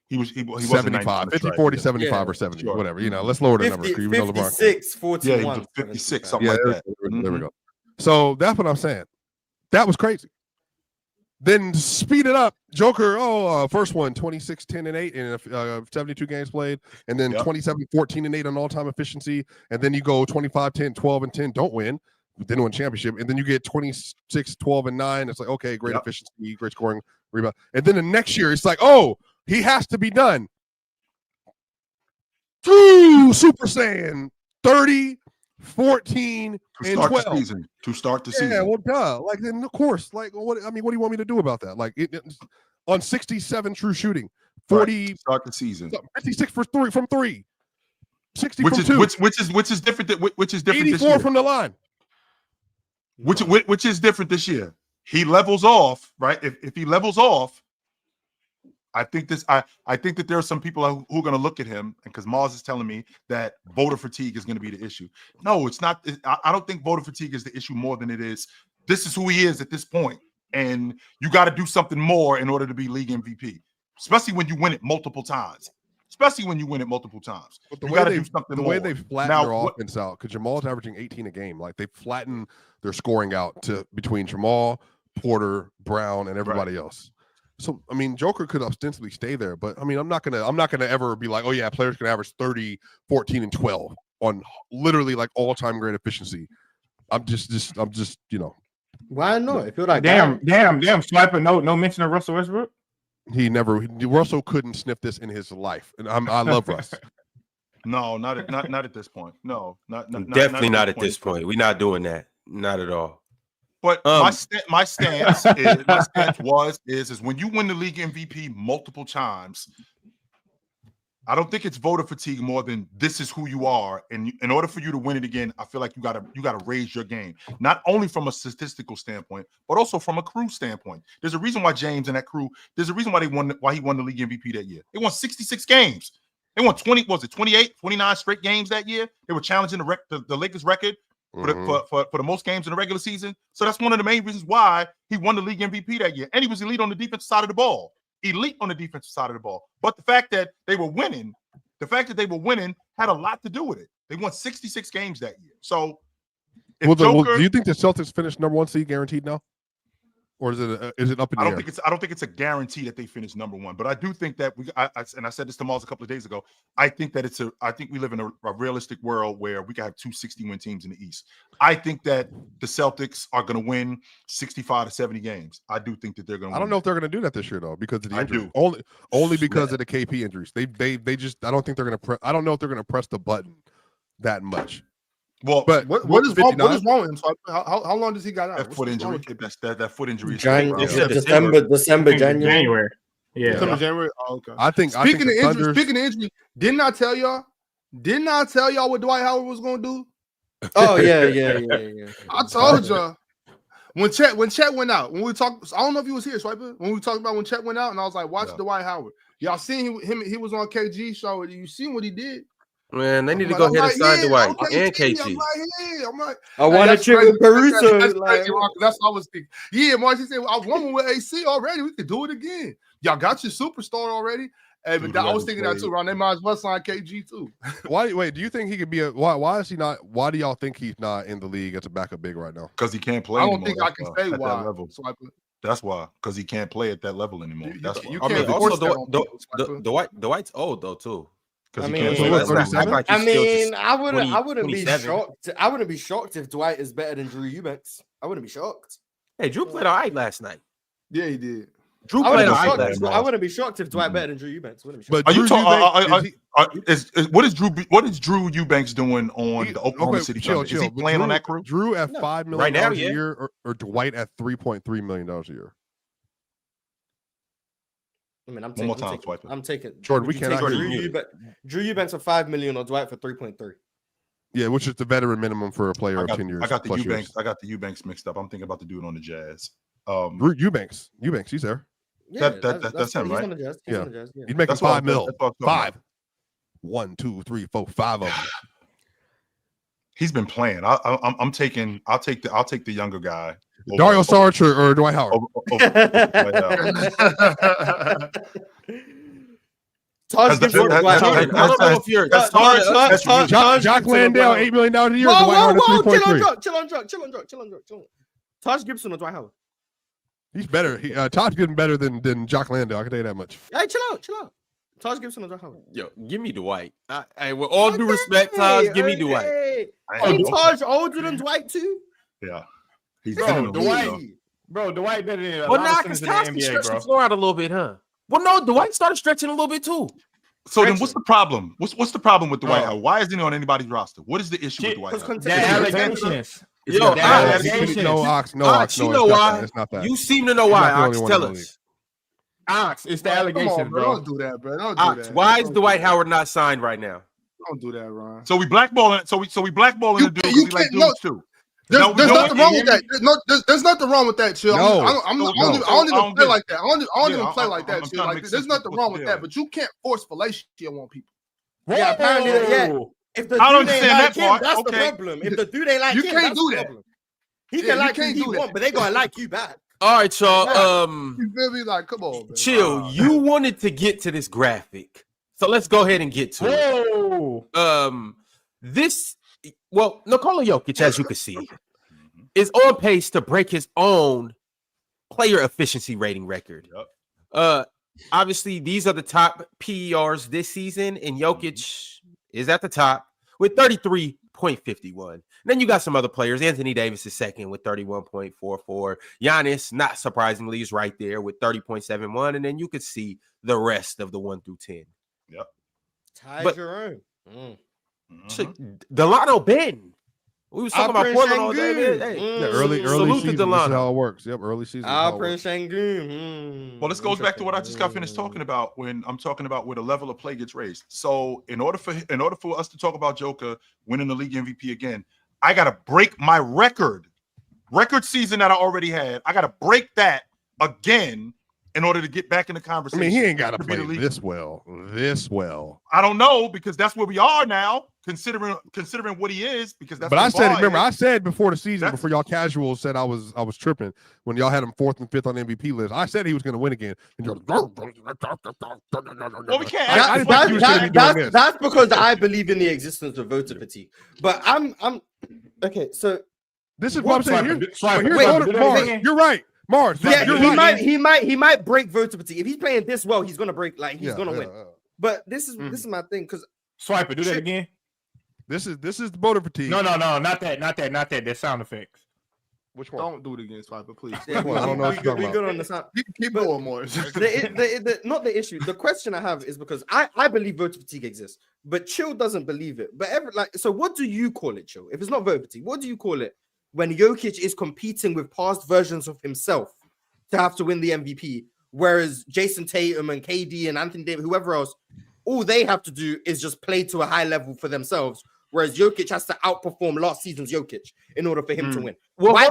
He was 75, 50-40, 75 or 70, whatever. You know, let's lower the number. 50, 56, 41. Yeah, he was 56, something like that. There we go. So that's what I'm saying. That was crazy. Then speed it up. Joker, first one, 26, 10, and 8 in 72 games played. And then 27, 14, and 8 on all-time efficiency. And then you go 25, 10, 12, and 10, don't win. Didn't win championship. And then you get 26, 12, and 9. It's like, okay, great efficiency, great scoring, rebound. And then the next year, it's like, oh, he has to be done. 2 Super Saiyan, 30, 14, and 12. To start the season. Yeah, well, duh. Like, then of course, like, what do you want me to do about that? Like, on 67 true shooting, 40 to start the season, 56 from three, 60 which from is two, which is different. Which is different. 84 this year. from the line. Which is different this year. He levels off, right? If he levels off, I think that there are some people who are going to look at him, and because Mars is telling me that voter fatigue is going to be the issue. No, it's not. I don't think voter fatigue is the issue more than it is. This is who he is at this point, and you got to do something more in order to be league MVP, especially when you win it multiple times. But the way they flatten their offense out, because Jamal's averaging 18 a game. Like, they flatten their scoring out to between Jamal, Porter, Brown, and everybody else. So, I mean, Joker could ostensibly stay there, but I mean, I'm not gonna ever be like, oh yeah, players can average 30, 14, and 12 on literally like all-time great efficiency. I'm just, you know. Why not? If you're like damn, Swiper, no mention of Russell Westbrook. Russell couldn't sniff this in his life, and I love Russ. No, not at this point. No, definitely not at this point. We're not doing that. Not at all. But my stance is when you win the league MVP multiple times, I don't think it's voter fatigue more than this is who you are. And in order for you to win it again, I feel like you gotta raise your game, not only from a statistical standpoint, but also from a crew standpoint. There's a reason why James and that crew. There's a reason why he won the league MVP that year. They won 66 games. They won 28, 29 straight games that year. They were challenging the Lakers record for the most games in the regular season. So that's one of the main reasons why he won the league MVP that year. And he was elite on the defensive side of the ball. But the fact that they were winning had a lot to do with it. They won 66 games that year. So do you think the Celtics finished number 1 seed guaranteed now? Or is it up in the air? I don't think it's a guarantee that they finish number 1, but I do think that and I said this to Miles a couple of days ago. I think we live in a realistic world where we can have 2 60-win teams in the East. I think that the Celtics are going to win 65 to 70 games. I do think that they're going to. I don't know if they're going to do that this year though, because of the injury. I do. Only because of the KP injuries. They just. I don't think they're going to. I don't know if they're going to press the button that much. Well, but what is wrong with him? So how long does he got out? That foot injury. That foot injury. December, January. Yeah, December, January. Oh, okay. I think. Speaking of injury, didn't I tell y'all what Dwight Howard was going to do? Oh yeah. I told y'all when Chet went out. When we talked, I don't know if he was here, Swiper. When we talked about when Chet went out, and I was like, watch Dwight Howard. Y'all seen him? He was on KG show. You seen what he did? Man, they need to go ahead and sign Dwight and KG. I'm like, I want to check with Caruso. That's what I was thinking. Yeah, Marcy said, I won with AC already. We could do it again. Y'all got your superstar already. Hey, but I was thinking that too, Ron. They might as well sign KG too. Wait, do you think he could be why is he not? Why do y'all think he's not in the league as a backup big right now? Because he can't play. I don't think I can say why. Level. That's why, because he can't play at that level anymore. That's why. I mean, also Dwight's old though too. I wouldn't be shocked. I wouldn't be shocked if Dwight is better than Drew Eubanks. I wouldn't be shocked. Hey, Drew played all right last night. Yeah, he did. Drew played all right last night. I wouldn't be shocked if Dwight better than Drew Eubanks. But are you talking? What is Drew Eubanks doing on the Oklahoma City Thunder? Is he playing on that crew? Drew at $5 million right now, a year, or Dwight at $3.3 million a year? mean, I'm One more taking. time, swipe it. I'm taking. Jordan, we would you cannot take hear you. Drew Eubanks for $5 million or Dwight for 3.3. Yeah, which is the veteran minimum for a player I of got, 10 years. I got the plus Eubanks. years. I got the Eubanks mixed up. I'm thinking about the dude on the Jazz. Eubanks, he's there. Yeah, that's him, he's right? on the Jazz. He's on the Jazz. Yeah. He's making That's what $5 million. that's what I'm talking about. 5. 1, 2, 3, 4, 5 of them. He's been playing. I'll take the younger guy. Dario Saric or Dwight Howard. Taj Gibson, Dwight Howard. I don't know if you're Jock Landale, $8 million a year. Whoa, Dwight Howard, chill on drug. Taj Gibson or Dwight Howard. He's better. Todd's getting better than Jock Landale. I can tell you that much. Hey, chill out. Taj Gibson or Dwight Howard. Yo, give me Dwight. With all due respect, Taj, give me Dwight. Ain't Taj older than Dwight too? Yeah, he's Dwight better than. Well, nah, because Taj can stretch the floor out a little bit, huh? Well, no, Dwight started stretching a little bit too. So then, what's the problem? What's the problem with Dwight Howard? Why isn't he on anybody's roster? What is the issue with Dwight Howard? Allegations. Yo, Ox, you know why? It's not that. You seem to know why, Ox. Tell us. Ox, it's the allegations, bro. Don't do that, bro. Don't do Ox, that. why is Dwight Howard not signed right now? Don't do that, Ron. So we blackballing. So we blackballing the dude because he like dudes too. There's nothing wrong with that. There's nothing wrong with that, Chill. I don't even play like that. I don't even play like that, Chill. Like, there's nothing wrong with that, but you can't force fellatio on people. Yeah, apparently, yeah. If the I don't dude ain't understand like that him, part. that's Okay. the problem. If the dude ain't like You him, can't that's do the that. problem. He can like who he want, but they gonna like you back. All right, y'all. You feel me? Like, come on, man. Chill. You wanted to get to this graphic, so let's go ahead and get to it. Nikola Jokic, as you can see, is on pace to break his own player efficiency rating record. Obviously, these are the top PERs this season, and Jokic is at the top with 33.51. Then you got some other players. Anthony Davis is second with 31.44. Giannis, not surprisingly, is right there with 30.71. And then you could see the rest of the 1 through 10. Yep. Ty Jerome. Delano Ben. We was talking about Portland all day. Early salute season. to Delano. This is how it works. Yep, early season. Prince Shangoon. Well, this goes back to what I just got finished talking about when I'm talking about where the level of play gets raised. So in order for us to talk about Joker winning the league MVP again, I gotta break my record season that I already had. I gotta break that again in order to get back in the conversation. I mean, he ain't got to play this well. I don't know, because that's where we are now, considering what he is. Because that's. But I said, remember, I said before the season, before y'all casuals said I was tripping when y'all had him 4th and 5th on the MVP list. I said he was going to win again. And you're like, well, we can't. That's because I believe in the existence of voter fatigue. But I'm okay. So this is what I'm saying. Wait, you're right. Mars, yeah, he might break voter fatigue. If he's playing this well, he's gonna break. Like he's gonna win. But this is my thing, because Swiper, do that again. This is the voter fatigue. No, not that. There's sound effects. Which one? Don't do it again, Swiper, please. Yeah, I don't know what you're talking we good on the sound. Keep going, Morris. Not the issue. The question I have is because I believe voter fatigue exists, but Chill doesn't believe it. But so what do you call it, Chill? If it's not voter fatigue, what do you call it when Jokic is competing with past versions of himself to have to win the MVP, whereas Jason Tatum and KD and Anthony Davis, whoever else, all they have to do is just play to a high level for themselves, whereas Jokic has to outperform last season's Jokic in order for him to win. Well, why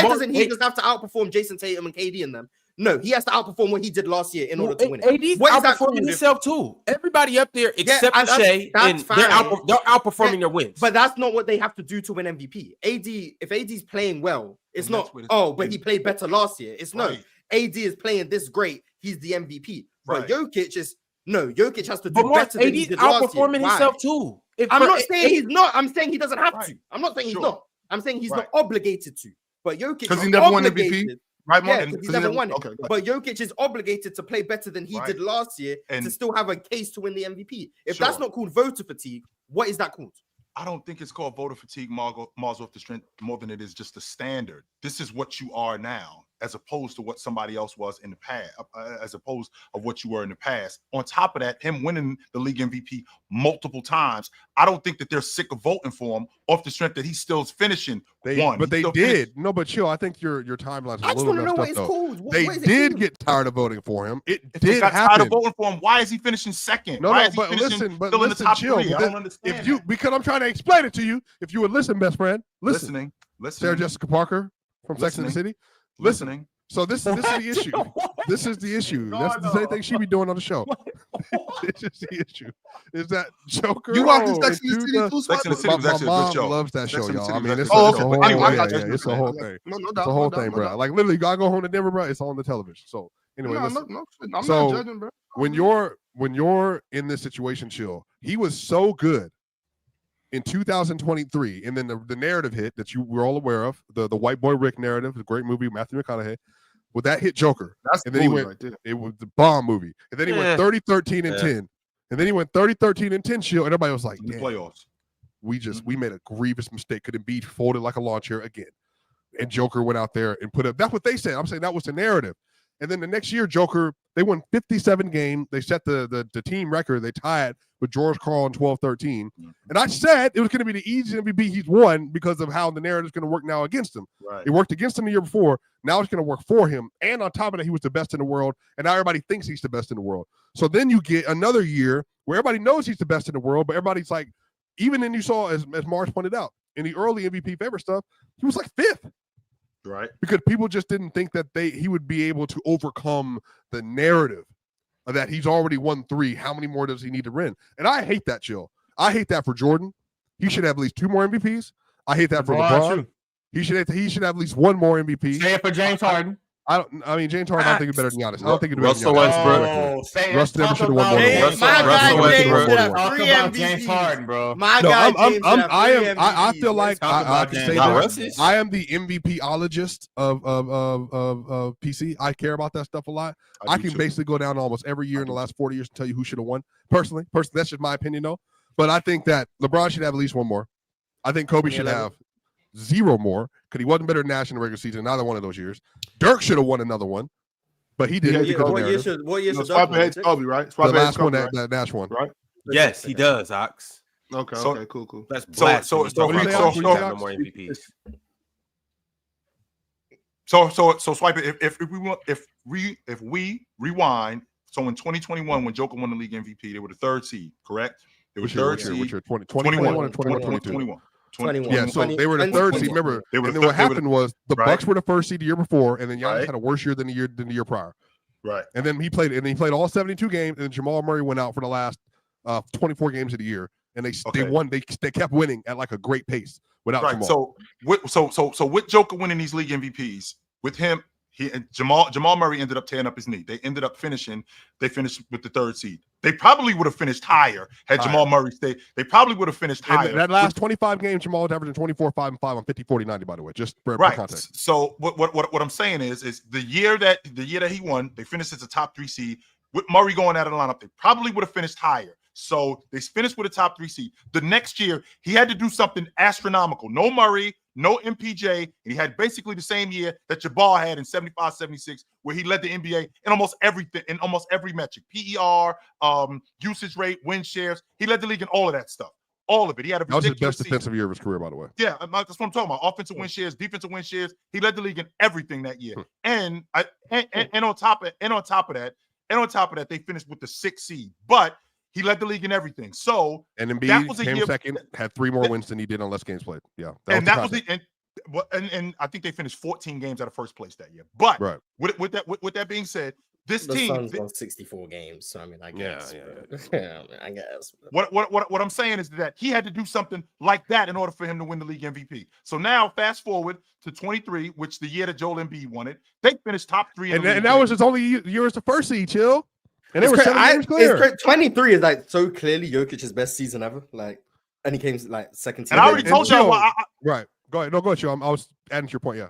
doesn't he just have to outperform Jason Tatum and KD and them? No, he has to outperform what he did last year in order to win it. AD's outperforming himself too. Everybody up there except Shea, and they're outperforming their wins. But that's not what they have to do to win MVP. If AD's playing well, it's not, but he played better last year. It's no, AD is playing this great, he's the MVP. But Jokic has to do better than he did last year. outperforming himself too. I'm not saying he's not. I'm saying he doesn't have to. I'm not saying he's not. I'm saying he's not obligated to. But Jokic, because he never won MVP. Right, yeah, he's never won it. Okay, but Jokic is obligated to play better than he did last year to still have a case to win the MVP. If that's not called voter fatigue, what is that called? I don't think it's called voter fatigue, Mars, off the strength more than it is just a standard. This is what you are now. as opposed to what somebody else was in the past, as opposed of what you were in the past. On top of that, him winning the league MVP multiple times, I don't think that they're sick of voting for him off the strength that he's still finishing one. But they did. No, but chill. I think your timeline's a little messed up, though. They did get tired of voting for him. It did happen. Tired of voting for him, why is he finishing second? No, why no, is he but finishing listen, still in the top chill. three? I don't understand. Because I'm trying to explain it to you. If you would listen, best friend, listening. Sarah Jessica Parker from Sex and the City, listening. So this is the issue. This is the issue. That's the same thing she be doing on the show. This is the issue. Is that Joker? You watch the Sex and the City too? Sex and the City was actually a good show. Loves that show, y'all. I mean, it's a whole thing. No It's a whole thing, bro. Like literally, gotta go home to Denver, bro. It's on the television. So anyway, I'm listen. not judging, bro. When you're in this situation, chill. He was so good in 2023, and then the narrative hit that you were all aware of, the White Boy Rick narrative, the great movie, Matthew McConaughey. Well, that hit Joker. That's and then he went. Right there. It was the bomb movie, and then he went 30, 13, and 10, and then he went 30, 13, and 10. Chill, and everybody was like, "Damn, playoffs. We made a grievous mistake. Could Embiid folded like a lawn chair again?" And Joker went out there and put up. That's what they said. I'm saying that was the narrative. And then the next year, Joker, they won 57 games. They set the team record. They tied with George Karl in 12-13. And I said it was going to be the easiest MVP he's won because of how the narrative is going to work now against him. Right. It worked against him the year before. Now it's going to work for him. And on top of that, he was the best in the world. And now everybody thinks he's the best in the world. So then you get another year where everybody knows he's the best in the world, but everybody's like, even then you saw, as Mars pointed out, in the early MVP favorite stuff, he was like 5th. Right. Because people just didn't think that he would be able to overcome the narrative of that he's already won 3. How many more does he need to win? And I hate that, chill. I hate that for Jordan. He should have at least 2 more MVPs. I hate that for LeBron. He should have at least 1 more MVP. Say it for James Harden. James Harden, I don't think he's better than Giannis. I don't think he's better Russell than Westbrook. Russ never should have won more than James, my guy James should have 3 MVPs. James Harden, bro. My guy James should have 3 MVPs. I feel like I can say this. I am the MVP-ologist of PC. I care about that stuff a lot. I can basically go down almost every year in the last 40 years and tell you who should have won. Personally, that's just my opinion, though. But I think that LeBron should have at least 1 more. I think Kobe should have 0 more because he wasn't better than Nash in the regular season in either one of those years. Dirk should have won another one, but he didn't. What year should Swap heads Kobe, right? The last one, that Nash one, right? Yes, he does, Ox. Okay, cool. That's so more MVPs. So swipe it. If we rewind, so in 2021 when Joker won the league MVP, they were the 3rd seed, correct? They were 3rd seed. Which year? 21 or 21. 21. Yeah, so they were the 3rd seed. Remember, what happened was the Bucks were the 1st seed the year before, and then Giannis had a worse year than the year prior. Right. And then he played all 72 games, and Jamal Murray went out for the last 24 games of the year, and they won. They kept winning at like a great pace without Jamal. So with Joker winning these league MVPs, with him, Jamal Murray ended up tearing up his knee. They ended up finishing with the 3rd seed. They probably would have finished higher had Jamal Murray stayed. They probably would have finished higher. That last 25 games, Jamal was averaging 24, 5 and 5 on 50, 40, 90, by the way, just for context. So what I'm saying is the year that he won, they finished as a top 3 seed. With Murray going out of the lineup, they probably would have finished higher. So they finished with a top 3 seed. The next year, he had to do something astronomical. No Murray, no MPJ, and he had basically the same year that Jabbar had in 75-76, where he led the NBA in almost everything, in almost every metric. PER, usage rate, win shares. He led the league in all of that stuff. All of it. He had a ridiculous That was his best season. defensive year of his career, by the way. Yeah, that's what I'm talking about. Offensive win shares, defensive win shares. He led the league in everything that year. And on top of that, they finished with the 6th seed. But he led the league in everything. So and Embiid came second, had 3 more wins than he did on less games played. Yeah, and I think they finished 14 games out of first place that year. But with that being said, the team Suns won 64 games. So I mean, I guess. Yeah, I guess. What I'm saying is that he had to do something like that in order for him to win the league MVP. So now, fast forward to 23, which the year that Joel Embiid won it, they finished top 3. And that was his only year as the 1st seed. Chill. And they were 7 games clear. 23 is like so clearly Jokic's best season ever. Like, and he came like 2nd. And I already told y'all why. Right. Go ahead. No, go ahead, Joe. I was adding to your point. Yeah.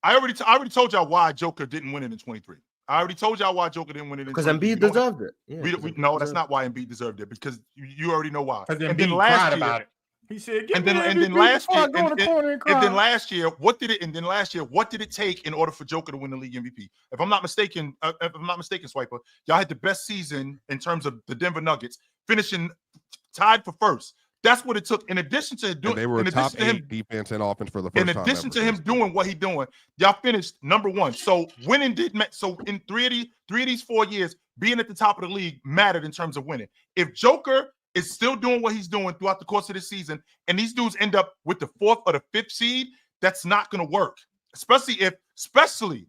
I already told y'all why Joker didn't win it in 23. I already told y'all why Joker didn't win it in 23. Because Embiid deserved it. No, that's not why Embiid deserved it. Because you already know why. Because Embiid cried about it. He said, And then last year, what did it take in order for Joker to win the league MVP? If I'm not mistaken, Swiper, y'all had the best season in terms of the Denver Nuggets, finishing tied for first. That's what it took. In addition to doing, they were top 8 defense and offense for the first time. In addition to him doing what he's doing, y'all finished number 1. So winning in 3 of these 4 years, being at the top of the league mattered in terms of winning. If Joker is still doing what he's doing throughout the course of the season, and these dudes end up with the 4th or the 5th seed, that's not going to work. Especially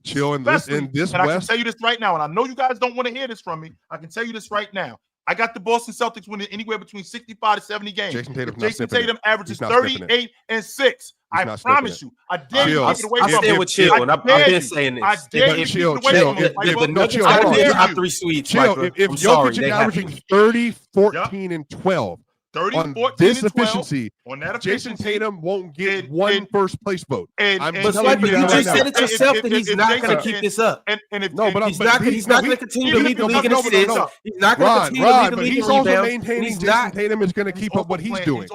Chill in this and West. I can tell you this right now, and I know you guys don't want to hear this from me. I can tell you this right now. I got the Boston Celtics winning anywhere between 65 to 70 games. Jason Tatum averages 38 and 6. I promise you. I dare you to give it away. I stand with Chill, and I've been saying this. I dare you to give it away. The Nuggets have the top 3 sweets. Chill. If Jokic is averaging 30, 14, and 12, 30, on 14, this and 12, efficiency, on that Jason efficiency, Tatum won't get one first place vote. But you just said it yourself that he's not going to keep this up. He's not going to continue to lead the league in assists. He's not going to continue to lead the league in rebounds. He's also maintaining Jason Tatum is going to keep up what he's doing.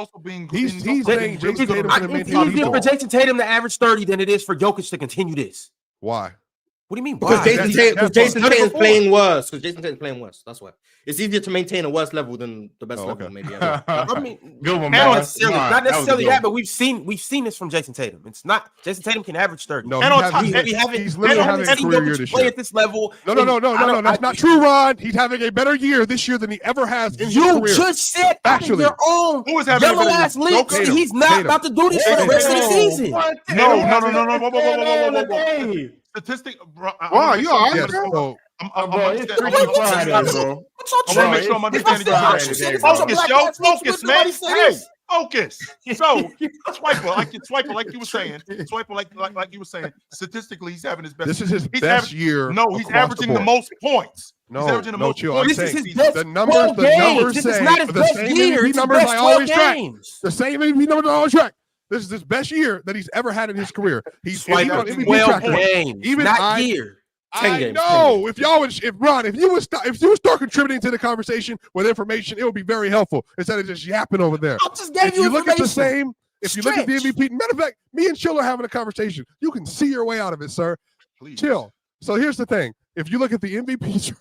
He's saying Jason Tatum is going to maintain what he's doing. It's easier for Jason Tatum to average 30 than it is for Jokic to continue this. Why? What do you mean? Because Jason Tatum's playing worse. Because Jason Tatum's playing worse. That's why. It's easier to maintain a worse level than the best level, maybe. I mean, good one, not necessarily that, but we've seen this from Jason Tatum. It's not Jason Tatum can average 30. No, he's literally having a career year this year. At this level. No. That's not true, Ron. He's having a better year this year than he ever has in his career. You just said actually your own yellow ass leak. He's not about to do this for the rest of the season. No. Statistic. Wow, you all right? I'm gonna make sure I'm understanding this. Focus, man. Hey, focus. So, Swiper, like you were saying. Like you were saying. Statistically, he's having his best. This is his best year. No, he's averaging the most points. No, chill. I'm saying the numbers say the same MVP numbers I always track. The same MVP numbers I always track. This is his best year that he's ever had in his career. He's on MVP 12 games, even not year. 10 games. No, if you would start contributing to the conversation with information, it would be very helpful instead of just yapping over there. I just gave you look at the same, if you look at the MVP, matter of fact, me and Chill are having a conversation. You can see your way out of it, sir. Please. Chill. So here's the thing: if you look at the MVP.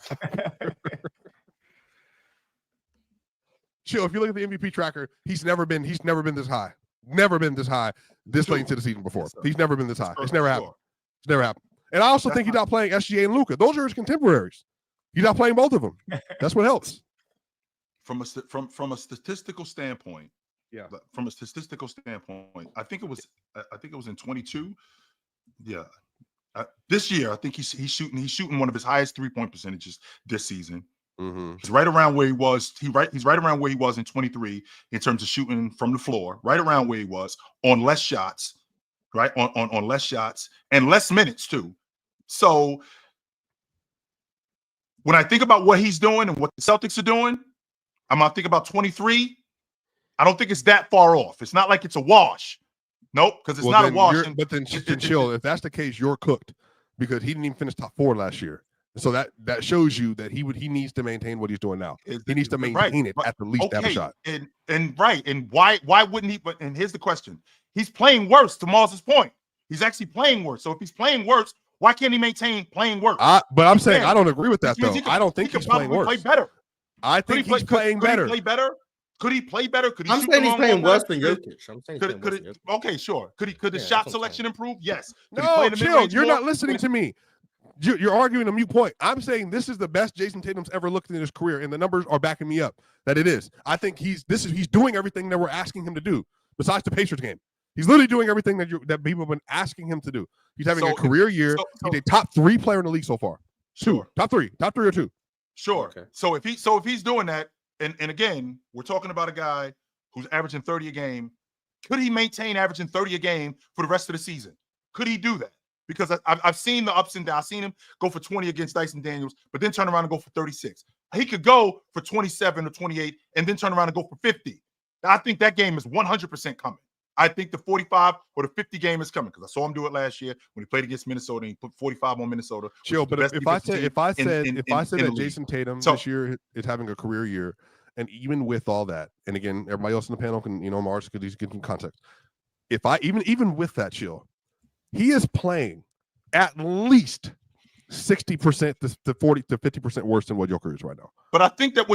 Chill. If you look at the MVP tracker, he's never been this high. Never been this high this late into the season before. He's never been this high. It's never happened. It's never happened. And I also think he's not playing SGA and Luka. Those are his contemporaries. He's not playing both of them. That's what helps. From a statistical standpoint, yeah. From a statistical standpoint, I think it was in 22. Yeah. This year, I think he's shooting one of his highest 3-point percentages this season. Mm-hmm. He's right around where he was. He's right around where he was in 23 in terms of shooting from the floor. Right around where he was on less shots, right on less shots and less minutes too. So when I think about what he's doing and what the Celtics are doing, I'm gonna think about 23. I don't think it's that far off. It's not like it's a wash. Nope, because it's not a wash. But then Chill. If that's the case, you're cooked because he didn't even finish top 4 last year. So that shows you that he needs to maintain what he's doing now. He needs to maintain it at the least to have a shot. And why wouldn't he? But and here's the question: he's playing worse. To Mars' point, he's actually playing worse. So if he's playing worse, why can't he maintain playing worse? But I'm saying I don't agree with that though. I don't think he's playing worse. Play better. I think he's playing better. Could he play better? Could he? I'm saying he's playing worse than Jokic. Okay, sure. Could his shot selection improve? Yes. No, Chill. You're not listening to me. You're arguing a mute point. I'm saying this is the best Jason Tatum's ever looked in his career, and the numbers are backing me up that it is. I think he's doing everything that we're asking him to do. Besides the Pacers game, he's literally doing everything that people have been asking him to do. He's having a career year. He's a top 3 player in the league so far. Sure. Top 3 or 2. Sure. Okay. So if he's doing that, and again, we're talking about a guy who's averaging 30 a game. Could he maintain averaging 30 a game for the rest of the season? Could he do that? Because I've seen the ups and downs. I've seen him go for 20 against Dyson Daniels, but then turn around and go for 36. He could go for 27 or 28 and then turn around and go for 50. I think that game is 100% coming. I think the 45 or the 50 game is coming because I saw him do it last year when he played against Minnesota and he put 45 on Minnesota. Chill, but if I said that Jason Tatum this year is having a career year, And even with all that, and again, everybody else in the panel can, Mars could give some context. If I even with that, chill, he is playing at least 60% to 40 to 50% worse than what Joker is right now. But I think that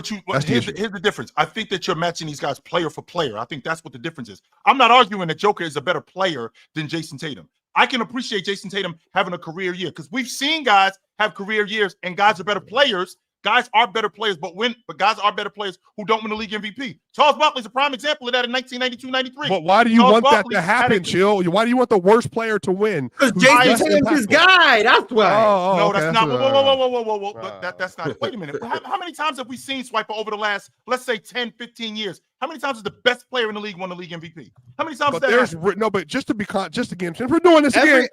here's the the difference. I think that you're matching these guys player for player. I think that's what the difference is. I'm not arguing that Joker is a better player than Jason Tatum. I can appreciate Jason Tatum having a career year because we've seen guys have career years and guys are better players. Guys are better players, but guys are better players who don't win the league MVP. Charles Barkley's a prime example of that in 1992-93. But why do you want that to happen, Chill? Why do you want the worst player to win? Because Jason Tatum's his guy. That's why. No, okay, that's not. Whoa. That's not. Wait a minute. How many times have we seen Swiper over the last, let's say, 10, 15 years? How many times has the best player in the league won the league MVP? How many times? But just again, since we're doing this again.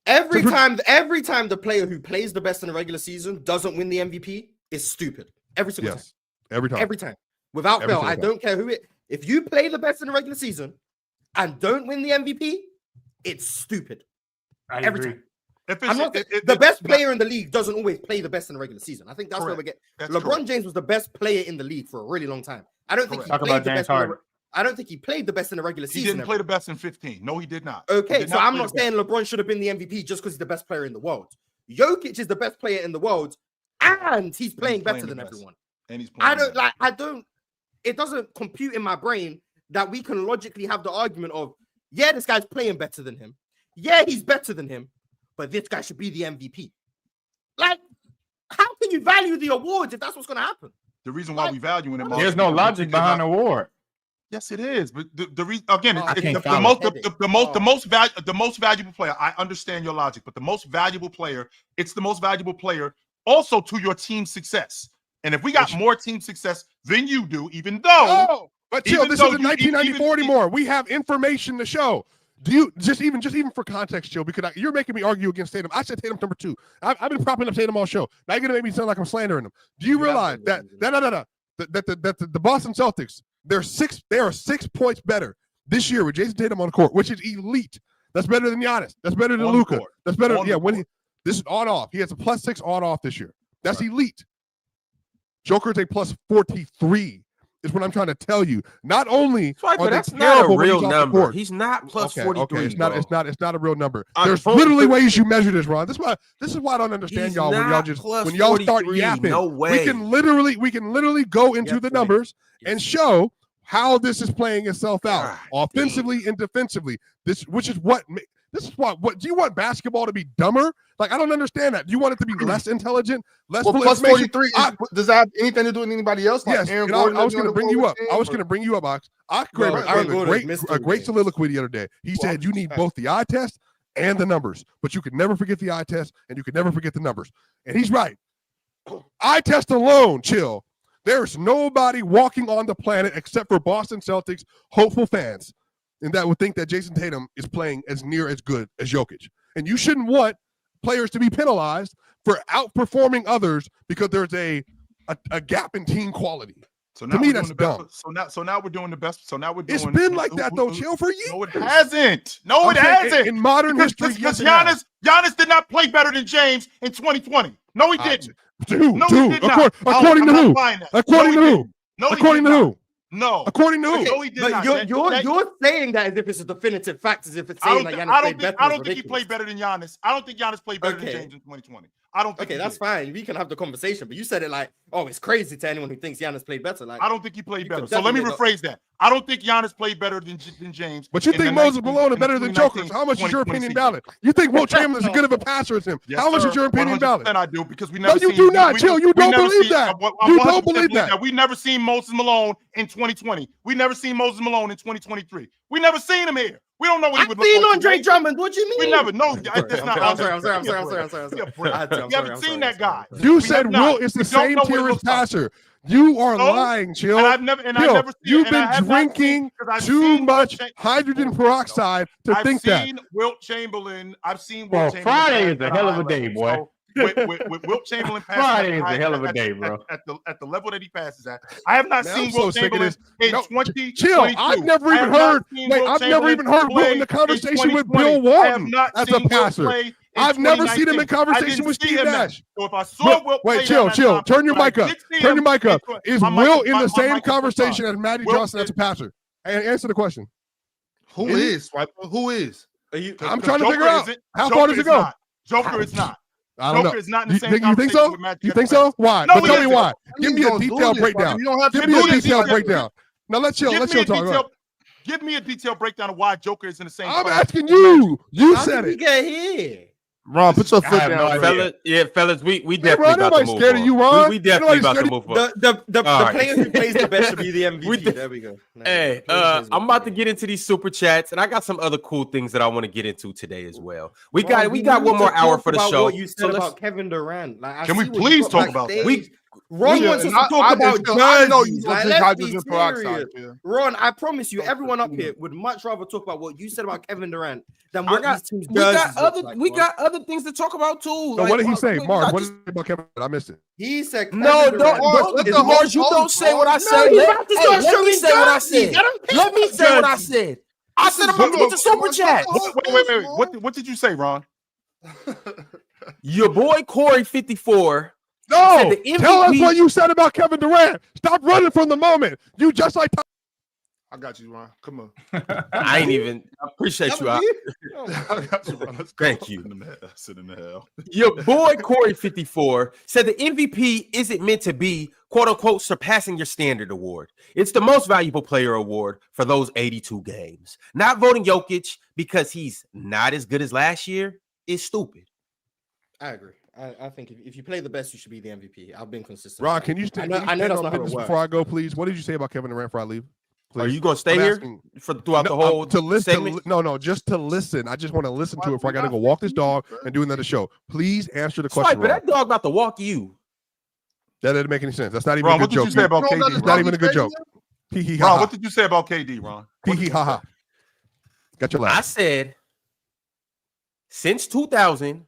Every time the player who plays the best in the regular season doesn't win the MVP is stupid. Every single time. Every time. Without fail. I don't care who it. If you play the best in the regular season and don't win the MVP, it's stupid. Every time. The best player in the league doesn't always play the best in the regular season. I think that's where we get. LeBron James was the best player in the league for a really long time. I don't think he played the best. I don't think he played the best in the regular season. He didn't play the best in 15. No, he did not. Okay, so I'm not saying LeBron should have been the MVP just because he's the best player in the world. Jokic is the best player in the world, and he's playing better than everyone. And he's playing it doesn't compute in my brain that we can logically have the argument of, yeah, this guy's playing better than him. Yeah, he's better than him, but this guy should be the MVP. Like, how can you value the awards if that's what's going to happen? The reason why we value him, there's no logic behind the award. Yes, it is. But the reason again, the most valuable player. I understand your logic, but the most valuable player, it's the most valuable player also to your team's success. And if we got more team success than you do, even though, but chill, this isn't 1994 anymore. We have information to show. Do you just even for context, chill? Because you're making me argue against Tatum. I said Tatum's number 2. I've been propping up Tatum all show. Now you're gonna make me sound like I'm slandering him. Do you realize that the Boston Celtics? They are 6 points better this year with Jason Tatum on the court, which is elite. That's better than Giannis. That's better than Luka. That's better. This is on-off. He has a +6 on-off this year. That's elite. Joker's a +43 is what I'm trying to tell you. Not only but that's not a real number. He's not +43. Okay. It's not a real number. There's literally ways you measure this, Ron. This is why I don't understand y'all when y'all start yapping. No way. We can literally go into the numbers and show how this is playing itself out offensively and defensively. This is what do you want basketball to be dumber? Like, I don't understand that. Do you want it to be less intelligent, less +43? Does that have anything to do with anybody else? Like yes, I was going to bring you up. I was going to bring you up, Ox. I created a great soliloquy the other day. He said you need both the eye test and the numbers, but you could never forget the eye test and you could never forget the numbers. And he's right. Eye test alone, chill. There's nobody walking on the planet except for Boston Celtics hopeful fans, and that would think that Jason Tatum is playing as near as good as Jokic. And you shouldn't want players to be penalized for outperforming others because there's a gap in team quality. So now to me, that's dumb. So now we're doing the best. So now we're doing. It's been like that though, chill, for years. No, it hasn't. No, it hasn't. In modern history, because Giannis did not play better than James in 2020. No, he didn't. Dude. According to who? According to who? According to who? No. According to who? No, he did but not. You're saying that as if it's a definitive fact, as if it's saying that Giannis played better. I don't think he played better than Giannis. I don't think Giannis played better than James in 2020. I don't think. Okay, that's fine. We can have the conversation, but you said it like, oh, it's crazy to anyone who thinks Giannis played better. Like, I don't think he played better. So let me rephrase that. I don't think Giannis played better than James. But you think Moses Malone is better than Joker? How much is your opinion valid? You think Wilt Chamberlain is as good of a passer as him? How much is your opinion valid? I do, because we never. No, you do not. Chill. You don't believe that. You don't believe that. We never seen Moses Malone in 2020. We never seen Moses Malone in 2023. We never seen him here. We don't know what he would look like. I've seen Andre Drummond. What you mean? We never know. I'm sorry. You haven't seen that guy. You said Wilt is the same tier as passer. You are lying, chill. You've been drinking too much hydrogen peroxide to think that. I've seen Wilt Chamberlain. Friday is a hell of a day, boy. With Wilt Chamberlain passing Friday is a hell of a day, bro. At the level that he passes at, I have not seen Wilt Chamberlain in 2022. Chill. I've never even heard Wilt in the conversation with Bill Walton as a passer. I've never seen him in conversation with Steve Nash. So if I saw Wilt, wait, chill. Turn your mic up. Turn your mic up. Is Wilt in the same conversation as Matty Johnson as a passer? And answer the question. Who is Swiper? Who is? I'm trying to figure out how far does it go. Joker is not. I don't know. Joker is not in the same You think so? You think so? Why? No, but tell me why. Give me a detailed breakdown. Give me a detailed breakdown. Now let's chill. Give me a detailed breakdown of why Joker is in the same. I'm asking you. You said it. Get here. Ron, put your foot down. Fellas, we definitely about to move scared of you, Ron. We definitely about to move on. The player who plays the best should be the MVP. There we go. Hey, I'm about to get into these super chats, and I got some other cool things that I want to get into today as well. We got one more hour for the show. What you said about Kevin Durant? Can we please talk about that? Ron wants us to talk about jerseys. Let's be serious. Ron, I promise you, everyone up here would much rather talk about what you said about Kevin Durant than what these teams' jerseys look like. We got other things to talk about too. So what did he say, Mars? What did he say about Kevin? I missed it. He said, Mars, you don't say what I said. Let me say what I said. Let me say what I said. I said I'm about to get to super chat. Wait. What did you say, Ron? Your boy Corey 54. No, tell us what you said about Kevin Durant. Stop running from the moment. You just like. I got you, Ron. Come on. I ain't even. I appreciate you. I got you, Ron. Thank you. Sit in the hell. Your boy Corey 54 said the MVP isn't meant to be quote unquote surpassing your standard award. It's the most valuable player award for those 82 games. Not voting Jokic because he's not as good as last year is stupid. I agree. I think if you play the best, you should be the MVP. I've been consistent. Ron, can you stand I know that's not how it before I go, please? What did you say about Kevin Durant before I leave? Please. Are you going to stay here throughout the whole to listen? segment? No, just to listen. I just want to listen to it before I got to go walk this dog and do another show. Please answer the question. But that dog about to walk you. That didn't make any sense. That's not even Ron, a good joke. What did you say about KD? It's not even a good joke. Ron, what did you say about KD, Ron? Ha. Got your laugh. I said since 2000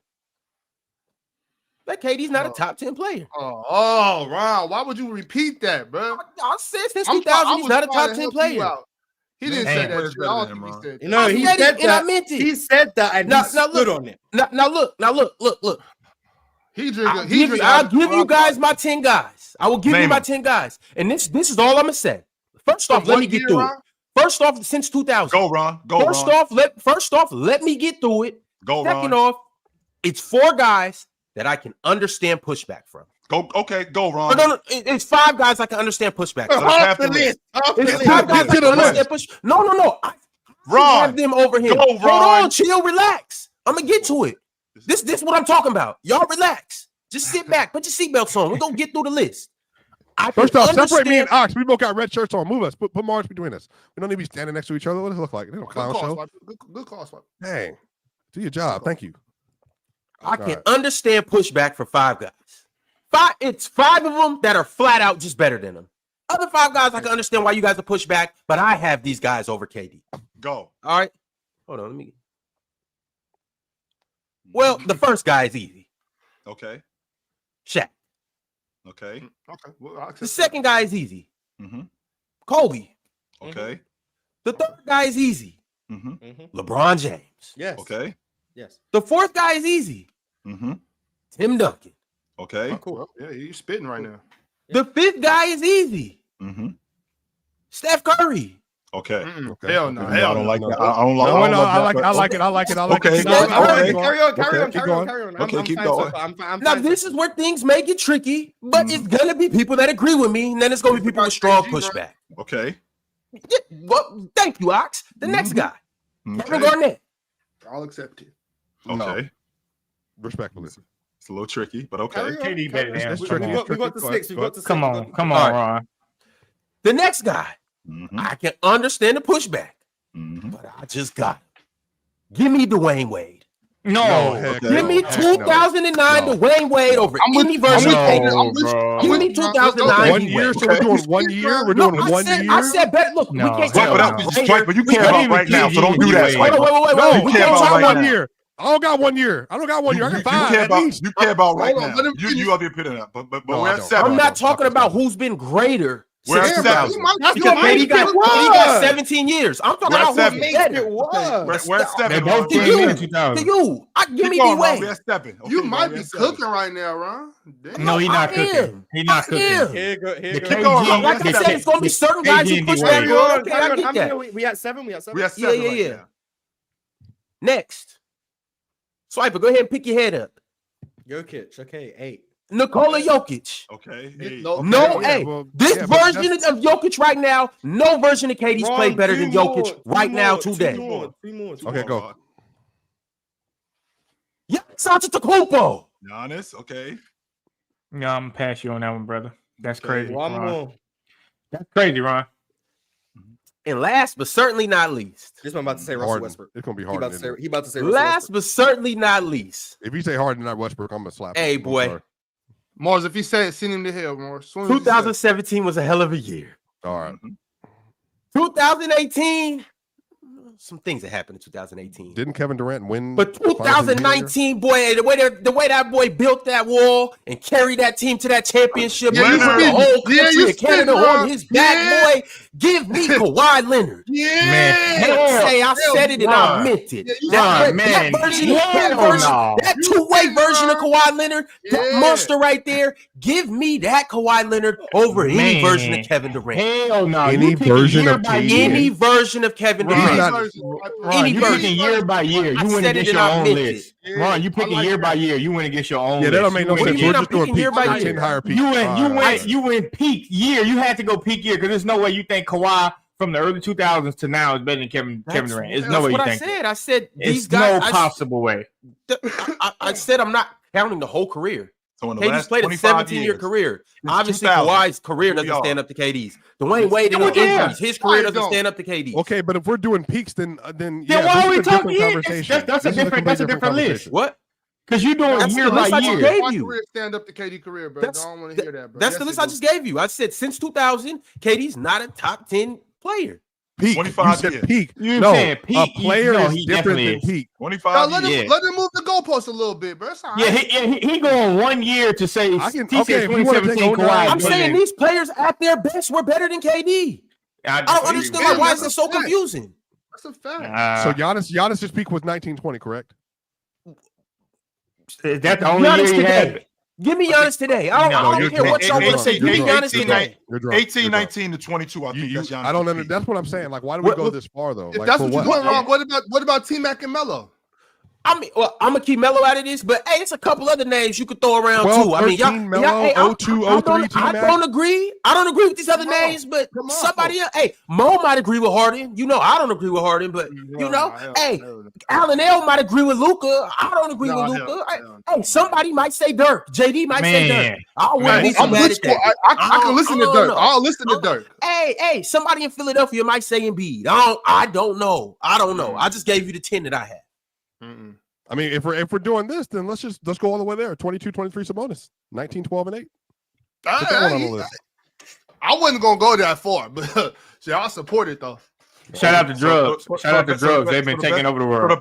that KD's not a top 10 player. Oh, Ron, why would you repeat that, bro? I said since 2000 he's not a top 10 player. He didn't say that shit. I don't think he said that. No, he said that. And I meant it. He said that and he stood on it. Now look. I'll give you guys my 10 guys. I will give you my 10 guys. And this is all I'm gonna say. First off, let me get through it. First off, since 2000. Go, Ron. First off, let me get through it. Go, Second Ron. off, it's 4 guys that I can understand pushback from. Go, Ron. No, it's 5 guys I can understand pushback from. Off the list. It's 5 guys I can understand pushback. No. Ron, have them over here. Go, Hold on, chill, relax. I'm gonna get to it. This is what I'm talking about. Y'all relax. Just sit back. Put your seatbelts on. We're gonna get through the list. First off, separate me and Ox. We both got red shirts on. Move us. Put Mars between us. We don't need to be standing next to each other. What does it look like? They don't clown show. Good call, Swipe. Dang. Do your job. Thank you. I can understand pushback for 5 guys. It's 5 of them that are flat out just better than them. Other 5 guys, I can understand why you guys are pushed back, but I have these guys over KD. Go. All right. Hold on. Let me. Well, the first guy is easy. Okay. Shaq. Okay. Well, The second guy is easy. Mm-hmm. Kobe. Okay. The third guy is easy. Mm-hmm. LeBron James. Yes. Okay. Yes. The fourth guy is easy. Mm-hmm. Tim Duncan. Okay. Oh, cool. Yeah, you're spitting right now. The fifth guy is easy. Mm-hmm. Steph Curry. Okay. Hell no. I don't like that. I like it. Okay. Carry on. Okay, keep going. I'm now, this is where things may get tricky, but it's going to be people that agree with me, and then it's going to be people with strong pushback. Okay. Yeah, well, thank you, Ox. The next guy, Kevin Garnett. I'll accept it. Okay. No. Respectfully. It's a little tricky, but okay. KD better than him. We got the 6. Come on, Ron. The next guy, I can understand the pushback, Mm-hmm. but I just got it. Give me Dwayne Wade. No. Give me 2009 Dwayne Wade over any version of KD. Give me 2009. 1 year, so we're doing 1 year. We're doing 1 year. I said, bet. Look, we can't talk about But you care about right now, so don't do that. Wait. No, We can't talk about 1 year. I don't got 1 year. I got 5 at least. You care about right now. You up here pitting up, but we're at 7. I'm not talking about who's been greater We're at Since 7. 2000. That's Because what KD got, it was. KD got 17 years. I'm talking We're at about 7. who's Makes better. it worse. We're at 7. They both Ron. To came you. in in 2000. To you. Give Keep me going, Ron. D-Wade. We're at 7. You Okay, might Ron, be we're at 7. cooking right now, Ron. Damn. No, he's not I cooking. am. He's not I cooking. am. Here go. The Keep going, Ron. Like I said, it's going to be certain guys who push that Carry board. on, Okay, carry I on. get How many that. are we at 7? We at 7? We're at 7 Yeah. right now. Next. Swiper, go ahead and pick your head up. Jokic. Okay, 8. Nikola Jokic. Okay. No, No, yeah, hey, well, this yeah, but version of Jokic right now, no version of KD's Ron, played better two than more, Jokic two right now more, today. Two more. Okay, go. Yeah, Antetokounmpo. Giannis. Okay. No, I'm gonna pass you on that one, brother. That's Okay, crazy. One Ron. more. That's crazy, Ron. And last but certainly not least, This one I'm about to say Russell Harden. Westbrook. It's gonna be He about Harden. to say. isn't it? He about to say Russell last Westbrook. but certainly not least, If you say Harden, not Westbrook, I'm gonna slap. Hey, him. I'm boy. sorry. Mars, if he said it, send him to hell, Mars. Soon as he said it. 2017 was a hell of a year. All right. 2018, some things that happened in 2018. Didn't Kevin Durant win? But the finals of the year? 2019, boy, the way that boy built that wall and carried that team to that championship, Yeah, and you put the spitting. whole Yeah, country you of Canada spitting, on Ron. his back, Yeah. boy. Give me Kawhi Leonard. Yeah. Man, I said it and I Ron. meant it. Yeah, you That, Ron, man, that version, hell no. that You two-way spitting, version of Ron. Kawhi Leonard, that Yeah. monster right there. Give me that Kawhi Leonard over any Man. version of Kevin Durant. Hell no. Any You picking version year of by KD. year. Any version of Kevin Ron. He's Durant. not- Ron, Any you version. picking year by year. I You went said it against and your I own meant list. it. Ron, you I picking like year that. by year. You went against your own Yeah, list. that don't make no You What do sense. you We're mean just I'm doing picking year peak by top year? 10 higher peak. You All right. went peak year. You had to go peak year because there's no way you think Kawhi from the early 2000s to now is better than Kevin Durant. There's no That's way you what I think that. said. I said these It's guys. no possible way. I said I'm not counting the whole career. So in the KD's last played a 25 17-year years, career. since Obviously, 2000, Kawhi's career here we doesn't are. stand up to KD's. Dwayne Wade and Yeah, the yeah. injuries, his career I doesn't don't. stand up to KD's. Okay, but if we're doing peaks, then yeah, Then this why is are we a talking? different Yeah, conversation. that's a This is different completely list. conversation. What? Because you're doing That's year the by list I just year. gave My you. career stand up to KD career, bro. That's- I don't want to hear that, bro. That's Yes, the list it I do. just gave you. I said since 2000, KD's not a top 10 player. Peak. 25 You said years. peak. You No, saying peak, a player no, is he different definitely than is. peak. 25 Now, let years. him move the goalpost a little bit, bro. It's all Yeah, right. he going 1 year to say I can- he okay, said if you wanna take 2017 09, Kawhi. I'm but saying these players at their best were better than KD. I don't understand Yeah, why that's is it a so fact. confusing. That's a fact. So Giannis's peak was 1920, correct? is that the only Giannis year he had? today. Give me Giannis today. I No, don't you're care what y'all want to say. Give me 18, Giannis today. You're drunk. 18, You're drunk. 19 to 22. I think that's Giannis. I don't understand. That's what I'm saying. Like, why do we What- go what- this far though? If Like, that's for what you're doing wrong, what about T-Mac and Melo? I mean, well, I'm gonna keep Melo out of this, but hey, it's a couple other names you could throw around 12, too. I mean, y'all, 13 Melo, y'all hey, 02, 03 I T-Mac. don't agree. I don't agree with these other Come on. names, but Come on. somebody else. Hey, Mo might agree with Harden. You know, I don't agree with Harden, but you know, hey, Allen L might agree with Luka. I don't agree with Luka. Hey, somebody might say Dirk. JD might say Dirk. Man, I wouldn't be so I'm mad with at you. that. I can listen to I don't Dirk. know. I'll listen to Dirk. Hey, somebody in Philadelphia might say Embiid. I don't know. I don't know. I just gave you the 10 that I had. Mm-mm. I mean, if we're doing this, then let's go all the way there. 22, 23 Sabonis, 19, 12, and 8. Put that one on the list. I wasn't gonna go that far, but see, I support it though. shout out to drugs. So- Shout out to so- drugs. so- They've been so the taking best- over the So world.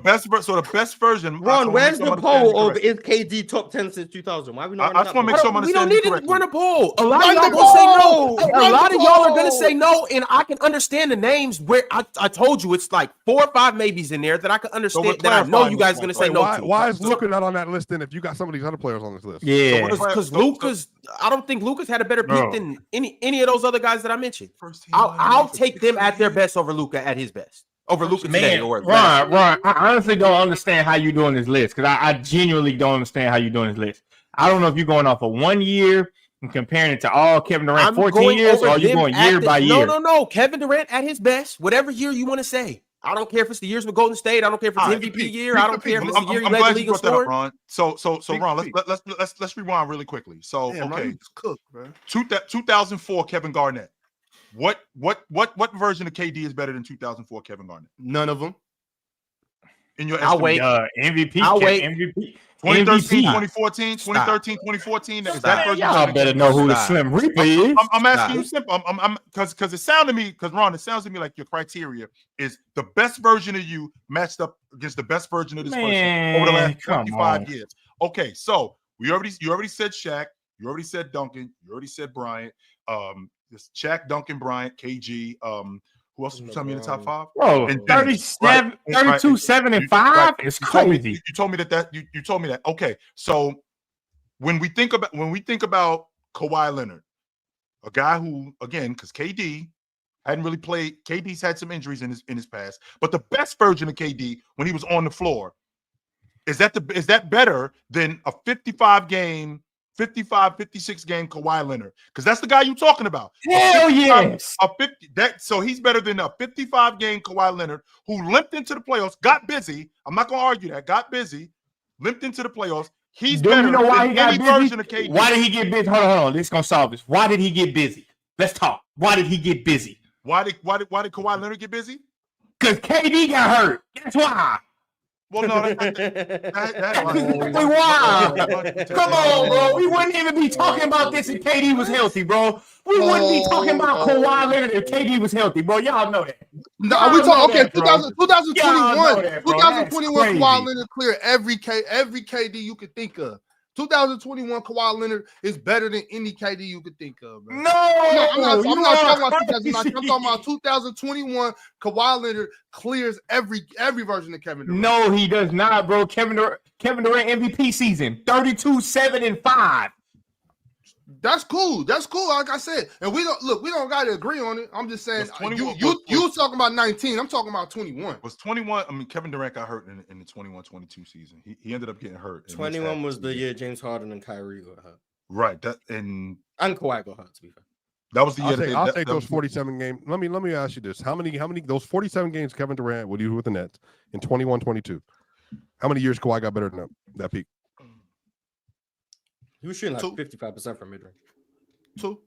the best version. Ron, where's the correct. poll of is KD top 10 since 2000? Why are we not? I just want to make sure I'm We don't understanding need to correctly. run a poll. A lot Run of y'all the gonna say no. poll. Hey, a Run lot the of y'all are gonna poll. say no, and I can understand the names. Where I told you it's like 4 or 5 maybes in there that I can understand. we're that I know you guys clarifying gonna this say point. no Why, to. why is Luka not on that list then if you got some of these other players on this list? Yeah. Because So- Luka's, I don't think Luka's had a better peak No. than any of those other guys that I mentioned. First team I'll all-NBA take them at their 16. best over Luka at his best. Over Luka today. Man, Or Ron, I honestly don't understand how you're doing this list because I genuinely don't understand how you're doing this list. I don't know if you're going off of 1 year and comparing it to all Kevin Durant I'm 14 going years, over or are you them going at year the- by year? No. Kevin Durant at his best, whatever year you want to say. I don't care if it's the years with Golden State. I don't care if it's All right, MVP Pete, year. Pete, I don't care if it's the year he I'm led the glad league you in brought that up, scoring. Ron. So Pete, Ron, Pete. let's rewind really quickly. So Damn, okay, you just cooked, bro. 2004 Kevin Garnett. What version of KD is better than 2004 Kevin Garnett? None of them. In your I'll wait. MVP. I'll wait. MVP. 2013, MVP. 2014, 2013, 2014. Is Stop. that version? Y'all better know who the Stop. Slim Reaper is. I'm asking you Stop. simple. I'm because it sounded to me, because Ron, it sounds to me like your criteria is the best version of you matched up against the best version of this person over the last Man, come 25 on. years. Okay, so you already said Shaq, You already said Duncan. You already said Bryant. This Shaq, Duncan, Bryant, KG. Who else was telling me in the top 5? Bro, And 37, right, 32, right. 7, and You- 5 right. is You told me- crazy. You told me that you told me that. Okay, so when we think about Kawhi Leonard, a guy who, again, because KD hadn't really played. KD's had some injuries in his past, but the best version of KD when he was on the floor, is that better than a 55, 56 game Kawhi Leonard? Because that's the guy you're talking about. Hell yes. So he's better than a 55 game Kawhi Leonard who limped into the playoffs, got busy. I'm not gonna argue that. Got busy, limped into the playoffs. He's Do better you know why than he got any busy? version of KD. Why did he get busy? Hold on. This is gonna solve this. Why did he get busy? Let's talk. Why did he get busy? Why did Kawhi Leonard get busy? Because KD got hurt. That's why. Well, no, Why? Come on, bro. We wouldn't even be talking about this if KD was healthy, bro. We wouldn't be talking about Kawhi Leonard if KD was healthy, bro. Y'all know that. No, Y'all we talking know okay. that, bro. 2021. Y'all know that, bro. 2021. That's Kawhi crazy. Leonard cleared every KD you could think of. 2021 Kawhi Leonard is better than any KD you could think of, bro. No, I'm not you talking are about 2019. I'm crazy. talking about 2021. Kawhi Leonard clears every version of Kevin Durant. No, he does not, bro. Kevin Durant MVP season 32, 7, and 5. That's cool. That's cool. Like I said, and we don't got to agree on it. I'm just saying, Was 21 you talking about 19. I'm talking about 21. Was 21? I mean, Kevin Durant got hurt in the 21-22 season. He ended up getting hurt. 21 was the year James Harden and Kyrie got hurt. Right. That and Kawhi got hurt, to be fair. that was the year. I'll take those 47 games. Let me ask you this: How many those 47 games Kevin Durant would do with the Nets in 21-22? How many years Kawhi got better than that peak? He was shooting like 2. 55% from mid-range. 2.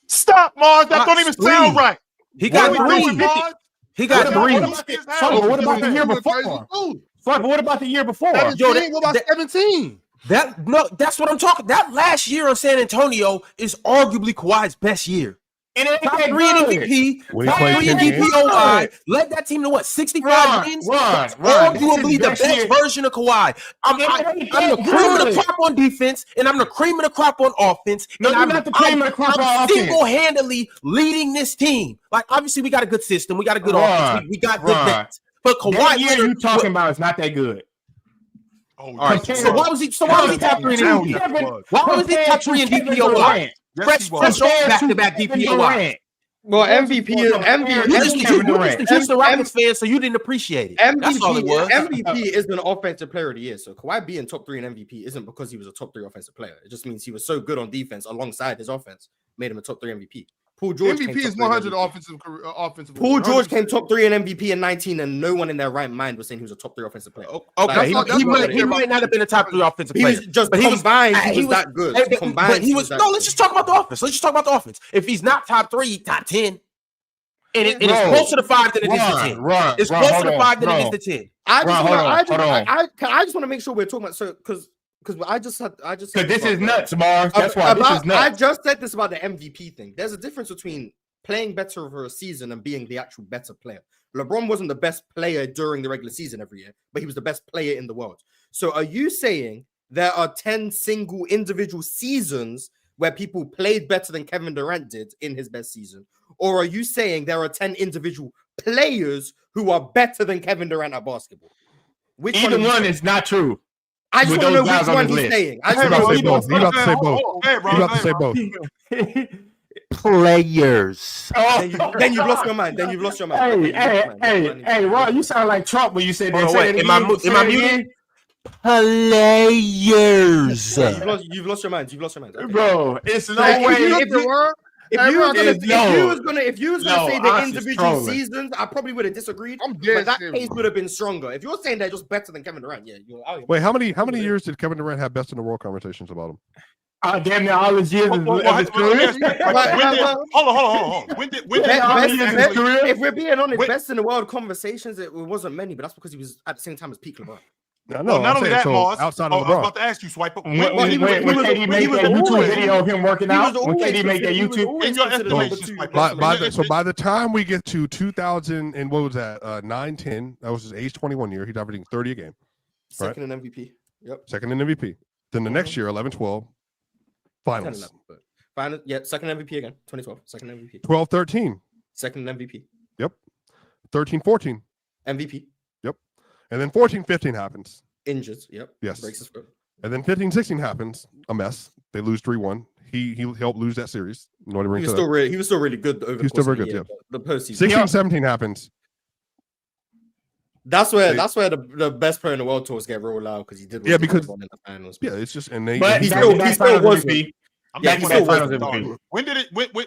Stop, Mars. That don't even sound right. He got What are we three. doing, Mars? He got What three. about this But what about the year before? But what about the year before? 17? What about 17? That's what I'm talking. That last year on San Antonio is arguably Kawhi's best year. And it Top ain't 3 in that good. MVP. When he Top played 3 in 10 MVP games? OI. Led that team to what? 65 wins. Ron. Arguably the This is best year. version of Kawhi. I'm the that cream of the good. crop on defense, and I'm the cream of the crop on offense. No, and you're I'm not the cream of the crop on offense. single-handedly leading this team. Like, obviously, we got a good system. We got a good offense. We got good Ron. vets. But Kawhi That year Leonard you talking about is not that good. Oh, All right. Compare- So why was he top 3 in Now MVP? he was. Why was he top 3 in Kevin DPOI? Durant. Yes, he was. Fresh off Compared to back-to-back Kevin DPOI. Durant. Well, MVP is You just Kevin you Durant. just a Houston Rockets fan, so you didn't appreciate it. That's all it was. MVP is an offensive player of the year. So Kawhi being top 3 in MVP isn't because he was a top 3 offensive player. It just means he was so good on defense alongside his offense, made him a top 3 MVP. Paul George MVP came is top 3 in 100 MVP. offensive. Paul George 100%. came top 3 in MVP in 19, and no one in their right mind was saying he was a top 3 offensive player. Okay, Like, he that's what might not have been a top 3 offensive He player. was just But he was- combined. he He was was- that good. But Combined, he was that no. good. Let's just talk about the offense. Let's just talk about the offense. If he's not top 3, top 10, and it's Bro, closer to 5 than it is to 10. It's closer to 5 than it is to 10. I just Ron, want hold on. I just want to make sure we're talking about because I just said Because this is nuts, Mars. That's why this is I nuts. just said this about the MVP thing. There's a difference between playing better over a season and being the actual better player. LeBron wasn't the best player during the regular season every year, but he was the best player in the world. So are you saying there are 10 single individual seasons where people played better than Kevin Durant did in his best season? Or are you saying there are 10 individual players who are better than Kevin Durant at basketball? Which Either are you one saying? is not true. I just with want to know those guys which on one his he's list. saying. I He's just about to want say to know. both. He's about to say both. Hey, He's about to say both. Players. Then you've lost your mind. Then you've lost your mind. Hey, Ron, you sound like Trump when you said that. Hold on, Say wait. it Am I again. Say it muted? again. Players. Yeah, you've lost your mind. You've lost your mind. Okay. Bro, it's no Like, way. If you was gonna No, say the Ox is individual trolling. seasons, I probably would have disagreed. I'm But dead that serious. case would have been stronger. If you're saying they're just better than Kevin Durant, yeah, you're out. Wait, how many years did Kevin Durant have best in the world conversations about him? Damn near all his years of his career. Hold on. When did If we're being honest, Wait. best in the world conversations, it wasn't many, but that's because he was at the same time as peak LeBron. No, Well, not I'm only saying, that, so Mars. outside I of was LeBron. about to ask you, Swiper. When he was- KD he made was that YouTube always- video of him working He was out, when always KD made that considered- he was YouTube, always In your considered number estimations, 2 Mike, best By the time we get to 2000 and what was that? 9-10, that was his age 21 year. He's averaging 30 a game. second in MVP. Yep. Second in MVP. Then the next year, 11-12, Finals. 10-11, but final, yeah, second MVP again. 2012, second MVP. 12-13. Second MVP. Yep. 13-14. MVP. Yep. And then 14-15 happens. Injured. Yep. Yes. Breaks his foot. And then 15-16 happens. A mess. They lose 3-1. He helped lose that series. He was still really good over the still course very of the good, year, the postseason. 16-17 happens. That's where the best player in the world talks get rolled out because he did. Yeah, because in the finals. Yeah, it's just and they. But he he still was. I'm Yeah, back he on still that was. finals MVP.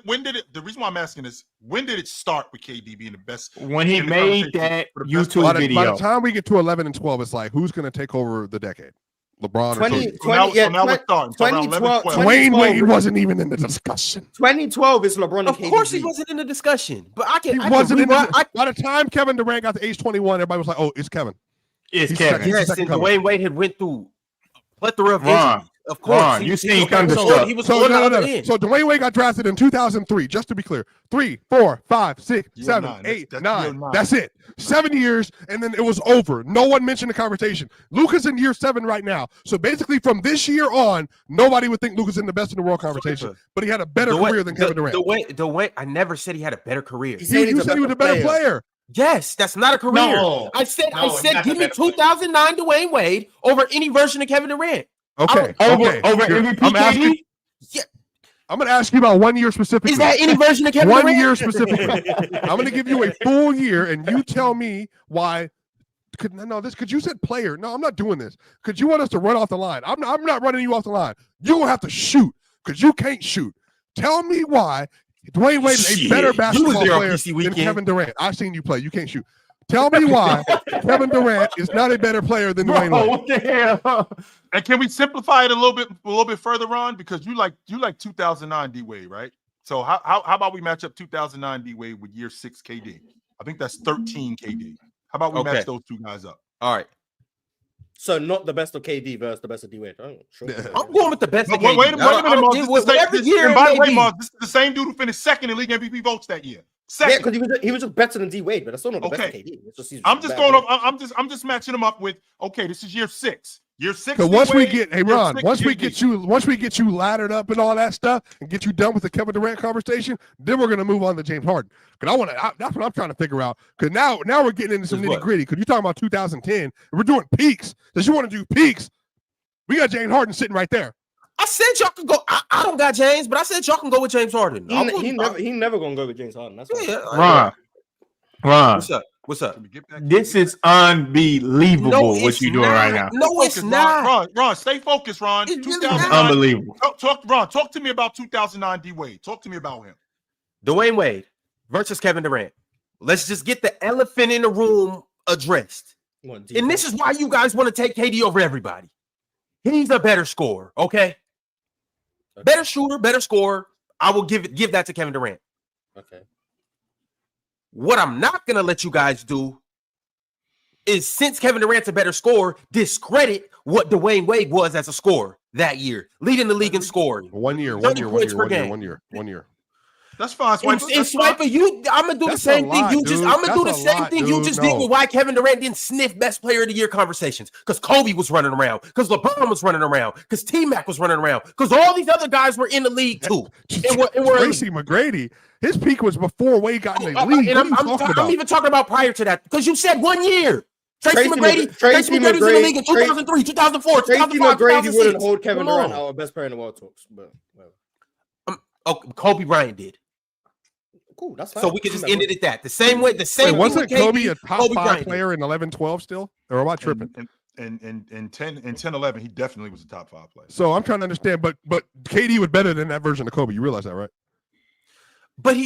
When did it? The reason why I'm asking is when did it start with KD being the best? When he made that YouTube by the video. time we get to 11 and 12, it's like who's going to take over the decade? LeBron or 20, KD? So now we're starting. So around 11, 12. Dwayne Wade wasn't even in the discussion. 2012 is LeBron and Of KD. course, he wasn't in the discussion. But I He wasn't in the, by the time Kevin Durant got to age 21, everybody was like, "Oh, it's Kevin." It's He's Kevin. second. Yes, and Dwayne Wade had went through a plethora of Ron, injuries. Of course, Ron, you seen Thunder so stuff. he was So on the no. other end. So Dwayne Wade got drafted in 2003. Just to be clear, 3, 4, 5, 6, Year 7, nine. 8, That's 9. year nine. That's it. 7 years, and then it was over. No one mentioned the conversation. Luka's in year 7 right now. So basically, from this year on, nobody would think Luka's in the best in the world conversation. But he had a better career than Kevin Durant. The way I never said he had a better career. You said he was a better player. Yes, that's not a career. No. I said it's not give a me better player. 2009 Dwayne Wade over any version of Kevin Durant. Okay. Over MVP I'm asking. KD? Yeah. I'm going to ask you about 1 year specifically. Is that any version of Kevin 1 Durant? year specifically. I'm going to give you a full year, and you tell me why. Could you said player? No, I'm not doing this. Could you want us to run off the line? I'm not running you off the line. You will have to shoot because you can't shoot. Tell me why Dwayne Wade is a better basketball player than Kevin Durant. I've seen you play. You can't shoot. Tell me why Kevin Durant is not a better player than Dwayne Wade. What the hell? And can we simplify it a little bit further on? Because you like 2009 D Wade, right? So how about we match up 2009 D Wade with year 6 KD? I think that's 13 KD. How about we match those two guys up? All right. So not the best of KD versus the best of D Wade. Oh, sure. I'm going with the best of Wait KD. a minute, Mars. Every year, And by the way, Mars, this is the same dude who finished second in league MVP votes that year. Yeah, Second. because he was just better than D Wade, but that's still not the best of KD. It's just, I'm just going up. I'm just matching them up with. Okay, this is year 6. Year 6. So once we get, hey Ron, once we get you laddered up and all that stuff, and get you done with the Kevin Durant conversation, then we're gonna move on to James Harden. Because that's what I'm trying to figure out. Because now we're getting into some nitty gritty. Because you're talking about 2010, we're doing peaks. Since you want to do peaks, we got James Harden sitting right there. I said y'all can go. I don't got James, but I said y'all can go with James Harden. He never gonna go with James Harden. That's Ron. What's up? This is unbelievable what you're doing right now. No, it's not. Ron, stay focused, Ron. It's really 2009. not. Unbelievable. Talk to me about 2009 D Wade. Talk to me about him. Dwayne Wade versus Kevin Durant. Let's just get the elephant in the room addressed. And this is why you guys want to take KD over everybody. He's a better scorer, okay? Better shooter, better scorer. I will give that to Kevin Durant. Okay. What I'm not going to let you guys do is, since Kevin Durant's a better scorer, discredit what Dwayne Wade was as a scorer that year, leading the league in scoring. 1 year. That's fine, Swiper. And Swiper, I'm gonna do the same thing. I'm gonna do the same thing you just did with why Kevin Durant didn't sniff best player of the year conversations. Because Kobe was running around, because LeBron was running around, because T-Mac was running around, because all these other guys were in the league too. Tracy McGrady, his peak was before Wade got in the league. And I'm even talking about prior to that, because you said 1 year. Tracy McGrady was in the league in 2003, 2004, Tracy 2005, McGrady 2006. wouldn't hold Kevin Durant out of best player in the world talks, but Kobe Bryant did. Cool, that's fine. So we can just end it at that. The same way. Wasn't Kobe a top 5 player in 11-12 still? Or am I tripping? In 10-11, he definitely was a top 5 player. So I'm trying to understand, but KD was better than that version of Kobe. You realize that, right? But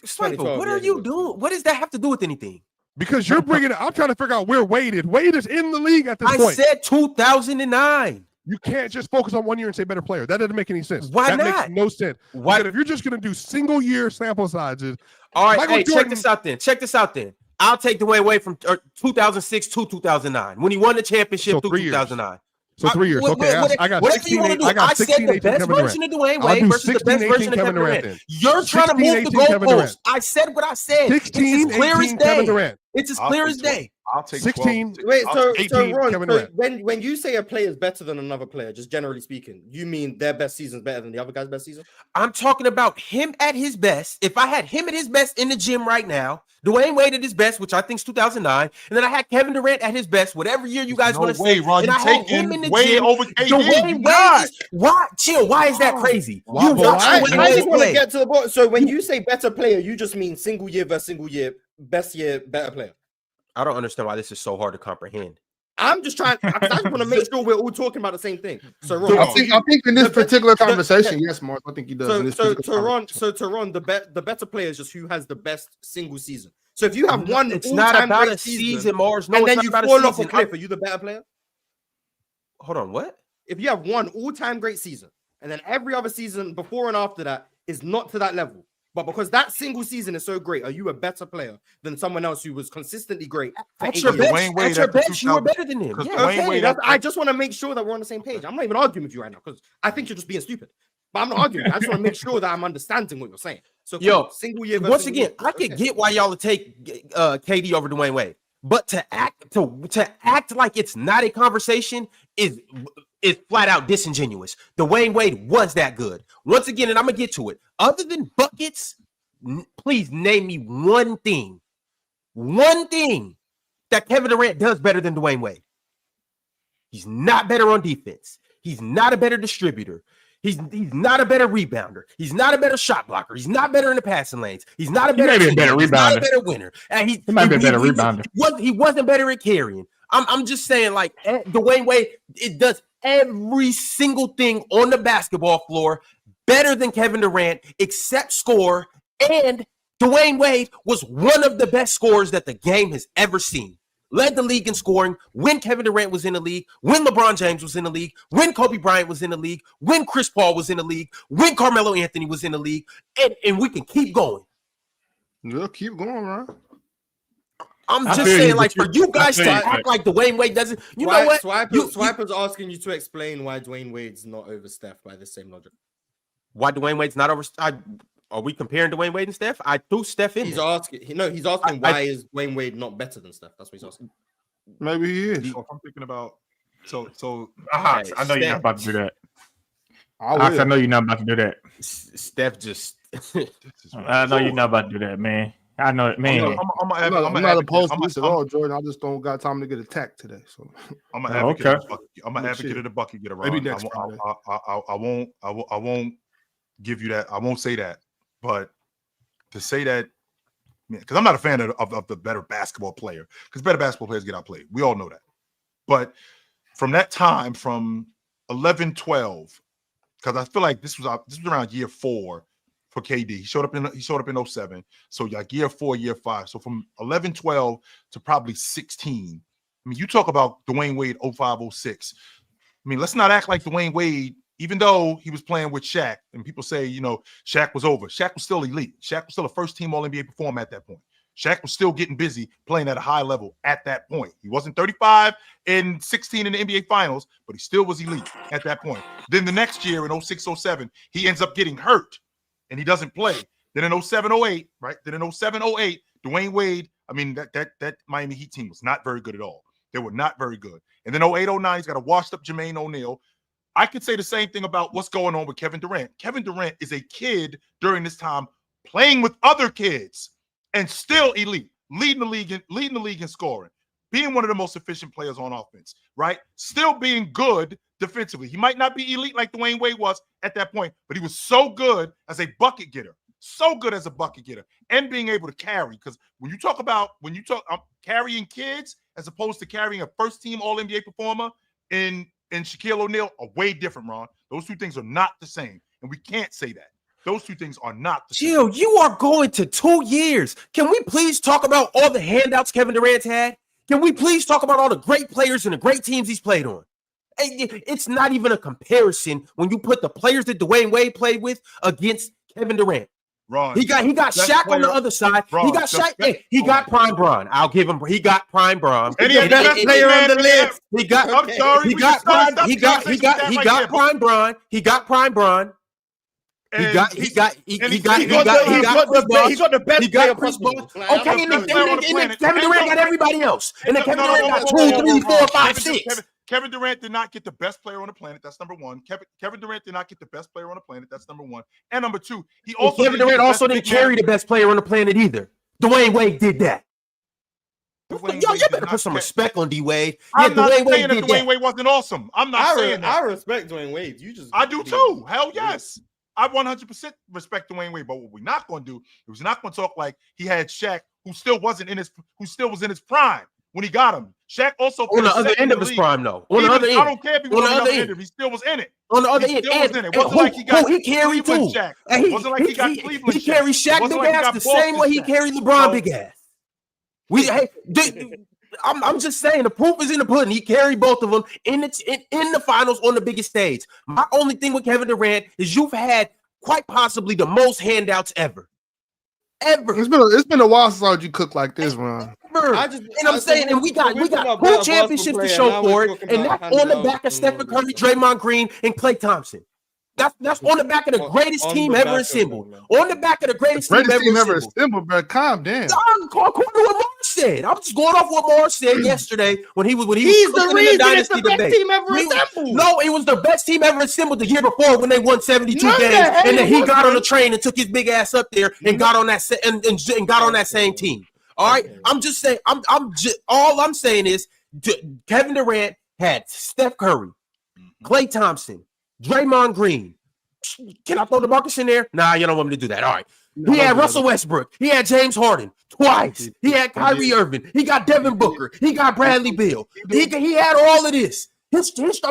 Swiper, what are you doing? What does that have to do with anything? Because you're bringing it. I'm trying to figure out where Wade is. Wade is in the league at this point. I said 2009. You can't just focus on 1 year and say better player. That doesn't make any sense. Why that not? Makes no sense. Why? If you're just going to do single year sample sizes. All right, hey, check this out then. I'll take Dwayne Wade from 2006 to 2009 when he won the championship through 2009. So 3 years. Okay, I got 16, I got 16, 18 Kevin Durant. I said the best version of Dwayne Wade versus the best version of Kevin Durant. You're trying to move the goalposts. I said what I said. 16, 18 Kevin Durant. It's as clear as day. I'll take 16. 12. Wait, so 18, Ron, Kevin so Durant. when you say a player is better than another player, just generally speaking, you mean their best season is better than the other guy's best season? I'm talking about him at his best. If I had him at his best in the gym right now, Dwayne Wade at his best, which I think is 2009, and then I had Kevin Durant at his best, whatever year you guys want to say, Ron, and you I had him taking in the Wade gym. over KD. Dwayne Wade is why? Chill. Why is that crazy? Why- You but watch I Dwayne just Wade want to play. get to the point. So when you say better player, you just mean single year versus single year, best year, better player. I don't understand why this is so hard to comprehend. I'm just trying. I just want to make sure we're all talking about the same thing. So Ron, I think in this the- particular the- conversation, yes, Mark, I think he does. in this So particular to Ron, the better player is just who has the best single season. So if you have one, It's not all-time about great a season, Mars. No, and it's then not you about fall a off a season. cliff, are you the better player? Hold on, what? If you have one all-time great season, and then every other season before and after that is not to that level, but because that single season is so great, are you a better player than someone else who was consistently great? At 8 your years? bench, Dwayne Wade at your at the bench, you were 2000 better than him. because Yeah. Dwayne Okay, Wade I just want to make sure that we're on the same page. I'm not even arguing with you right now because I think you're just being stupid. But I'm not arguing. I just want to make sure that I'm understanding what you're saying. So, Yo, cool. Single year. versus Once single again, year. I could Okay. get why y'all would take KD over Dwayne Wade, but to act like it's not a conversation is flat out disingenuous. Dwayne Wade was that good. Once again, and I'm gonna get to it. Other than buckets, please name me one thing that Kevin Durant does better than Dwayne Wade. He's not better on defense. He's not a better distributor. He's not a better rebounder. He's not a better shot blocker. He's not better in the passing lanes. He's not a He better. may be a better He's not a rebounder. better winner. And He might be a better rebounder. He wasn't better at carrying. I'm just saying, like Dwayne Wade, it does every single thing on the basketball floor better than Kevin Durant, except score. And Dwayne Wade was one of the best scorers that the game has ever seen. Led the league in scoring when Kevin Durant was in the league, when LeBron James was in the league, when Kobe Bryant was in the league, when Chris Paul was in the league, when Carmelo Anthony was in the league, and we can keep going. Yeah, keep going, man. I'm I just feel you, saying, but like, for you guys to feel you. act like Dwayne Wade doesn't, you know what? Swiper's asking you to explain why Dwayne Wade's not over Steph by the same logic. Why Dwayne Wade's not over? Are we comparing Dwayne Wade and Steph? I threw Steph in. He's there. asking. He's asking why is Dwayne Wade not better than Steph? That's what he's asking. Maybe he is. So if I'm thinking about so I know you're not about to do that. I know you're not about to do that. Steph just. I know you're not about to do that, man. I know it, man. I'm not opposed to this at all, Jordan. I just don't got time to get attacked today. So I'm an Oh, advocate. okay. Of the bucket. I'm an advocate of the bucket getter. Maybe Ron. next Friday. I won't give you that. I won't say that. But to say that, because I'm not a fan of the better basketball player, because better basketball players get outplayed. We all know that. But from that time, from 11, 12, because I feel like this was around year 4 for KD. He showed up in 07. So like year 4, year 5. So from 11, 12 to probably 16. I mean, you talk about Dwayne Wade 05, 06. I mean, let's not act like Dwayne Wade, even though he was playing with Shaq, and people say, Shaq was over. Shaq was still elite. Shaq was still a first-team All-NBA performer at that point. Shaq was still getting busy playing at a high level at that point. He wasn't 35 and 16 in the NBA Finals, but he still was elite at that point. Then the next year in 06, 07, he ends up getting hurt, and he doesn't play. Then in 07, 08, right? Then in 07, 08, Dwayne Wade, I mean, that Miami Heat team was not very good at all. They were not very good. And then 08, 09, he's got a washed-up Jermaine O'Neal. I could say the same thing about what's going on with Kevin Durant. Kevin Durant is a kid during this time playing with other kids and still elite, leading the league in scoring, being one of the most efficient players on offense, right? Still being good defensively. He might not be elite like Dwayne Wade was at that point, but he was so good as a bucket getter, and being able to carry. Because when you talk carrying kids as opposed to carrying a first-team All-NBA performer in Shaquille O'Neal are way different, Ron. Those two things are not the same, and we can't say that. Those two things are not the same. Jill, you are going to 2 years. Can we please talk about all the handouts Kevin Durant had? Can we please talk about all the great players and the great teams he's played on? It's not even a comparison when you put the players that Dwayne Wade played with against Kevin Durant. Ron, He got Shaq on the other side. Ron, he got Shaq. He got prime Bron. I'll give him. He got prime Bron. And he had the best player on the list. He got. I'm sorry. He got prime. He got prime Bron. He got prime Bron. He got the best player possible. Okay, and then Kevin Durant got everybody else. And then Kevin Durant got 2, 3, 4, 5, 6. Kevin Durant did not get the best player on the planet. That's number one. Kevin Durant did not get the best player on the planet. That's number one. And number two, Kevin Durant also didn't carry the best player on the planet either. Dwayne Wade did that. Yo, you better put some respect on D Wade. I'm not saying that Dwayne Wade wasn't awesome. I'm not saying that. I respect Dwayne Wade. I do too. Hell yes. I 100% respect Dwayne Wade. But what we're not going to do is we're not going to talk like he had Shaq, who still was in his prime when he got him. Shaq also on the other end of his prime, though. On the other end, I don't care if he was on the other end. He still was in it. On the other end, it wasn't like he got he carried too. It wasn't like he got Cleveland. He carried Shaq big ass the same way he carried LeBron big ass. I'm just saying the proof is in the pudding. He carried both of them in the finals on the biggest stage. My only thing with Kevin Durant is you've had quite possibly the most handouts ever. It's been a while since I heard you cook like this, Ron. I'm saying, and we got 2 championships to show for it, and that's on the back of Stephen Curry, Draymond Green, and Klay Thompson. That's on the back of the greatest team ever assembled. On the back of the greatest team ever assembled, bro. Calm down. According to what Mars said, I'm just going off what Mars said yesterday when he was. He's the reason it's the best team ever assembled. No, it was the best team ever assembled the year before when they won 72 games, and then he got on the train and took his big ass up there and got on that and got on that same team. All right, I'm just saying. All I'm saying is Kevin Durant had Steph Curry, Klay Thompson, Draymond Green. Can I throw the Marcus in there? Nah, you don't want me to do that. All right. He had Russell Westbrook. He had James Harden twice. He had Kyrie Irving. He got Devin Booker. He got Bradley Beal. He had all of this. I'm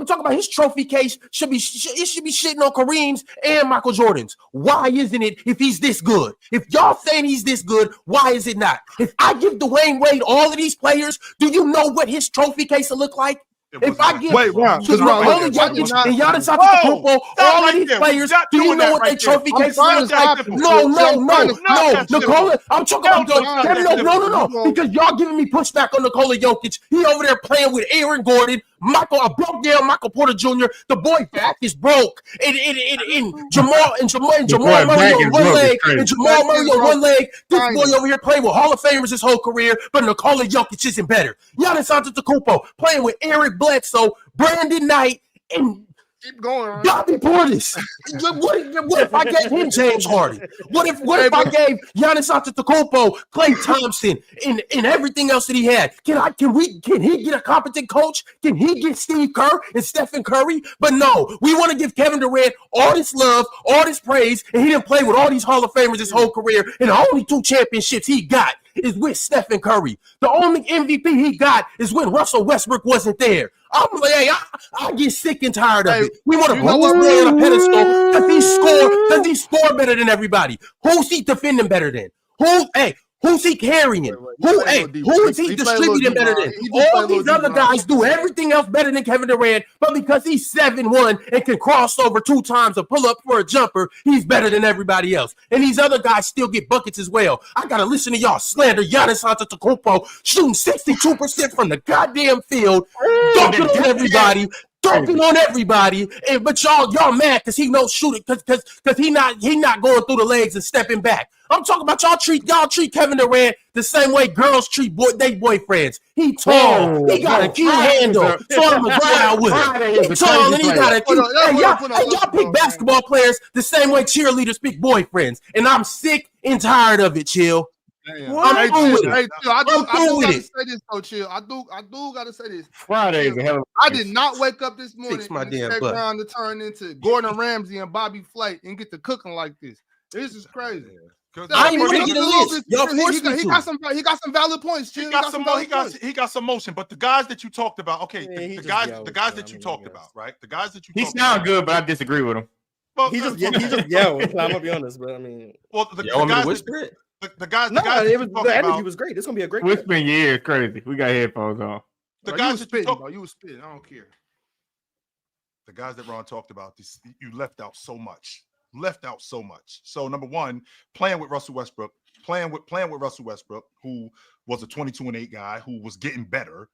talking about his trophy case should be shitting on Kareem's and Michael Jordan's. Why isn't it if he's this good? If y'all saying he's this good, why is it not? If I give Dwayne Wade all of these players, do you know what his trophy case will look like? If I give Giannis Antetokounmpo all of these players, do you know what their trophy case looks like? No. Nikola, I'm talking about no. Because y'all giving me pushback on Nikola Jokic. He over there playing with Aaron Gordon, a broke down Michael Porter Jr. The boy back is broke. And Jamal Murray on one leg. And Jamal Murray on one leg. This boy over here playing with Hall of Famers his whole career, but Nikola Jokic isn't better. Giannis Antetokounmpo playing with Eric Bledsoe, Brandon Knight, and keep going, right? Bobby Portis. What if I gave him James Harden? What if I gave Giannis Antetokounmpo, Klay Thompson, and everything else that he had? Can he get a competent coach? Can he get Steve Kerr and Stephen Curry? But no, we want to give Kevin Durant all this love, all this praise, and he didn't play with all these Hall of Famers his whole career, and the only 2 championships he got is with Stephen Curry. The only MVP he got is when Russell Westbrook wasn't there. I'm like, hey, I get sick and tired of it. We want to put this man on a pedestal. Does he score better than everybody? Who's he defending better than? Who's he carrying? Who is he distributing better than? All these other guys do everything else better than Kevin Durant, but because he's 7'1" and can cross over 2 times or pull up for a jumper, he's better than everybody else. And these other guys still get buckets as well. I gotta listen to y'all slander Giannis Antetokounmpo shooting 62% from the goddamn field, dunking on everybody. But y'all mad because he knows shooting because he not going through the legs and stepping back. I'm talking about y'all treat Kevin Durant the same way girls treat they boyfriends. He tall, he got a cute handle, so I'm gonna go out with him. He tall and he got a cute. Y'all pick basketball players the same way cheerleaders pick boyfriends, and I'm sick and tired of it. Chill. I'm through with it. I do gotta say this though, Chill. I do gotta say this. Fridays, I did not wake up this morning Fix my and damn expect butt. Ron to turn into Gordon Ramsay and Bobby Flay and get to cooking like this. This is crazy. I ain't ready to get a list. Y'all forced me to. He got some valid points, Chill. He got some motion, but the guys that you talked about, okay, the guys that you talked about, right? The guys that you he sound good, but I disagree with him. Well, he just yelled. I'm gonna be honest, but I mean, well, the guys the energy was great. It's gonna be a great. Whispering, yeah, crazy. We got headphones on. The guys that you was spitting. I don't care. The guys that Ron talked about, you left out so much. So number one, playing with Russell Westbrook, who was a 22-8 guy who was getting better.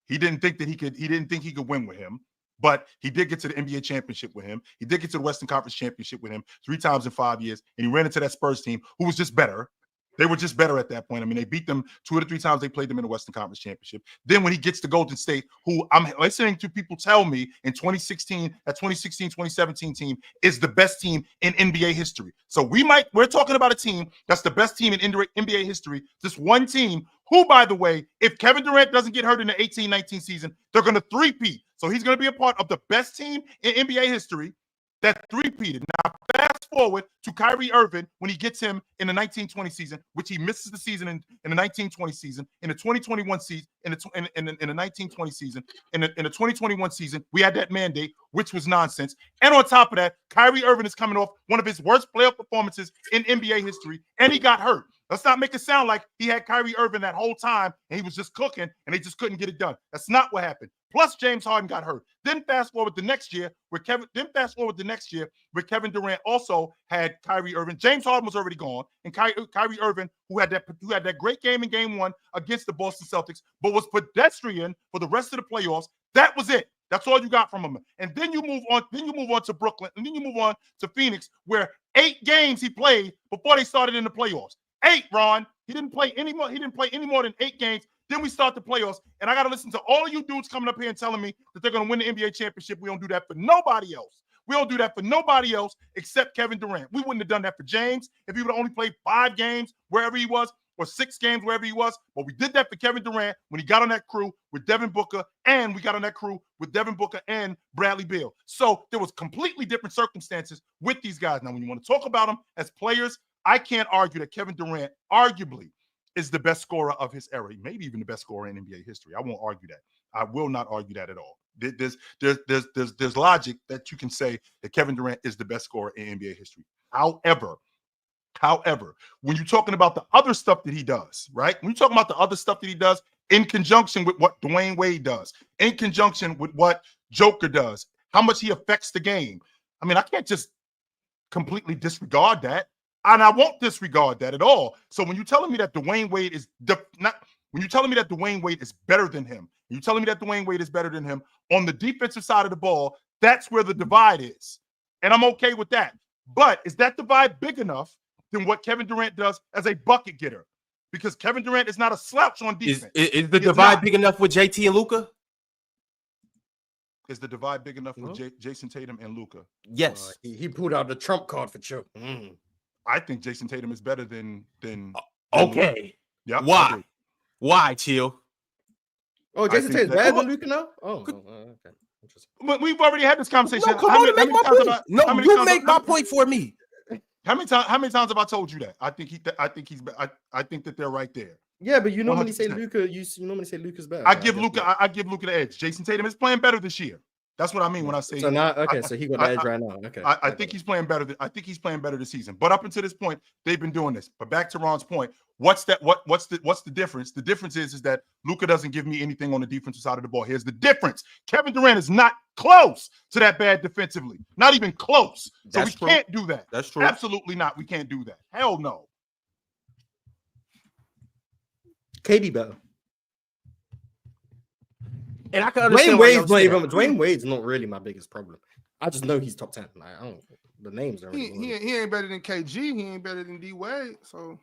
He didn't think he could win with him. But he did get to the NBA championship with him. He did get to the Western Conference championship with him 3 times in 5 years. And he ran into that Spurs team who was just better. They were just better at that point. I mean, they beat them 2 or 3 times. They played them in the Western Conference championship. Then when he gets to Golden State, who I'm listening to people tell me in 2016, that 2016-2017 team is the best team in NBA history. So we're talking about a team that's the best team in NBA history. This one team who, by the way, if Kevin Durant doesn't get hurt in the 18-19 season, they're going to three-peat. So he's going to be a part of the best team in NBA history that three-peated. Now, fast forward to Kyrie Irving when he gets him in the 1920 season, which he misses the season in the 1920 season, in the 2021 season, in the 1920 season, in the 2021 season, we had that mandate, which was nonsense. And on top of that, Kyrie Irving is coming off one of his worst playoff performances in NBA history, and he got hurt. Let's not make it sound like he had Kyrie Irving that whole time and he was just cooking and they just couldn't get it done. That's not what happened. Plus, James Harden got hurt. Then fast forward the next year where Kevin Durant also had Kyrie Irving. James Harden was already gone, and Kyrie Irving, who had that great game in Game 1 against the Boston Celtics, but was pedestrian for the rest of the playoffs. That was it. That's all you got from him. And then you move on. Then you move on to Brooklyn, and then you move on to Phoenix, where 8 games he played before they started in the playoffs. 8, Ron. He didn't play any more. He didn't play any more than 8 games. Then we start the playoffs, and I got to listen to all of you dudes coming up here and telling me that they're going to win the NBA championship. We don't do that for nobody else. We don't do that for nobody else except Kevin Durant. We wouldn't have done that for James if he would have only played 5 games wherever he was, or 6 games wherever he was. But we did that for Kevin Durant when he got on that crew with Devin Booker, and we got on that crew with Devin Booker and Bradley Beal. So there was completely different circumstances with these guys. Now, when you want to talk about them as players, I can't argue that Kevin Durant arguably is the best scorer of his era, maybe even the best scorer in NBA history. I won't argue that. I will not argue that at all. There's logic that you can say that Kevin Durant is the best scorer in NBA history. However, when you're talking about the other stuff that he does, right? When you're talking about the other stuff that he does in conjunction with what Dwayne Wade does, in conjunction with what Joker does, how much he affects the game. I mean, I can't just completely disregard that. And I won't disregard that at all. So when you're telling me that Dwayne Wade is when you're telling me that Dwayne Wade is better than him, you're telling me that Dwayne Wade is better than him on the defensive side of the ball, that's where the divide is. And I'm okay with that. But is that divide big enough than what Kevin Durant does as a bucket getter? Because Kevin Durant is not a slouch on defense. Is the divide big enough with JT and Luka? Is the divide big enough with Jason Tatum and Luka? Yes. He pulled out the trump card for Chill. I think Jason Tatum is better than okay. Yeah. Why? Why, Chill? Oh, Jason Tatum's better than Luka now? Oh, okay. Interesting. But we've already had this conversation. No, come on and make my point. You make my point for me. How many times have I told you that? I think that they're right there. Yeah, but you normally 100%. say Luka. You normally say Luka's better. I give Luka the edge. Jason Tatum is playing better this year. That's what I mean when I say. So now, okay, so he got the edge right now. Okay, I think he's playing better. I think he's playing better this season. But up until this point, they've been doing this. But back to Ron's point, what's the difference? The difference is that Luka doesn't give me anything on the defensive side of the ball. Here's the difference: Kevin Durant is not close to that bad defensively. Not even close. So we can't do that. That's true. Absolutely not. We can't do that. Hell no. KD better. And I can understand Dwayne Wade's not really my biggest problem. I just know he's top 10. Like, I don't. The names are. He ain't better than KG. He ain't better than D Wade. So,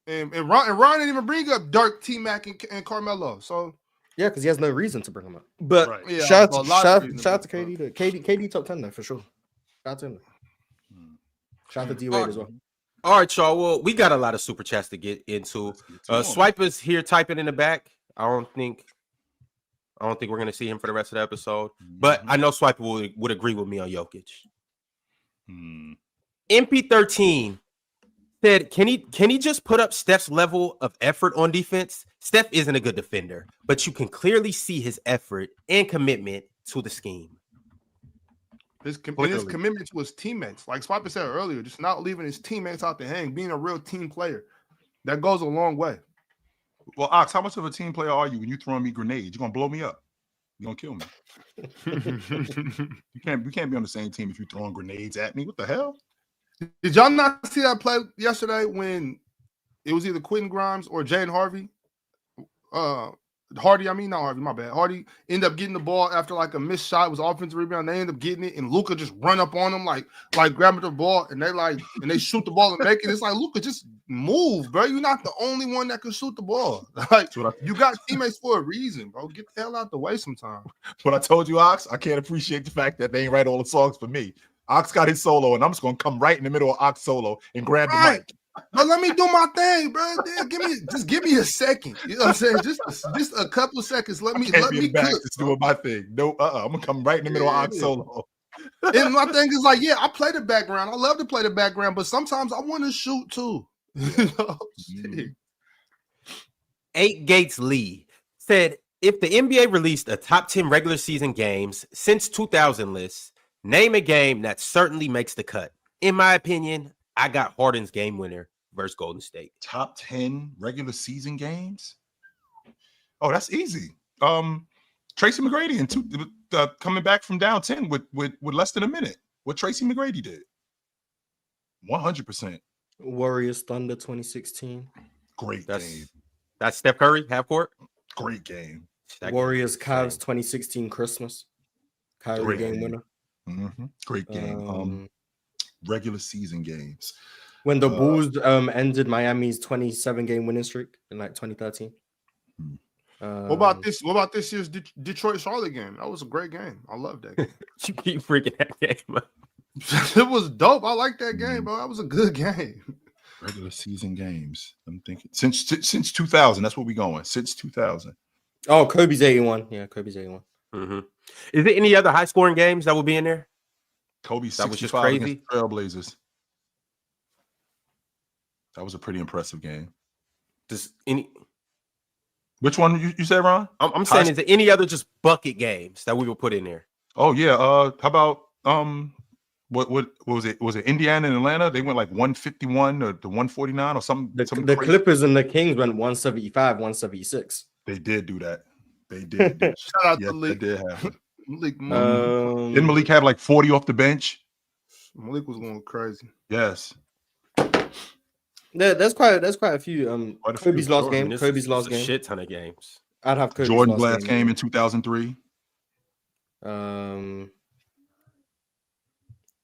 and Ron didn't even bring up Dirk, T Mac, and Carmelo. So yeah, because he has no reason to bring him up. But right. Yeah, shout out to KD. KD top 10 though for sure. Shout out to him. Shout out to D Wade as well. All right, y'all. Well, we got a lot of super chats to get into. Swiper's here typing in the back. I don't think we're gonna see him for the rest of the episode. But I know Swiper would agree with me on Jokic. MP13 said, can he just put up Steph's level of effort on defense? Steph isn't a good defender, but you can clearly see his effort and commitment to the scheme. His commitment to his teammates, like Swiper said earlier, just not leaving his teammates out to hang, being a real team player. That goes a long way. Well, Ox, how much of a team player are you when you throwing me grenades? You're gonna blow me up. You're gonna kill me. We can't be on the same team if you're throwing grenades at me. What the hell? Did y'all not see that play yesterday when it was either Quentin Grimes or Jaden Harvey Hardy, I mean, not Harvey, my bad. Hardy ended up getting the ball after like a missed shot. It was offensive rebound. They ended up getting it, and Luka just run up on him, like grabbing the ball, and they shoot the ball and make it. It's like, Luka, just move, bro. You're not the only one that can shoot the ball. Like, you got teammates for a reason, bro. Get the hell out the way sometime. What I told you, Ox, I can't appreciate the fact that they ain't write all the songs for me. Ox got his solo, and I'm just gonna come right in the middle of Ox solo and grab the mic. But let me do my thing, bro. Damn, give me a second. You know what I'm saying? Just a couple of seconds. Let me cook. Just doing my thing. No, I'm gonna come right in the middle of Ox solo. And my thing is like, yeah, I play the background. I love to play the background, but sometimes I want to shoot too. You know? Shit. 8 Gates Lee said, if the NBA released a top 10 regular season games since 2000 list, name a game that certainly makes the cut. In my opinion, I got Harden's game winner versus Golden State. Top 10 regular season games? Oh, that's easy. Tracy McGrady and coming back from down 10 with less than a minute. What Tracy McGrady did. 100%. Warriors Thunder 2016. Great game. That's Steph Curry, half court. Great game. Warriors Cavs 2016 Christmas. Kyrie game winner. Mm-hmm. Great game. Regular season games. When the Bulls ended Miami's 27-game winning streak in like 2013. What about this year's Detroit Charlotte game? That was a great game. I love that game. You keep freaking that game. It was dope. I like that game, bro. That was a good game. Regular season games. I'm thinking since 2000. That's what we going. Since 2000. Oh, Kobe's 81. Yeah, Kobe's 81. Mm-hmm. Is there any other high-scoring games that will be in there? Kobe's that was just 65 crazy. Against the Trailblazers. That was a pretty impressive game. Which one you said, Ron? I'm saying, is there any other just bucket games that we will put in there? Oh yeah. How about what was it? Was it Indiana and Atlanta? They went like 151 or to 149 or something. The Clippers and the Kings went 175, 176. They did do that. They did. Shout out to Malik. They did happen. Didn't Malik have like 40 off the bench? Malik was going crazy. Yes. There's quite a few. Kobe's last game. Kobe's last game. Shit ton of games. I'd have Kobe's Jordan's last game game in 2003.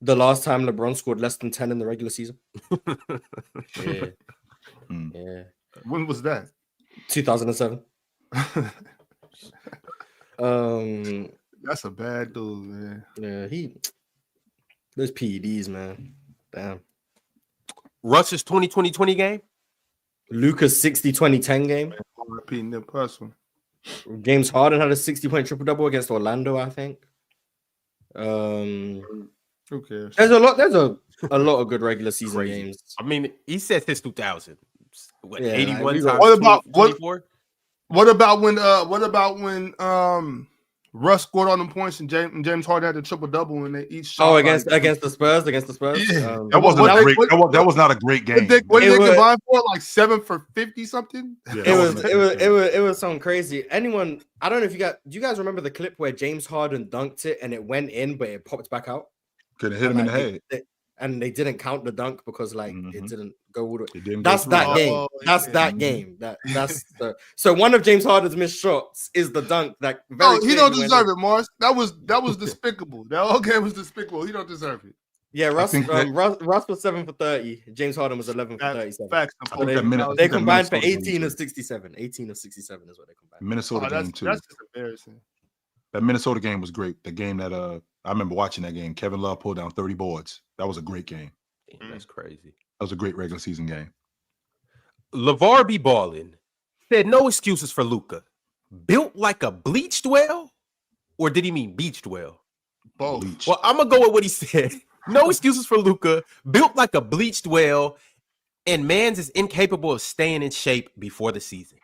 The last time LeBron scored less than 10 in the regular season. Yeah. Yeah. When was that? 2007. That's a bad dude, man. Yeah, those PEDs, man. Damn. Russ's 2020 game. Luka's 60-20-10 game. I'm repeating that person. James Harden had a 60-point triple-double against Orlando, I think. Who cares? There's a lot of good regular season games. I mean, he said since 2000. What, Yeah, 81 like, times what about when Russ scored on them points and James Harden had the triple double and they each shot. Oh, against the Spurs. Yeah. That was not a great game. What did they combine for? Like 7 for 50 something? Yeah, it was something crazy. I don't know if do you guys remember the clip where James Harden dunked it and it went in, but it popped back out? Could have hit him in the head. And they didn't count the dunk because it didn't go all the way. That's that game. That's that game. That's so one of James Harden's missed shots is the dunk that he don't deserve it, Morris. That was despicable. That whole game was despicable. He don't deserve it. Yeah, Russ was 7 for 30. James Harden was 11 for 37. Facts. They combined for 18 of 67. 18 of 67 is what they combined. Minnesota game too. That's just embarrassing. That Minnesota game was great. The game that I remember watching that game. Kevin Love pulled down 30 boards. That was a great game. That's crazy. That was a great regular season game. LeVar B. Ballin said no excuses for Luka. Built like a bleached whale? Or did he mean beached whale? Both. Bleach. Well, I'm going to go with what he said. No excuses for Luka. Built like a bleached whale. And Mans is incapable of staying in shape before the season.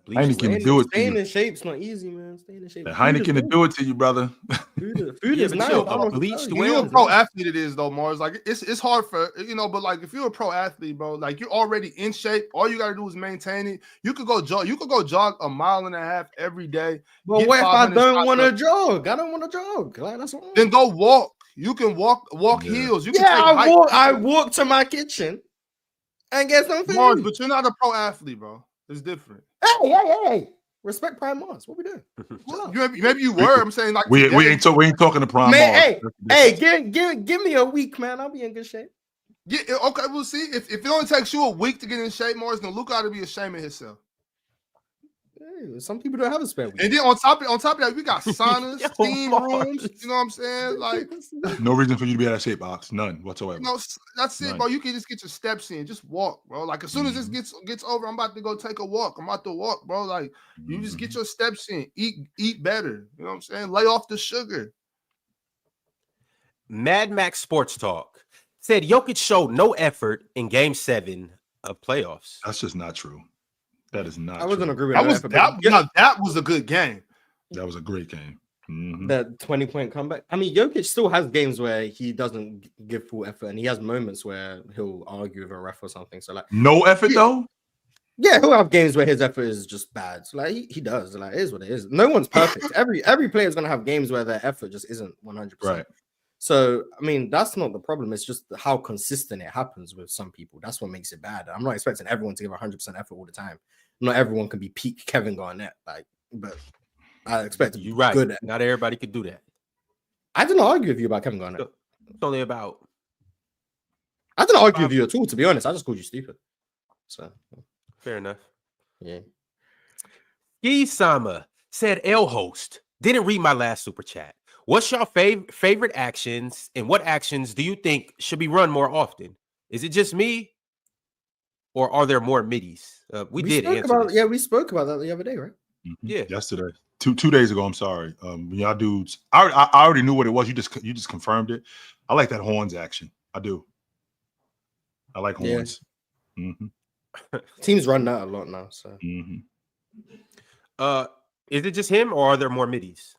Heineken to do it to Staying you. in shape's not easy, man. Staying in shape. Heineken to do it to you, brother. Food is nice. Bleached You're whale. a pro athlete, it is though, Mars. Like it's hard for but like if you're a pro athlete, bro, like you're already in shape. All you gotta do is maintain it. You could go jog. You could go jog a mile and a half every day. But what if I don't want to jog? I don't want to jog. Like, that's what then go walk. You can walk hills. You can I walk to my kitchen and get some food. Mars, but you're not a pro athlete, bro. It's different. Hey. Respect Prime Mars. What we doing? Well, maybe you were. I'm saying like we ain't talking to Prime Man, Mars. give me a week, man. I'll be in good shape. Yeah, okay, we'll see. If it only takes you a week to get in shape, Morris, then Luka ought to be ashamed of himself. Hey, some people don't have a spare week. And then on top of that, we got saunas, steam rooms. You know what I'm saying? Like, No reason for you to be out of shape, Ox. None whatsoever. That's it, None. bro. You can just get your steps in. Just walk, bro. Like, as soon as this gets over, I'm about to go take a walk. I'm about to walk, bro. Like, you just get your steps in. Eat better. You know what I'm saying? Lay off the sugar. Mad Max Sports Talk said Jokic showed no effort in Game 7 of playoffs. That's just not true. That is not. I wasn't true. agree with That was a good game. That was a great game. That 20-point comeback. I mean, Jokic still has games where he doesn't give full effort, and he has moments where he'll argue with a ref or something. So like, no effort though. Yeah, he'll have games where his effort is just bad. So like he does. Like, it is what it is. No one's perfect. Every player is gonna have games where their effort just isn't 100%. Right. So I mean, that's not the problem. It's just how consistent it happens with some people. That's what makes it bad. I'm not expecting everyone to give 100% effort all the time. Not everyone can be peak Kevin Garnett. Like, but I expect You're right. Good. Not everybody could do that. I didn't argue with you about Kevin Garnett. It's only about. I didn't argue with you at all. To be honest, I just called you stupid. So fair enough. Yeah. Ski Sama said, "L host didn't read my last super chat. What's your favorite actions, and what actions do you think should be run more often? Is it just me, or are there more middies?" We did answer this. Yeah, we spoke about that the other day, right? Yeah, yesterday, two days ago. I'm sorry, y'all dudes. I already knew what it was. You just confirmed it. I like that horns action. I do. I like horns. Yeah. Teams run that a lot now. So, is it just him, or are there more middies?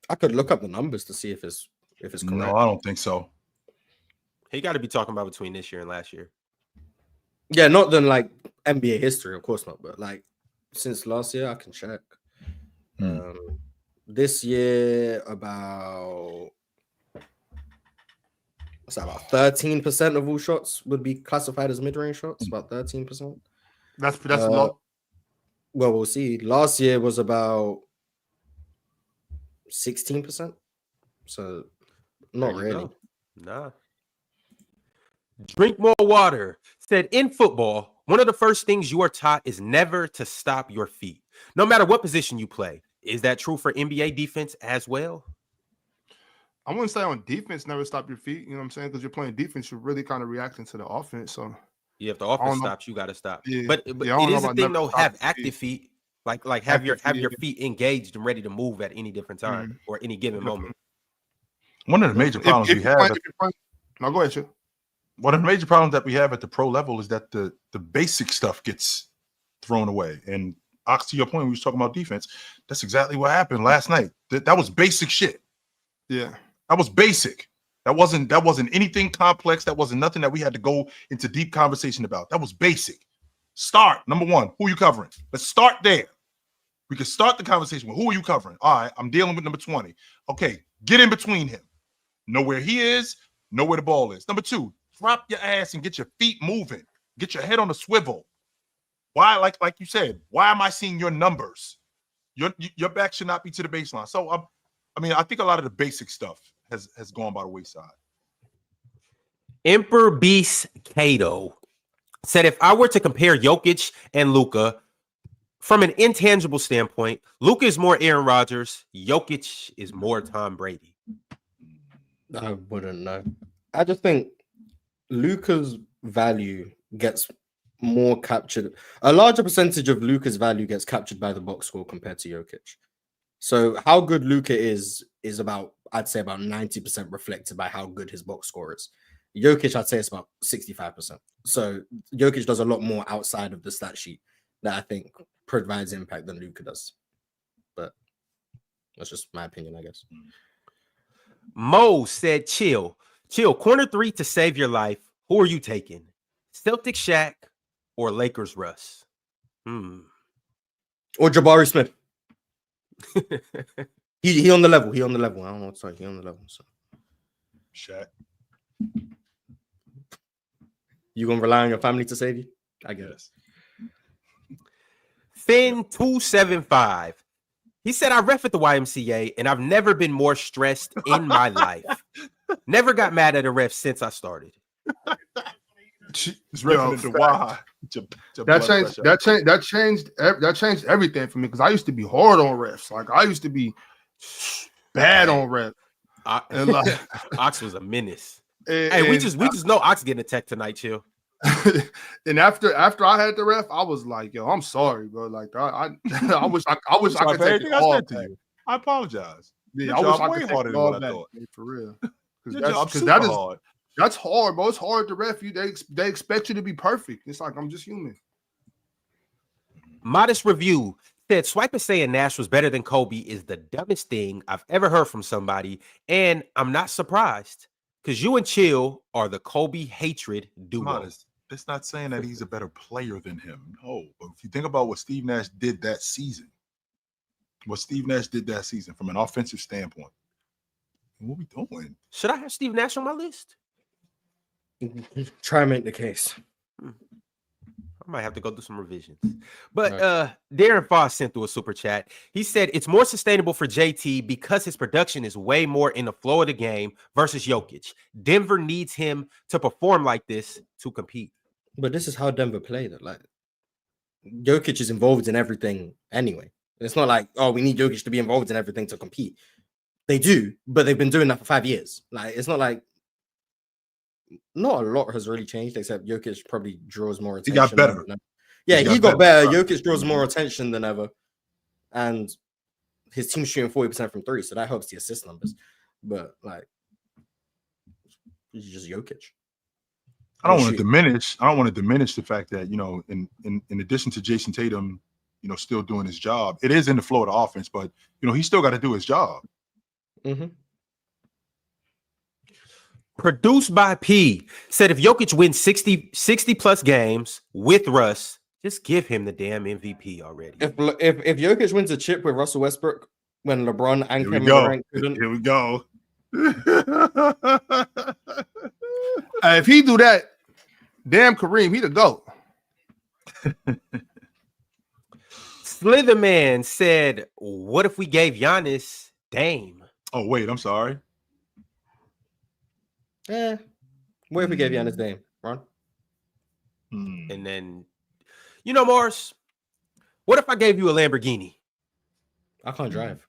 I could look up the numbers to see if it's correct. No, I don't think so. He got to be talking about between this year and last year. Yeah, not than like NBA history, of course not, but like since last year, I can check. This year, about 13% of all shots would be classified as mid-range shots. About 13%. That's a lot. Well, we'll see. Last year was about 16%. So not really. Nah. Drink more water. Said in football, one of the first things you are taught is never to stop your feet, no matter what position you play. Is that true for NBA defense as well? I wouldn't say on defense, never stop your feet. You know what I'm saying? Because you're playing defense, you're really kind of reacting to the offense. So yeah, if the offense stops, you got to stop. Yeah, but it is a thing though. Have active feet, like have your feet engaged and ready to move at any different time or any given moment. One of the major problems we have. No, go ahead, you. One of the major problems that we have at the pro level is that the basic stuff gets thrown away. And Ox, to your point, when we was talking about defense, that's exactly what happened last night. That was basic shit. Yeah, that was basic. That wasn't anything complex. That wasn't nothing that we had to go into deep conversation about. That was basic. Start number one. Who are you covering? Let's start there. We can start the conversation with who are you covering? All right, I'm dealing with number 20. Okay, get in between him. Know where he is. Know where the ball is. Number two. Drop your ass and get your feet moving. Get your head on a swivel. Why, like you said, why am I seeing your numbers? Your back should not be to the baseline. So, I think a lot of the basic stuff has gone by the wayside. Emperor Beast Kato said, if I were to compare Jokic and Luka from an intangible standpoint, Luka is more Aaron Rodgers. Jokic is more Tom Brady. I wouldn't know. I just think Luka's value gets more captured. A larger percentage of Luka's value gets captured by the box score compared to Jokic. So how good Luka is about, I'd say about 90% reflected by how good his box score is. Jokic, I'd say it's about 65%. So Jokic does a lot more outside of the stat sheet that I think provides impact than Luka does. But that's just my opinion, I guess. Mo said, chill, corner three to save your life. Who are you taking? Celtic Shaq or Lakers Russ? Or Jabari Smith. he on the level. He on the level. I don't know what to say. He on the level. So. Shaq. You gonna rely on your family to save you? I guess. Finn275. He said, I ref at the YMCA, and I've never been more stressed in my life. Never got mad at a ref since I started. It's referring to why. That changed everything for me because I used to be hard on refs. Like I used to be bad on refs. And like, Ox was a menace. We just know Ox getting attacked tonight, chill. And after I had the ref, I was like, "Yo, I'm sorry, bro. Like, I wish I could take it all back. I apologize. Yeah, I wish I could take it all back, for real. Because that's hard, bro. It's hard to ref you. They expect you to be perfect. It's like I'm just human. Modest Review said, Swiper saying Nash was better than Kobe is the dumbest thing I've ever heard from somebody, and I'm not surprised because you and Chill are the Kobe hatred duo. Modest. It's not saying that he's a better player than him. No, but if you think about what Steve Nash did that season, from an offensive standpoint, what are we doing? Should I have Steve Nash on my list? Try and make the case. I might have to go do some revisions. But Darren Foss sent through a super chat. He said it's more sustainable for JT because his production is way more in the flow of the game versus Jokic. Denver needs him to perform like this to compete. But this is how Denver played it. Like Jokic is involved in everything anyway. It's not like, oh, we need Jokic to be involved in everything to compete. They do, but they've been doing that for 5 years. Like it's not like not a lot has really changed, except Jokic probably draws more attention. He got better. Yeah, he got better. Jokic draws more attention than ever. And his team's shooting 40% from three, so that helps the assist numbers. But like he's just Jokic. I don't want to diminish the fact that, in addition to Jason Tatum, still doing his job, it is in the flow of the offense, but he still got to do his job. Mm-hmm. Produced by P said if Jokic wins 60 plus games with Russ, just give him the damn MVP already. If Jokic wins a chip with Russell Westbrook when LeBron and Kevin Durant couldn't, here we go. If he do that, damn Kareem, he the GOAT. Slitherman said, what if we gave Giannis Dame? Oh, wait, I'm sorry. What if we gave Giannis Dame, Ron? And then, Morris, what if I gave you a Lamborghini? I can't drive.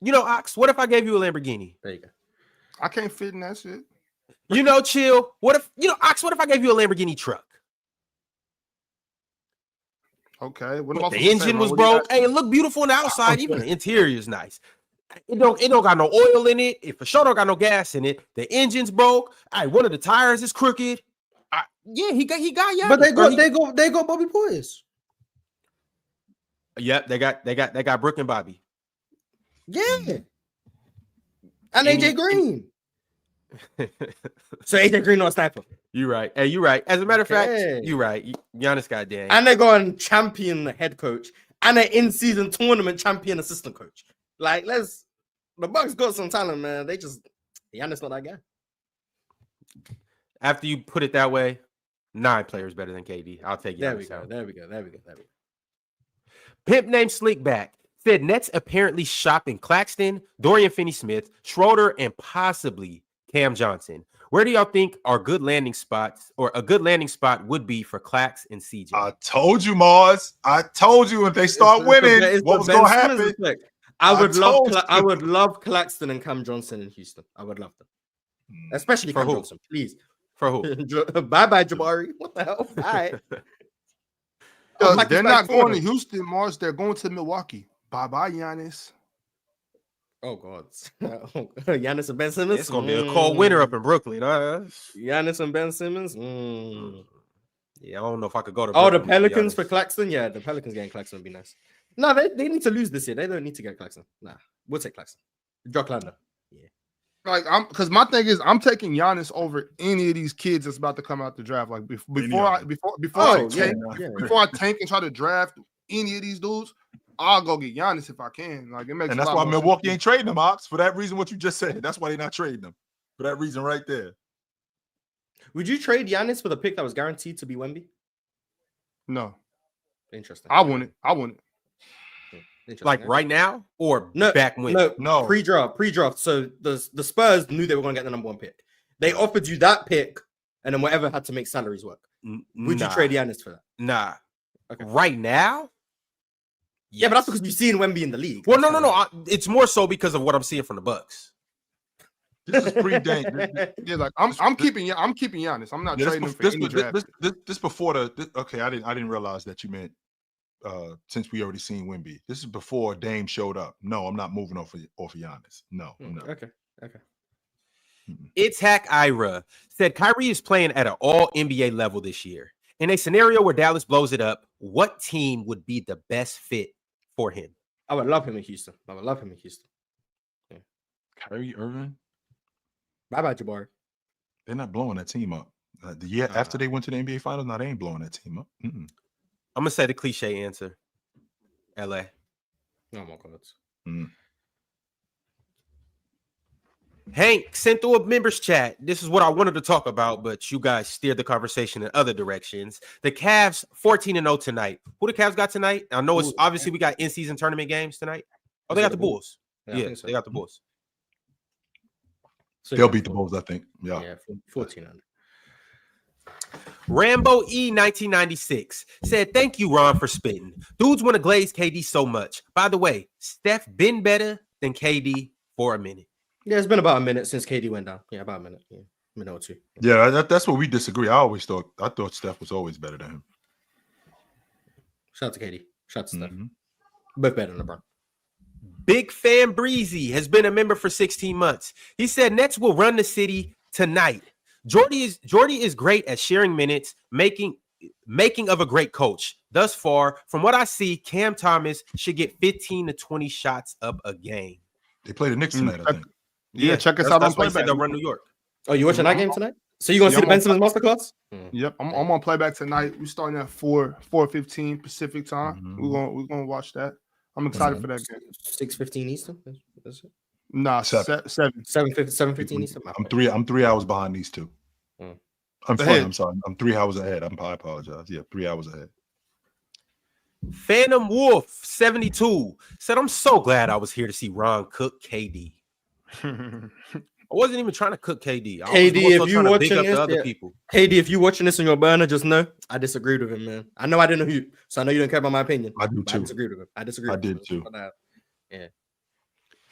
Ox, what if I gave you a Lamborghini? There you go. I can't fit in that shit. Chill. What if, Ox, what if I gave you a Lamborghini truck? Okay. The engine was broke. Hey, it looked beautiful on the outside. Even the interior is nice. It don't got no oil in it. It for sure don't got no gas in it. The engine's broke. One of the tires is crooked. He got Giannis. But they got Bobby Portis. Yep, they got Brooke and Bobby. Yeah. And AJ Green. So AJ Green not a sniper. You're right. Hey, you're right. As a matter of fact, you're right. Giannis got Dame. And they got a champion head coach and an in-season tournament champion assistant coach. Like, the Bucks got some talent, man. Giannis not that guy. After you put it that way, 9 players better than KD. I'll take Giannis. There we go. Pimp named Slickback said Nets apparently shop in Claxton, Dorian Finney-Smith, Schroeder, and possibly Cam Johnson. Where do y'all think a good landing spot would be for Clax and CJ? I told you, Mars. I told you if they start winning, what was going to happen? I would love Claxton and Cam Johnson in Houston. I would love them, especially Cam Johnson. Please, for who? Bye, Jabari. What the hell? All right. They're not going to Houston, Mars. They're going to Milwaukee. Bye, Giannis. Oh God, Giannis and Ben Simmons. It's gonna be a cold winter up in Brooklyn. Giannis and Ben Simmons. Yeah, I don't know if I could go to. Brooklyn, the Pelicans for Claxton. Yeah, the Pelicans getting Claxton would be nice. No, they need to lose this year. They don't need to get Claxton. Nah, we'll take Claxton. Jock Lander. Yeah. Because my thing is, I'm taking Giannis over any of these kids that's about to come out the draft. Like before I tank and try to draft any of these dudes, I'll go get Giannis if I can. Like it makes. And that's why Milwaukee ain't trading them, Ox. For that reason, what you just said. That's why they're not trading them. For that reason, right there. Would you trade Giannis for the pick that was guaranteed to be Wemby? No. Interesting. I want it. Interesting. Like right now or No, back when? No. Pre-draft. So the Spurs knew they were going to get the number 1 pick. They offered you that pick, and then whatever had to make salaries work. Would you trade Giannis for that? Nah. Okay. Right now? Yeah, but that's because you've seen Wemby in the league. Well, no. It's more so because of what I'm seeing from the Bucks. This is pre-date. Yeah, like I'm keeping Giannis. I'm not trading him for any draft. This before the. Okay, I didn't realize that you meant since we already seen Wemby. This is before Dame showed up. No, I'm not moving off of Giannis. No. Okay. It's Hack Ira said Kyrie is playing at an all NBA level this year. In a scenario where Dallas blows it up, what team would be the best fit for him? I would love him in Houston. Yeah. Kyrie Irving. Bye-bye, Jabari. They're not blowing that team up. After they went to the NBA Finals, now they ain't blowing that team up. I'm gonna say the cliche answer. LA. Oh my God. Hank sent through a members chat. This is what I wanted to talk about, but you guys steered the conversation in other directions. The Cavs 14-0 tonight. Who the Cavs got tonight? I know it's obviously we got in-season tournament games tonight. Oh, they got the Bulls. Yeah, they got the Bulls. So They'll beat the Bulls, I think. Yeah, 14-0. Rambo E 1996 said, "Thank you, Ron, for spitting. Dudes want to glaze KD so much. By the way, Steph been better than KD for a minute." Yeah, it's been about a minute since KD went down. Yeah, about a minute. Yeah, a minute or two. Yeah, that's what we disagree. I thought Steph was always better than him. Shout out to KD. Shout out to Steph. Both better than LeBron. Big Fan Breezy has been a member for 16 months. He said Nets will run the city tonight. Jordy is great at sharing minutes, making of a great coach. Thus far, from what I see, Cam Thomas should get 15 to 20 shots up a game. They play the Knicks tonight, I think. Yeah, check us out on That's why he Playback. said they'll run New York. Oh, you watching that game tonight? So you gonna see the Ben Simmons masterclass? Yep, I'm on Playback tonight. We're starting at 4:15 Pacific time. We're gonna watch that. I'm excited for that game. 6:15 Eastern. Is it? Nah, 7. 7:15 Eastern. I'm 3 hours behind these two. I'm sorry. I'm 3 hours ahead. I apologize. Yeah, 3 hours ahead. Phantom Wolf 72 said, "I'm so glad I was here to see Ron cook KD." I wasn't even trying to cook KD. KD, if you watching this, other people. KD, if you watching this on your burner, just know I disagreed with him, man. I know I didn't know you, so I know you don't care about my opinion. I do too. I disagreed with him. I did too. Yeah.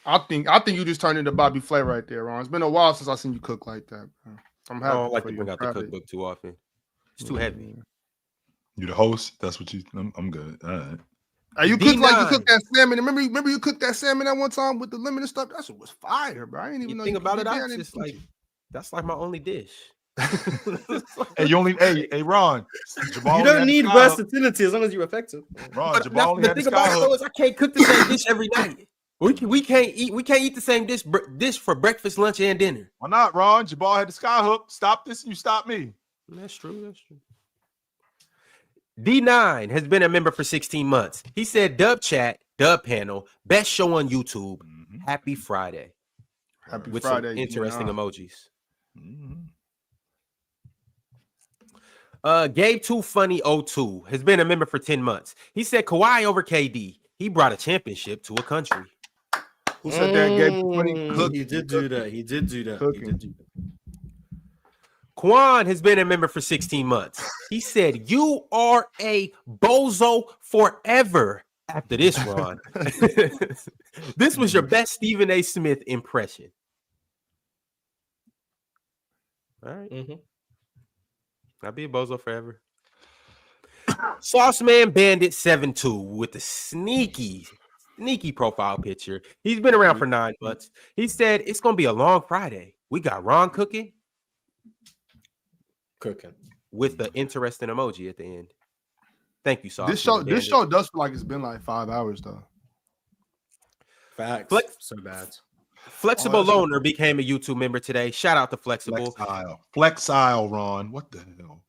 I think you just turned into Bobby Flay right there, Ron. It's been a while since I seen you cook like that. Bro. I'm happy. I don't like for to you. bring out the cookbook too often. It's too heavy. You the host? That's what you. I'm good. All right. You cook like you cooked that salmon. Remember you cooked that salmon that one time with the lemon and stuff. That shit was fire, bro. I didn't even know think you about could it. do I that. just like that's like my only dish. Hey, Ron. You don't need versatility as long as you're effective. Ron, Jabal only the had thing the about sky it though is I can't cook the same dish every night. We can't eat the same dish for breakfast, lunch, and dinner. Why not, Ron? Jabal had the sky hook. Stop this and you stop me. That's true. D9 has been a member for 16 months. He said, "Dub chat, dub panel, best show on YouTube. Happy Friday." Happy with Friday. some interesting emojis. Gabe Too Funny 02 has been a member for 10 months. He said Kawhi over KD. He brought a championship to a country. Who said that? Gabe Too Funny? He did do that. Quan has been a member for 16 months. He said, "You are a bozo forever." After this, Ron, this was your best Stephen A. Smith impression. All right. I'll be a bozo forever. Sauceman Bandit 72 with the sneaky profile picture. He's been around for 9 months. He said it's gonna be a long Friday. We got Ron cooking with the interesting emoji at the end. Thank you, Sauceman. This show does feel like it's been like 5 hours though. Facts. So bad. Flexible Loner became a YouTube member today. Shout out to Flexible. Flexile, Ron. What the hell?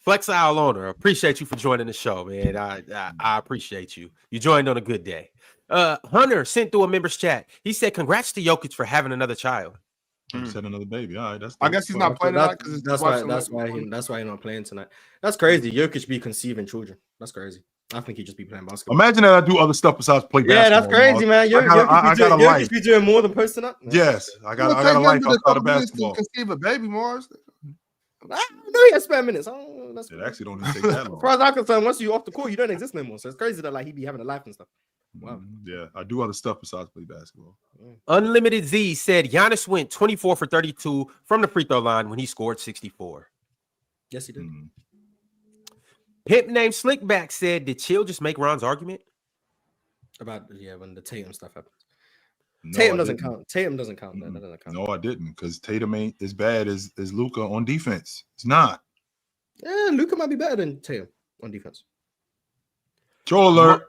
Flexile Loner. Appreciate you for joining the show, man. I appreciate you. You joined on a good day. Hunter sent through a member's chat. He said, "Congrats to Jokic for having another child." Just had another baby. All right, I guess he's not playing tonight because That's why he's not playing tonight. That's crazy. Jokic be conceiving children. That's crazy. I think he'd just be playing basketball. Imagine that I do other stuff besides play basketball. Yeah, that's crazy, man. Jokic be doing more than posting up. Yes, I got a life outside of basketball. Conceive a baby, Mars. No, he has spare minutes. It actually don't even take that long. As far as I'm concerned, once you off the court, you don't exist no more. So it's crazy that like he be having a life and stuff. Wow. Yeah, I do other stuff besides play basketball. Unlimited Z said Giannis went 24 for 32 from the free throw line when he scored 64. Yes, he did. Pimp named Slickback said, did Chill just make Ron's argument? About when the Tatum stuff happens. No, Tatum doesn't count. Tatum doesn't count. That doesn't count. No, I didn't, because Tatum ain't as bad as Luka on defense. It's not. Yeah, Luka might be better than Tatum on defense. Troll alert.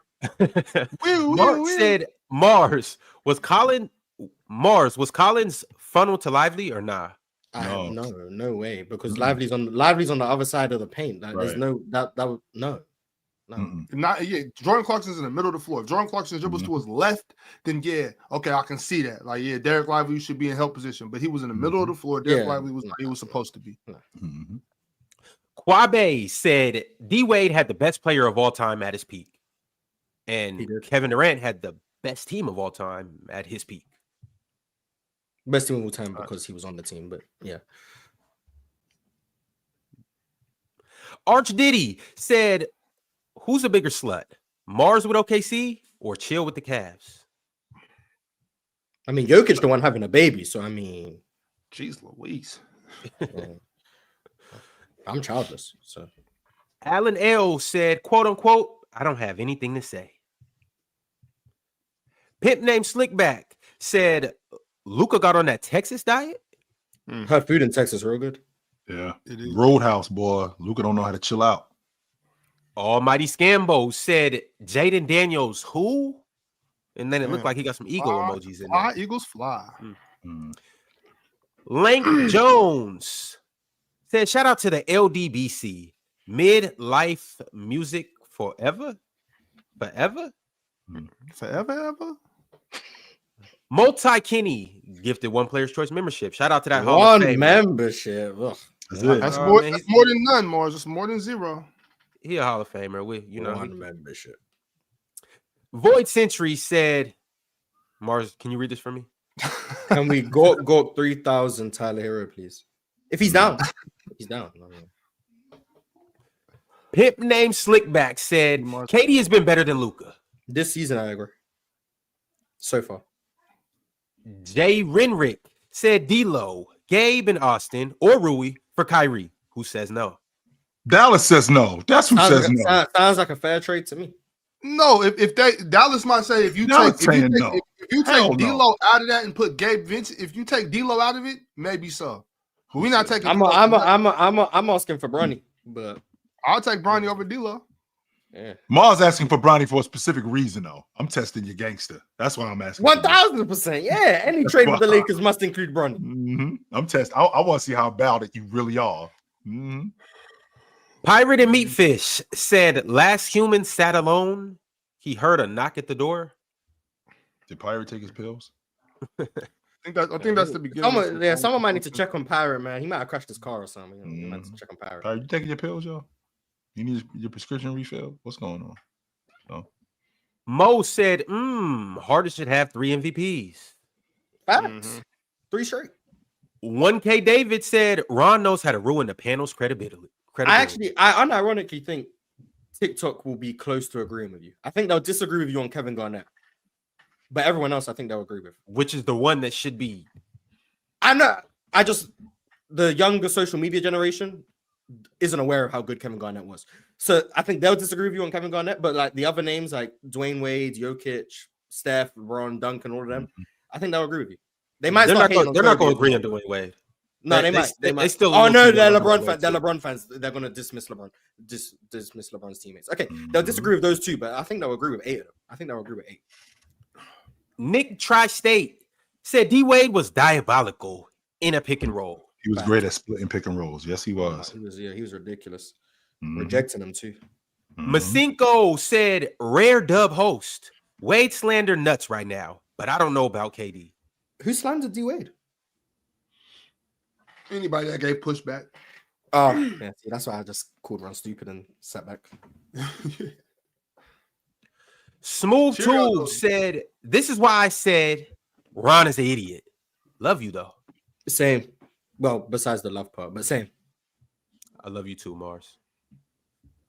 Mark said Mars was Collins funnel to Lively or nah? No way, because Lively's on the other side of the paint. Like, there's no. Not Jordan Clarkson's in the middle of the floor. If Jordan Clarkson dribbles to his left, then okay, I can see that. Like, Derek Lively should be in help position, but he was in the middle of the floor. Derek Lively was he was supposed to be. Quabe said D Wade had the best player of all time at his peak, and Kevin Durant had the best team of all time at his peak. Best team of all time because he was on the team, but yeah. Arch Diddy said, who's a bigger slut? Mars with OKC or Chill with the Cavs? I mean, Jokic the one having a baby, so I mean, jeez Louise. I'm childless, so. Alan L said, quote unquote, I don't have anything to say. Pimp named Slickback said, Luka got on that Texas diet? Her food in Texas real good. Yeah, it is. Roadhouse, boy. Luka don't know how to chill out. Almighty Scambo said Jaden Daniels who? And then it looked like he got some eagle emojis in there. Eagles fly. Lank Jones said, shout out to the LDBC. Midlife music forever? Forever? Forever ever? Multi Kenny gifted one Player's Choice membership. Shout out to that Hall one of Fame. membership. That's more than none, Mars. It's more than zero. He a Hall of Famer. One membership. Void Century said, Mars, can you read this for me? Can we go 3,000 Tyler Hero, please? If he's down. He's down. Pimp named Slickback said, KD has been better than Luka. This season, I agree. So far. Jay Renrick said D-Lo, Gabe, and Austin, or Rui for Kyrie. Who says no? Dallas says no. That's who says no. Sounds like a fair trade to me. No, if Dallas might say if you take D'Lo out of that and put Gabe Vincent, if you take D'Lo out of it, maybe so. But we're not taking. I'm asking for Bronny, but I'll take Bronny over D'Lo. Yeah. Mars asking for Bronny for a specific reason, though. I'm testing your gangster. That's why I'm asking. 1,000%. Yeah, any trade with the Lakers must include Bronny. I'm testing. I want to see how bad that you really are. Pirate and Meatfish said, last human sat alone. He heard a knock at the door. Did Pirate take his pills? I think that's the beginning. Someone might need to check on Pirate, man. He might have crashed his car or something. You might have to check on Pirate. Pirate, you taking your pills, yo? You need your prescription refilled? What's going on? Oh. Mo said, Harden should have 3 MVPs. Facts. 3 straight. 1K David said, Ron knows how to ruin the panel's credibility. I unironically think TikTok will be close to agreeing with you. I think they'll disagree with you on Kevin Garnett. But everyone else, I think they'll agree with. Which is the one that should be. The younger social media generation isn't aware of how good Kevin Garnett was. So I think they'll disagree with you on Kevin Garnett, but like the other names like Dwayne Wade, Jokic, Steph, LeBron, Duncan, all of them, I think they'll agree with you. They might. They're not going to agree on Dwayne Wade. No, they might. They still. Oh no, they're LeBron fans. They're LeBron fans. They're going to dismiss LeBron. Dismiss LeBron's teammates. Okay, they'll disagree with those 2, but I think they'll agree with 8 of them. I think they'll agree with 8. Nick Tri-State said D Wade was diabolical in a pick and roll. He was great at splitting pick and rolls. Yes, he was. He was ridiculous. Rejecting them too. Masinko said, rare dub host. Wade slander nuts right now, but I don't know about KD. Who slandered D Wade? Anybody that gave pushback. Oh, yeah, see, that's why I just called Ron stupid and sat back. Smooth Cheerio, Tube though. said, "This is why I said Ron is an idiot. Love you though. Same. Well, besides the love part, but same. I love you too, Mars."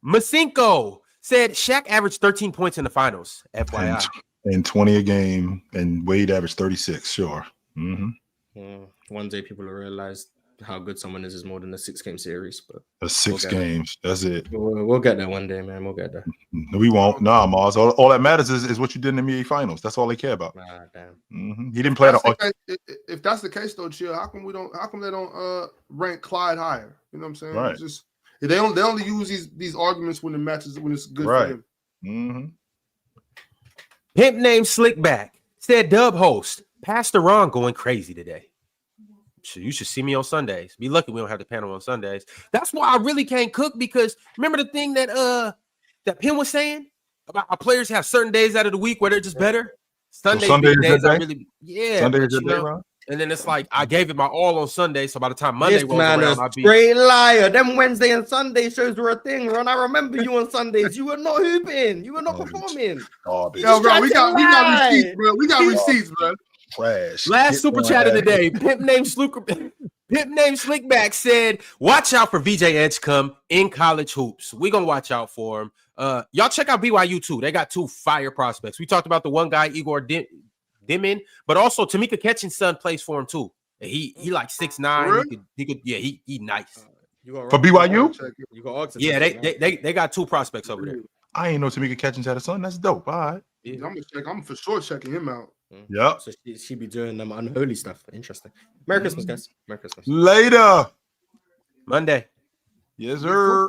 Masinko said Shaq averaged 13 points in the finals. FYI. And 20 a game, and Wade averaged 36. Sure. One day people will realize how good someone is more than a 6-game series, but That's 6 we'll games. That's it. we'll get there one day, man. We'll get there. No, we won't. Nah, Mars. All that matters is what you did in the NBA Finals. That's all they care about. Ah, damn. He didn't play If that's the case, though, Chill, how come they don't rank Clyde higher? You know what I'm saying? Right. It's just they only use these arguments when it's good Right. for them. Pimp named Slickback said Dub host, Pastor Ron going crazy today. You should see me on Sundays. Be lucky we don't have the panel on Sundays. That's why I really can't cook, because remember the thing that Pim was saying about our players have certain days out of the week where they're just better. Sunday days are really Sunday is your day, Ron? And then it's like I gave it my all on Sunday, so by the time Monday This rolls man around, is I'll be straight liar. Them Wednesday and Sunday shows were a thing, Ron. I remember you on Sundays. You were not hooping. You were not performing. Oh, Yo, bro, we got receipts, bro. We got receipts, bro. trash. Last super chat of the day. Pimp named Slickback said, "Watch out for VJ Edgecombe in college hoops. We gonna watch out for him. Y'all check out BYU too. They got 2 fire prospects. We talked about the one guy, Igor Dimin, but also Tamika Catching's son plays for him too. He like 6'9". Really? He nice. For BYU? You got Oxford. Yeah, they got 2 prospects over there. I ain't know Tamika Catchings had a son. That's dope. All right. Yeah, I'm for sure checking him out. Yep. So she be doing them unholy stuff. Interesting. Merry Christmas, guys. Merry Christmas. Later. Monday. Yes, sir.